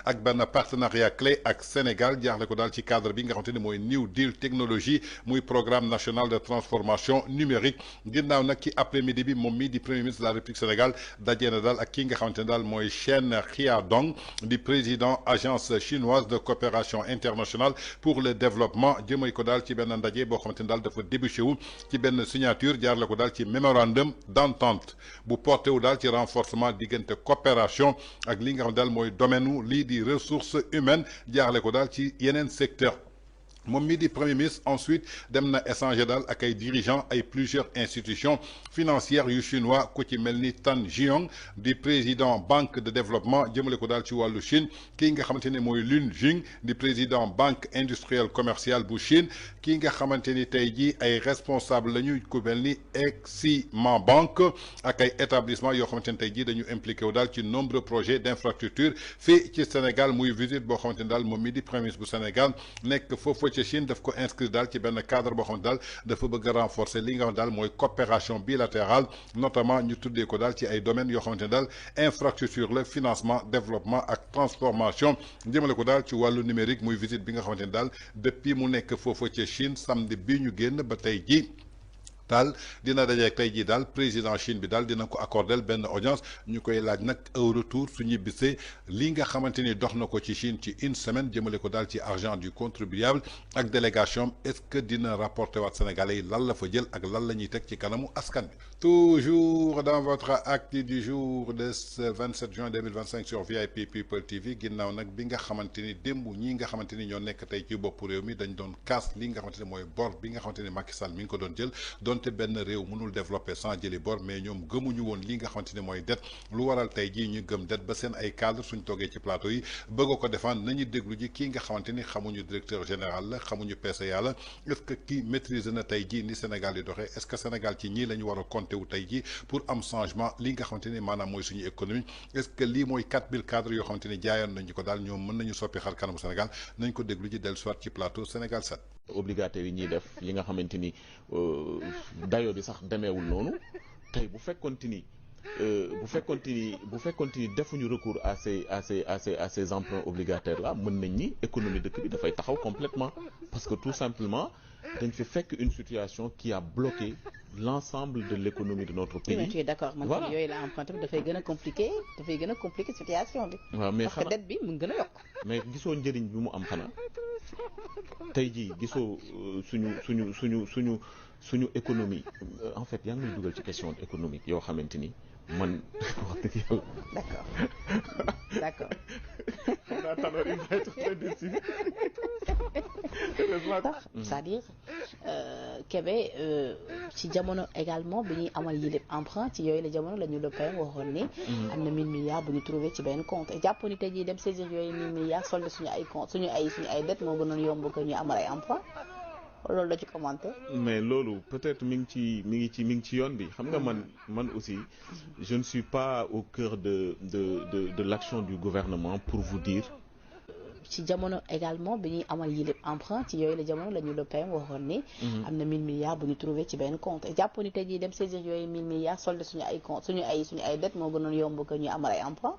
ak benn partenariat clé ak Sénégal jaaxle ko daal ci cadre bi nga xamante ni mooy New Deal technologie muy programme national de transformation numérique ginnaaw nag ci après midi bi moom mii di premier ministre de la République Sénégal dajee na daal ak ki nga xamante ne daal mooy Chen Xiaodong di président agence chinoise de coopération internationale pour le développement jëmay ko daal ci benn ndaje boo xamante ni daal dafa débouché wu ci benn signature jaarle ko daal ci mémorandum d'entente bu porté wu daal ci renforcement diggante coopération ak li nga xam daal mooy domaine lii di ressources humaines jaarle ko daal ci yeneen secteur moom mii di premier ministre ensuite dem na échanger daal ak ay dirigeants ay plusieurs institutions financières yu chinois ku ci mel ni Tan Jiong di président banque de développement jëmale ko daal ci wàllu Chine kii nga xamante ne mooy Lun Jing di président banque industrielle commerciale bu Chine kii nga xamante ni tey jii ay responsable la ñu ku mel ni Exim Bank ak ay établissements yoo xamante ne tey jii dañu impliqué wu daal ci nombreux projets d'infrastructure fii ci Sénégal muy visite boo xamante ne daal moom mii di premier ministre bu Sénégal nekk foofu ci Chine daf ko inscrire daal ci benn cadre boo xam ne daal dafa bëgg a renforcer li nga xam daal mooy coopération bilatérale notamment ñu tuddee ko daal ci ay domaines yoo xamante ne daal infrastructure la financement développement ak transformation jëmale ko daal ci wàllu numérique muy visite bi nga xamante ne daal depuis mu nekk foofu ci Chine samedi bii ñu génn ba tey ji daal dina dajeeg tey jii daal président Chine bi daal dina ko accordel benn audience ñu koy laaj nag au retour su ñibbisee li nga xamante ni dox na ko ci Chine ci 1 semaine jëmale ko daal ci argent du contribuable ak délégation est-ce que dina rapporter waat Sénégalais yi lan la fa jël ak lan la ñuy teg ci kanamu askan bi. toujours dans votre acte du jour de ce 27 juin 2025 sur VIP People TV ginnaaw nag bi nga xamante ni démb ñii nga xamante ni ñoo nekk tey ci bopp réew mi dañ doon kaas li nga xamante ni mooy bor bi nga xamante ni Macky Sall mi ngi ko doon jël. donte benn réew mënul développer sans jëli bor mais ñoom gëmuñu woon li nga xamante ne mooy dette lu waral tey jii ñu gëm dette ba seen ay cadre suñ toogee ci plateau yi bëgg ko défendre nañu déglu ji kii nga xamante ni xamuñu directeur général la xamuñu PCA la est-ce que kii maîtriser na tey jii ni Sénégal yi doxee est-ce que Sénégal ci ñii la ñu war a compter wu tey jii pour am changement li nga xamante ni maanaam mooy suñu économie est-ce que lii mooy 4000 cadres yoo xamante ni jaayoon nañu ko daal ñoom mën nañu soppi xar kanamu Sénégal nañ ko déglu ji dellu soit ci plateau Sénégal 7. obligataire yi ñuy def yi nga xamante ni dayo bi sax demeewul noonu tey bu fekkonte ni bu fekkoonte ni defuñu recours à ces emprunts obligataires là mën nañ ni économie dëkk bi dafay taxaw complètement parce que tout simplement dañ fi fekk une situation qui a bloqué l'ensemble de l'économie de notre pays. Oui, mais tu es d'accord man voilà yooyu la emprunté bi dafay gën a compliqué situation bi. waaw mais parce que dette bi mu gën a yokk. mais gisoo njëriñ bi mu am xanaa tey jii gisoo suñu économie en fait yaa ngi lay dugal ci question économique yoo xamante ni man wax dëgg yàlla. d'accord. Alors il va être très déçu. c'est-à-dire Kébé ci jamono également bi ñuy amal yi lépp emprunt ci yooyu la jamono la ñu le PM waxoon ni am na 1000 milliards bu ñu trouvé ci benn compte et jàpp ni tey jii dem saisir yooyu 1000 milliards solde suñu ay compte suñu ay dette moo gënoon yomb que ñu amal ay emprunt loolu la ci commenté. mais loolu peut-être mi ngi ci yoon bi xam nga man aussi je ne suis pas au cœur de l'action du gouvernement pour vous dire. ci jamono également bi ñuy amal yi lépp emprunt ci yooyu la jamono la ñu le PM waxoon ni am na 1000 milliards bu ñu trouvé ci benn compte et jàpp ni tey jii dem saisir yooyu 1000 milliards solde suñu ay compte suñu ay dette moo gënoon yomb que ñu amal ay emprunt.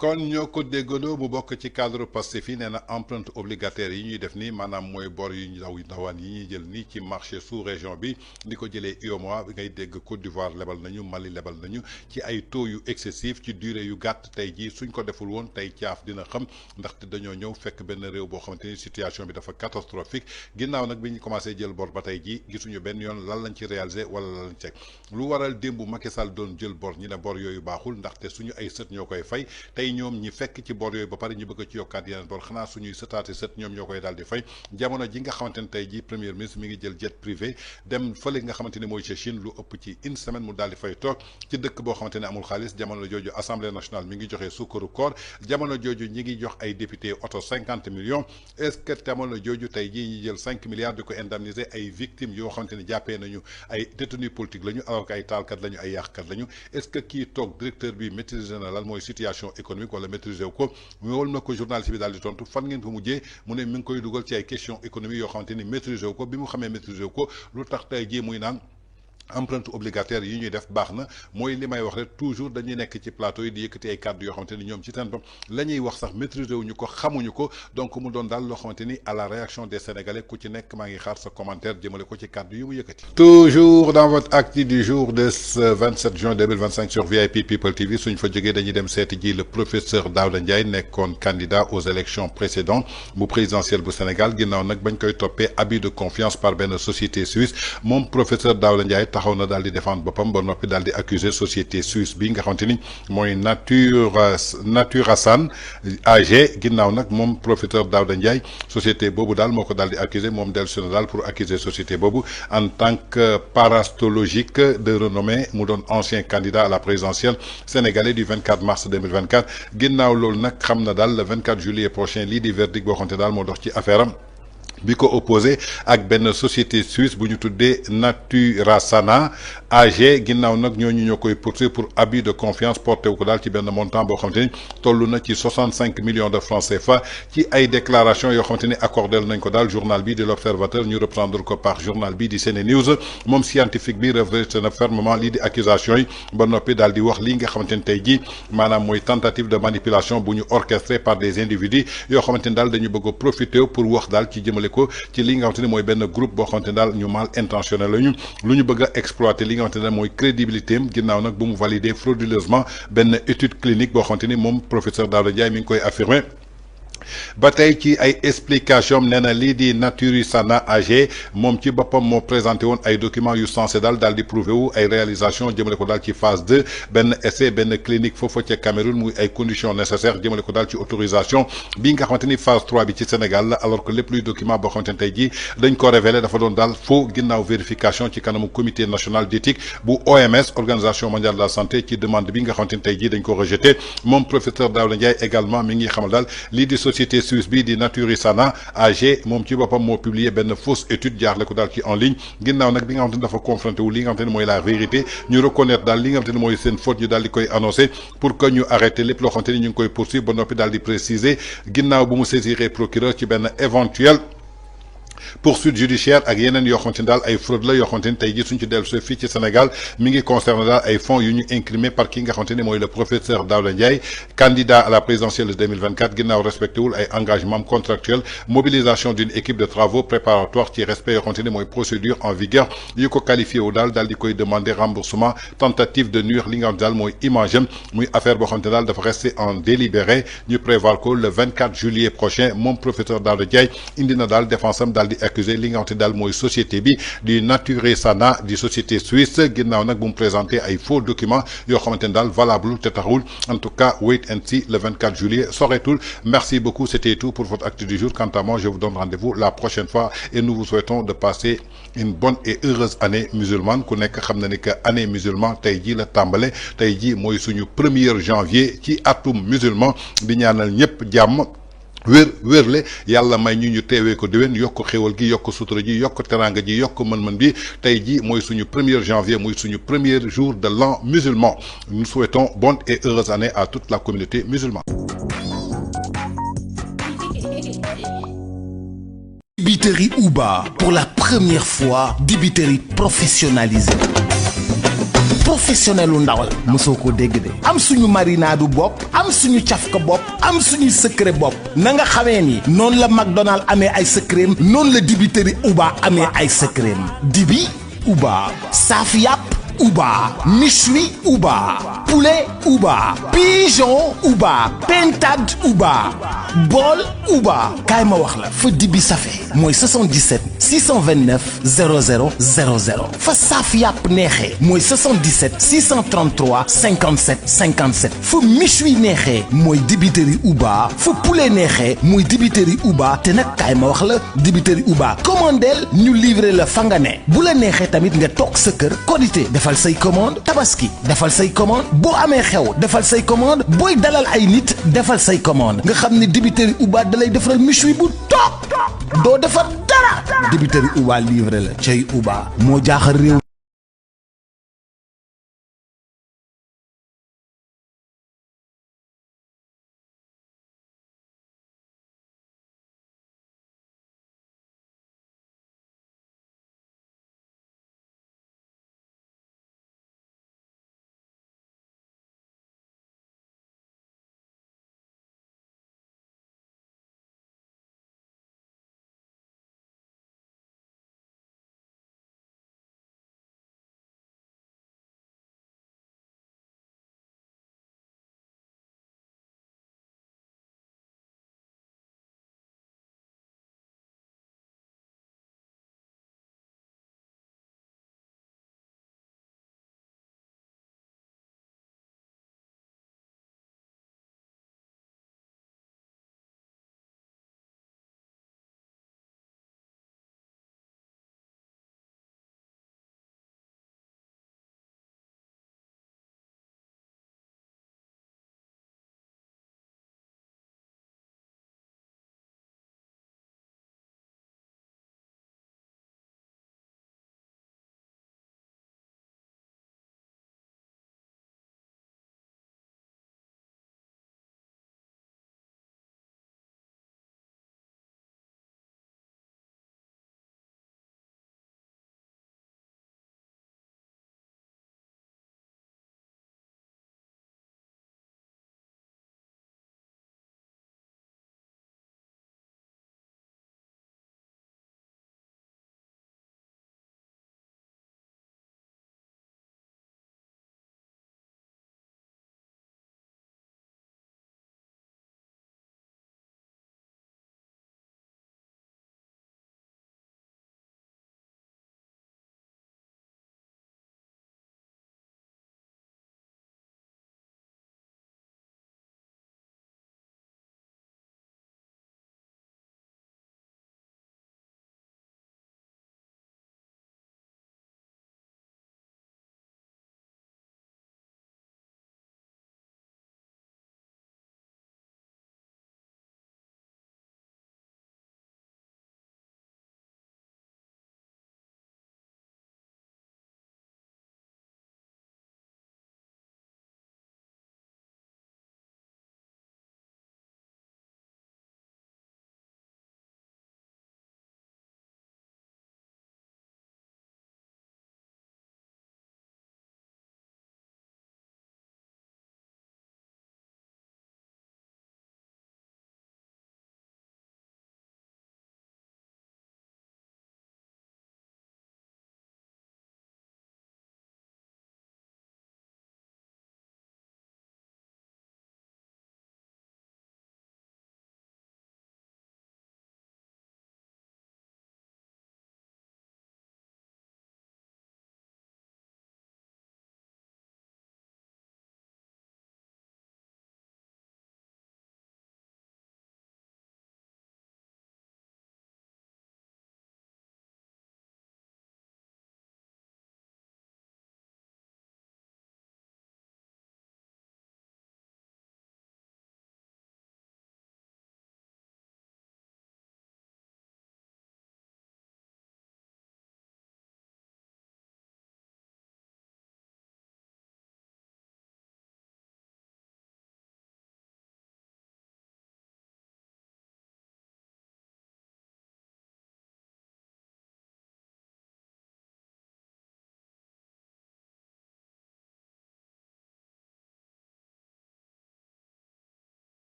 kon ñoo ko déggandoo mu bokk ci cadre Pastef yi nee na empreinte obligataire yi ñuy def nii maanaam mooy bor yu ndawaan yi ñuy jël nii ci marché sous région bi di ko jëlee UEMOA bi ngay dégg Côte d'Ivoire lebal nañu Mali lebal nañu ci ay taux yu excessif ci durée yu gàtt tey jii suñ ko deful woon tey caaf dina xam ndaxte dañoo ñëw fekk benn réew boo xamante ni situation bi dafa catastrophique ginnaaw nag bi ñu commencé jël bor ba tey jii gisuñu benn yoon lan lañ ci réalisé wala lan lañ teg lu waral démb Macky Sall doon jël bor ñi ne bor yooyu baaxul ndaxte suñu ay sët ñoo koy fay tey ñoom ñi fekk ci bor yooyu ba pare ñu bëgg ci yokkaat yeneen bor xanaa suñuy sëtaati sët ñoom ñoo koy daal di fay jamono ji nga xamante ne tey ji premier ministre mi ngi jël jet privé dem fële nga xamante ni mooy ca Chine lu ëpp ci une semaine mu daal di fay toog ci dëkk boo xamante ne amul xaalis jamono jooju assemblée nationale mi ngi joxe sukkaru koor jamono jooju ñi ngi jox ay député oto 50 millions est-ce que jamono jooju tey jii ñi jël 5 milliards di ko indemniser ay victimes yoo xamante ni jàppee nañu ay détenus politiques lañu alors que ay taalkat lañu ay yàqkat lañu est-ce que kii toog directeur bi maîtriser na lan mooy situation économique wala maîtriser wu ko wol na ko journaliste bi daal di tontu fan ngeen ko mujjee mu ne mi ngi koy dugal ci ay questions économiques yoo xamante ni maîtriser wu ko bi mu xamee maîtriser wu ko lu tax tey jii muy naan empreinte obligataire yi ñuy def baax na mooy li may wax rek toujours dañuy nekk ci plateau yi di yëkkati ay kàddu yoo xamante ni ñoom ci seen bopp la ñuy wax sax maîtriser wuñu ko xamuñu ko donc mu doon daal loo xamante ni à la réaction des Sénégalais ku ci nekk maa ngi xaar sa commentaire jëmale ko ci kàddu yi mu yëkkati. toujours dans votre actu du jour de ce 27 juin 2025 sur VIP People TV suñ fa jógee dañuy dem seeti ji le professeur Daouda Ndiaye nekkoon candidat aux élections précédentes bu présidentielle bu Sénégal ginnaaw nag bañ koy toppee abus de confiance par benn société suisse moom professeur Daouda Ndiaye taxaw na daal di défendre boppam ba noppi daal di accuser société suisse bi nga xamante ni mooy Naturasan AG ginnaaw nag moom professeur Daouda Ndiaye société boobu daal moo ko daal di accuser moom dellusi na daal pour accuser société boobu en tant que parastologique de renommée mu doon ancien candidat à la présidentielle sénégalais du 24 mars 2024 ginnaaw loolu nag xam na daal le 24 juillet prochain lii di verdict boo xamante daal moo dox ci affaire am bi ko opposé ak benn société suisse bu ñu tuddee Naturasana AG ginnaaw nag ñooñu ñoo koy poursuivre pour abus de confiance porté wu ko daal ci benn montant boo xamante ni toll na ci 65 millions de francs CFA ci ay déclarations yoo xamante ni accordé nañ ko daal journal bi di l'Observateur ñu reprendre ko par journal bi di Sene News moom scientifique bi rejeté na fermement lii di accusation yi ba noppi daal di wax lii nga xamante ni tey jii maanaam mooy tentative de manipulation bu ñu orchestré par des individus yoo xamante ni daal dañu bëgg a profiter pour wax daal ci jëmale ko ci li nga xamante ne mooy benn groupe boo xamante ne daal ñu mal intentionné lañu lu ñu bëgg a exploiter li nga xamante ne mooy crédibilité am ginnaaw nag bu mu valider frauduleusement benn étude clinique boo xamante ni moom professeur Daouda Ndiaye mi ngi koy affirmer ba tey ci ay explication nee na lii di Naturasana AG moom ci boppam moo présenté woon ay documents yu censé daal di prouvé wu ay réalisation jëmale ko daal ci phase 2 benn essai benn clinique foofu ca Cameroun muy ay conditions nécessaires jëmale ko daal ci autorisation bi nga xamante ni phase 3 bi ci Sénégal la alors que lépp luy document boo xamante ni tey jii dañ ko révélé dafa doon daal faux ginnaaw vérification ci kanamu comité national d'éthique bu OMS organisation mondiale de la santé ci demande bi nga xamante ni tey jii dañ ko rejeté moom professeur Daouda Ndiaye également mi ngi xamal daal lii di société suisse bi di Naturasana AG moom ci boppam moo publié benn fausse étude jaarle ko daal ci en ligne ginnaaw nag bi nga xamante ni dafa confronté wu li nga xamante ni mooy la vérité ñu reconnaître daal li nga xamante ni mooy seen faute ñu daal di koy annoncé pour que ñu arrêté lépp loo xamante ni ñu ngi koy poursuivre ba noppi daal di préciser ginnaaw bu mu saisiré procureur ci benn éventuel poursuite judiciaire ak yeneen yoo xamante ni daal ay fraude la yoo xamante ni tey jii suñ ci dellu fii ci Sénégal mi ngi concerné daal ay fonds yu ñu incriminé par ki nga xamante ni mooy le professeur Daouda Ndiaye candidat à la présidentielle de 2024 ginnaaw respecté wul ay engagement contractuel mobilisation d'une équipe de travaux préparatoires ci respect yoo xamante ni mooy procédure en vigueur yu ko qualifié wu daal di koy demander remboursement tentative de nuire li nga xamante daal mooy image am muy affaire boo xamante daal dafa rester en délibéré ñu prévoir ko le 24 juillet prochain moom professeur Daouda Ndiaye indi na daal défense am daal di accusé li nga xamante daal mooy société bi di Nature Sana di société suisse ginnaaw nag bu mu présenté ay faux documents yoo xamante ne daal valable te taxawul en tout cas wait and see le 24 juillet soreetul merci beaucoup c'était tout pour votre acte du jour quant à moi je vous donne rendez-vous la prochaine fois et nous vous souhaitons de passer une bonne et heureuse année musulmane ku nekk xam na ni que année musulmane tey jii la tàmbale tey jii mooy suñu 1er janvier ci atum musulman di ñaanal ñëpp jàmm wérle yàlla may ñu teewee ko déwén yokk xéwal gi yokk sutura ji yokk teranga ji yokk mën-mën bi tey ji mooy suñu 1er janvier mooy suñu 1er jour de l'an musulman nous souhaitons bonne et heureuse année à toute la communauté musulmane. Dibiterie Uba pour la première fois dibiterie professionnalisée. professionnel u ndawal mosoo ko dégg de am suñu marinade bopp am suñu cafka bopp am suñu secret bopp na nga xamee ni noonu la McDonald amee ay secret noonu la dibiterie Uba amee ay secret dibi Uba saaf yàpp Uba méchoui Uba poulet Uba pigeon Uba pintade Uba bool Uba kaay ma wax la fa dibi safe mooy 77 629 00 00 fa saaf yàpp neexee mooy 77 633 57 57 fa méchoui neexee mooy dibiteri Uba fa poulet neexee mooy dibiteri Uba te nag kaay ma wax la dibiteri Uba commandeel ñu livrer la fa nga ne bu la neexee tamit nga toog sa kër Korité defal say commande Tabaski defal say commande boo amee xew defal say commande booy dalal ay nit defal say commande nga xam ne dibiteri Uba dalay defaral méchoui bu toog doo defar dara dibiteri Uba livré la cay Uba moo jaaxal réew